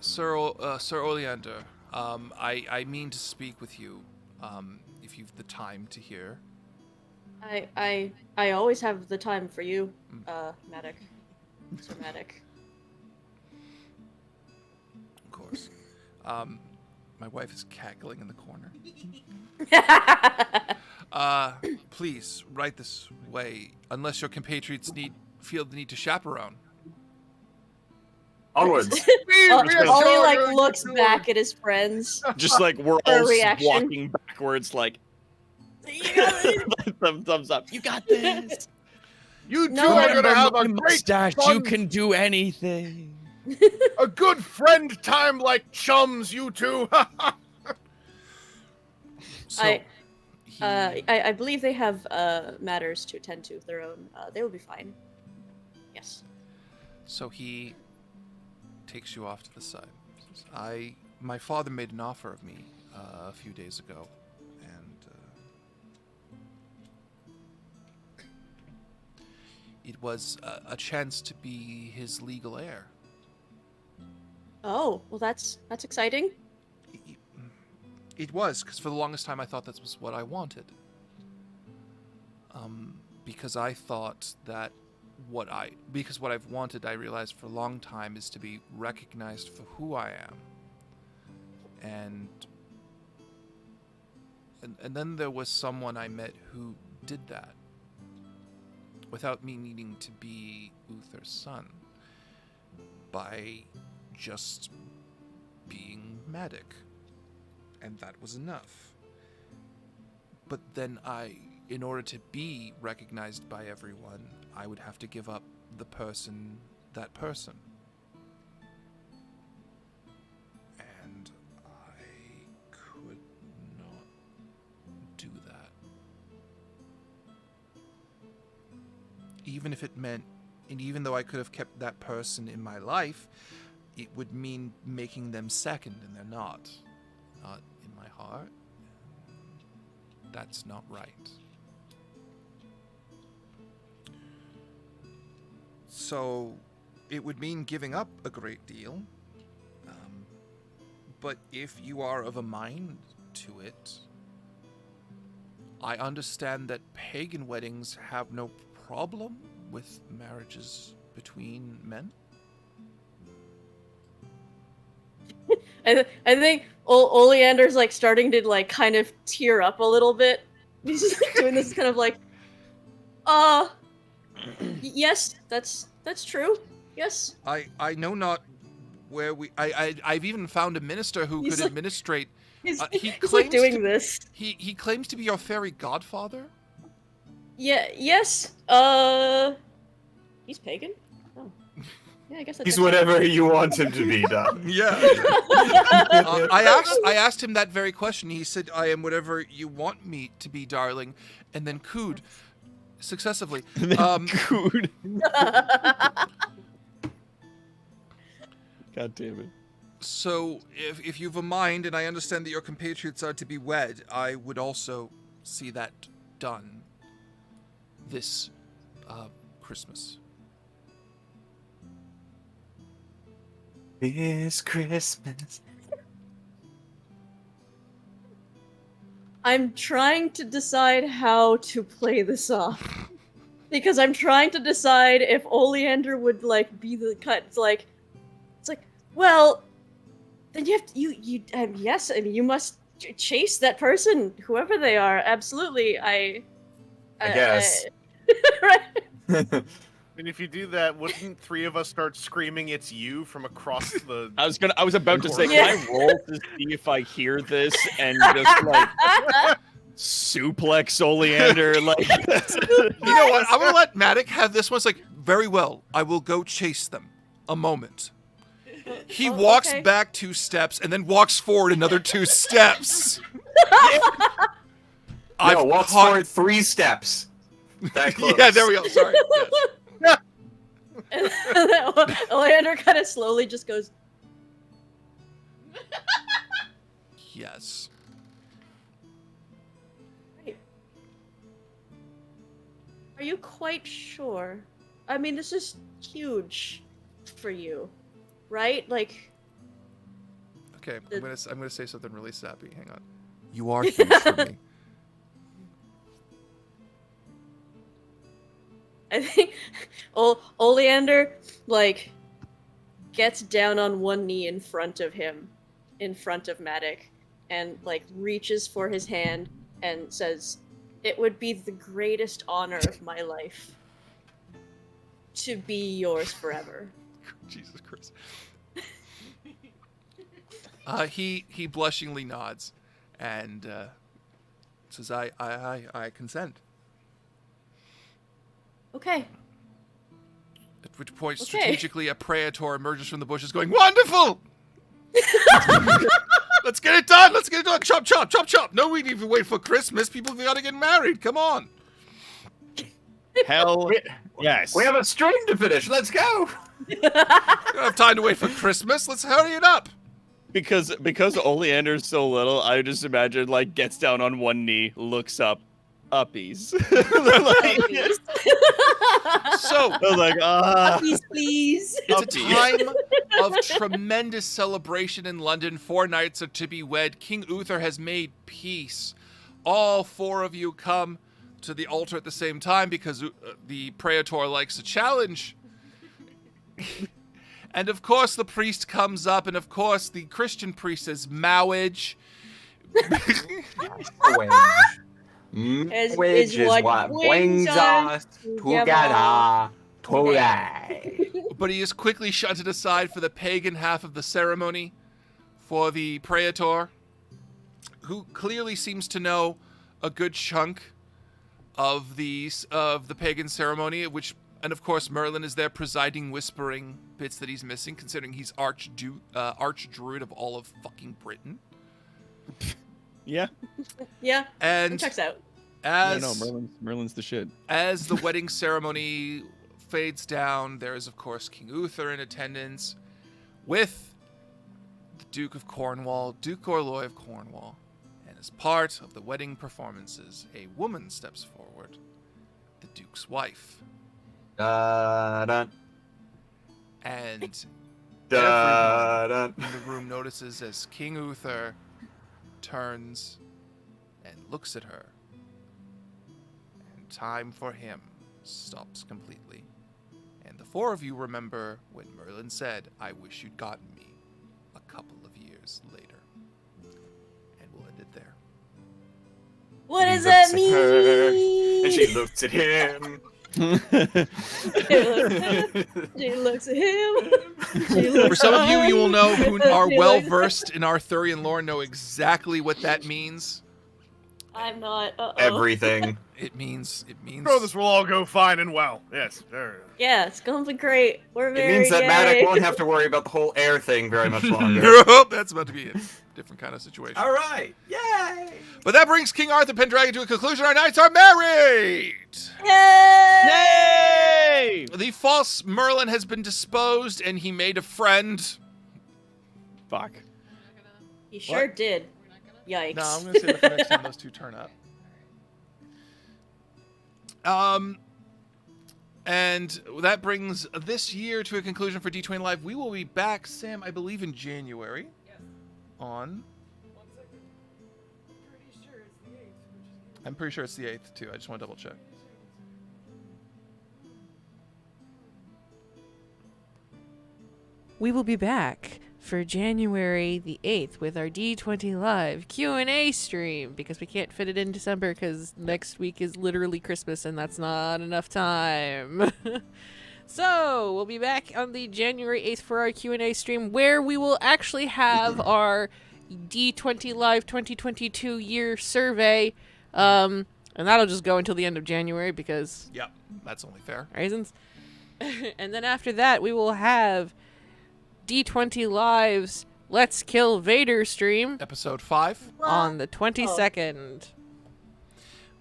Oleander, I mean to speak with you, if you've the time to hear. I always have the time for you, Matic. Sir Matic. Of course. My wife is cackling in the corner. Please, right this way, unless your compatriots feel the need to chaperone. Onwards. Ollie like looks back at his friends. Just like we're For a all reaction. walking backwards, like thumbs up. You got this. You two No, are gonna have a great mustache. fun, You can do anything. a good friend time like chums, you two. So, I believe they have matters to attend to of their own. They will be fine. Yes. So he takes you off to the side. Says, my father made an offer of me a few days ago, and it was a chance to be his legal heir. Oh, well, that's exciting. It was, because for the longest time I thought that was what I wanted. Because I thought that what I've wanted, I realized for a long time, is to be recognized for who I am. And then there was someone I met who did that without me needing to be Uther's son, by just being Matic. And that was enough. But then in order to be recognized by everyone, I would have to give up that person. And I could not do that. Even if it meant, and even though I could have kept that person in my life, it would mean making them second, and they're not. Not in my heart. That's not right. So, it would mean giving up a great deal. But if you are of a mind to it, I understand that pagan weddings have no problem with marriages between men. I think Oleander's like starting to like kind of tear up a little bit. He's just like doing this kind of like, yes, that's true. Yes. I know not where I've even found a minister who could administrate. He's claims like doing this. He claims to be your fairy godfather. Yeah. Yes. He's pagan. Oh. Yeah, I guess that's He's whatever you want him to be, Doc. Yeah. I asked him that very question. He said, "I am whatever you want me to be, darling," and then cooed successively. Cooed. God damn it. So, if you've a mind, and I understand that your compatriots are to be wed, I would also see that done this Christmas. This Christmas. I'm trying to decide how to play this off. Because I'm trying to decide if Oleander would like be the cut. It's like, well, then you have to, yes, I mean, you must chase that person, whoever they are. Absolutely, I guess. Right. And if you do that, wouldn't three of us start screaming "It's you" from across the? I was about to say, Yeah. can I roll to see if I hear this and just like suplex Oleander? Like, You know what? I'm gonna let Matic have this one. It's like, very well. I will go chase them. A moment. He walks okay. back 2 steps and then walks forward another 2 steps. Walks forward 3 steps. That close. Yeah, there we go. Sorry. Yes. And then Oleander kind of slowly just goes. Yes. Right. Are you quite sure? I mean, this is huge for you, right? Like. Okay, I'm gonna say something really sappy. Hang on. You are huge for me. I think Oleander, like, gets down on one knee in front of him in front of Matic and like reaches for his hand and says, "It would be the greatest honor of my life to be yours forever." Jesus Christ. He blushingly nods and says, I consent. Okay. At which point, Okay. strategically, a praetor emerges from the bushes going, "Wonderful! Let's get it done! Let's get it done! Chop, chop, chop, chop! No, we need to wait for Christmas. People gotta get married. Come on!" Hell yes. We have a stream to finish. Let's go. We don't have time to wait for Christmas. Let's hurry it up. Because Oleander's so little, I just imagine like gets down on one knee, looks up, uppies. So, I was like, Puppies, please. it's a time of tremendous celebration in London. 4 knights are to be wed. King Uther has made peace. All 4 of you come to the altar at the same time because the praetor likes a challenge. And of course the priest comes up, and of course the Christian priest says, "Marriage." Which is what brings us together today. But he is quickly shunted aside for the pagan half of the ceremony for the praetor, who clearly seems to know a good chunk of the pagan ceremony, and of course Merlin is there presiding, whispering bits that he's missing, considering he's archdruid of all of fucking Britain. yeah. Yeah. And it checks out. Merlin's the shit. As the wedding ceremony fades down, there is of course King Uther in attendance, with the Duke of Cornwall, Duke Gorloy of Cornwall. And as part of the wedding performances, a woman steps forward, the Duke's wife. Dun. And Dun. everyone in the room notices as King Uther turns and looks at her. And time for him stops completely. And the 4 of you remember when Merlin said, "I wish you'd gotten me," a couple of years later. And we'll end it there. What does that mean? And she looks at him. She looks at him. For some of you, you will know who are well versed in Arthurian lore know exactly what that means. I'm not. Everything. It means. Bro, this will all go fine and well. Yes. Yeah, it's gonna be great. We're It very means that gay. Matic won't have to worry about the whole air thing very much longer. Nope, that's about to be a different kind of situation. All right. Yay! But that brings King Arthur Pendragon to a conclusion. Our knights are married! Yay! The false Merlin has been disposed, and he made a friend. Fuck. He sure did. Yikes. No, I'm going to say that for next time those 2 turn up. And that brings this year to a conclusion for D20 Live. We will be back, Sam, I believe in January. Yes. On. 1 second. Pretty sure it's the 8th. I'm pretty sure it's the 8th, too. I just want to double check. We will be back for January the 8th with our D20 Live Q&A stream, because we can't fit it in December because next week is literally Christmas and that's not enough time. So we'll be back on the January 8th for our Q&A stream, where we will actually have our D20 Live 2022 year survey, and that'll just go until the end of January because yep, that's only fair reasons. And then after that we will have D20 Live's Let's Kill Vader stream. Episode 5. On the 22nd.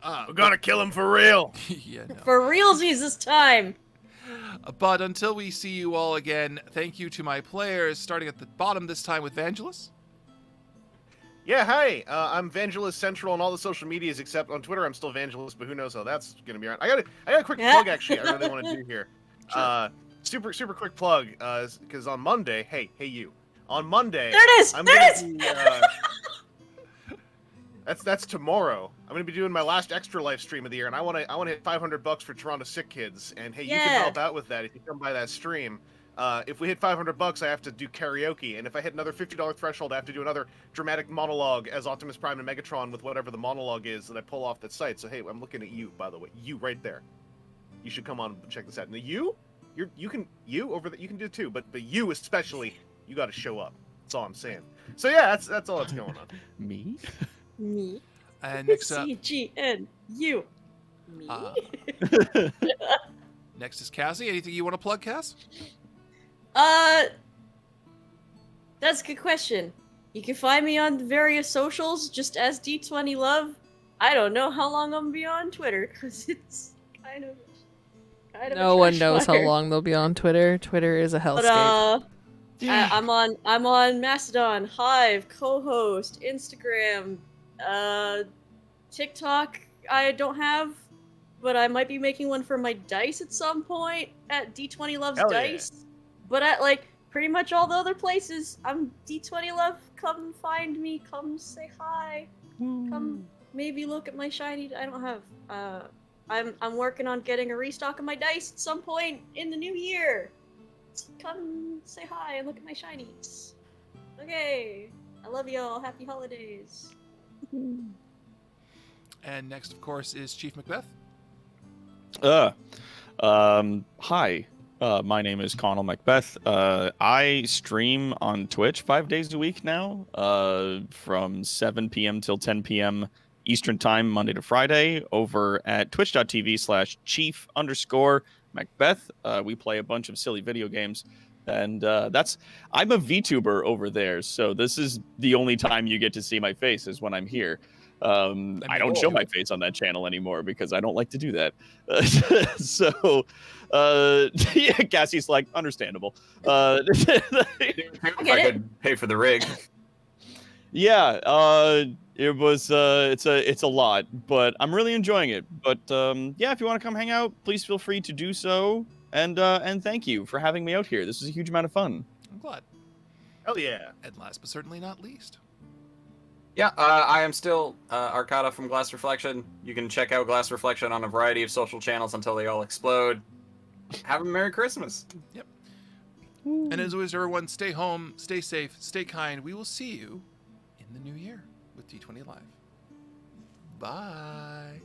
We're gonna kill him for real. Yeah, no. For realsies this time. But until we see you all again, thank you to my players, starting at the bottom this time with Vangelis. Yeah, hi. I'm Vangelis Central on all the social medias except on Twitter. I'm still Vangelis, but who knows how that's gonna be around. I got a quick plug actually. I really want to do here. Sure. Super quick plug. Because on Monday, hey you. On Monday, there it is. I'm there it gonna is. be, that's tomorrow. I'm gonna be doing my last extra live stream of the year, and I wanna hit $500 for Toronto Sick Kids. And hey, you can help out with that if you come by that stream. If we hit $500, I have to do karaoke, and if I hit another $50 threshold, I have to do another dramatic monologue as Optimus Prime and Megatron with whatever the monologue is that I pull off that site. So hey, I'm looking at you, by the way, you right there. You should come on and check this out. And you can do it too, but you especially, you got to show up. That's all I'm saying. So yeah, that's all that's going on. Me? Me. And next up, CGNU. Me. next is Cassie. Anything you want to plug, Cass? That's a good question. You can find me on various socials just as D20 Love. I don't know how long I'm gonna be on Twitter because it's kind of No one knows how long they'll be on Twitter. Twitter is a hellscape. But I'm on Mastodon, Hive, co-host, Instagram, TikTok. I don't have, but I might be making one for my dice at some point at D20 Loves Hell Dice. But at like pretty much all the other places, I'm D20 Love. Come find me. Come say hi. Come maybe look at my shiny. I don't have. I'm working on getting a restock of my dice at some point in the new year. Come say hi and look at my shinies. Okay. I love y'all. Happy holidays. And next, of course, is Chief Macbeth. Hi. My name is Connell Macbeth. I stream on Twitch 5 days a week now, from 7 p.m. till 10 p.m. Eastern Time, Monday to Friday, over at twitch.tv/chief_Macbeth. We play a bunch of silly video games, and I'm a VTuber over there, so this is the only time you get to see my face is when I'm here. I don't show my face on that channel anymore because I don't like to do that. So, yeah, Cassie's like, understandable. I could pay for the rig. Yeah, it was it's a lot, but I'm really enjoying it. But yeah, if you want to come hang out, please feel free to do so. And thank you for having me out here. This is a huge amount of fun. I'm glad. Hell yeah. And last but certainly not least. Yeah, I am still Arcada from Glass Reflection. You can check out Glass Reflection on a variety of social channels until they all explode. Have a Merry Christmas. Yep. And as always, everyone, stay home, stay safe, stay kind. We will see you in the new year with D20 Live. Bye.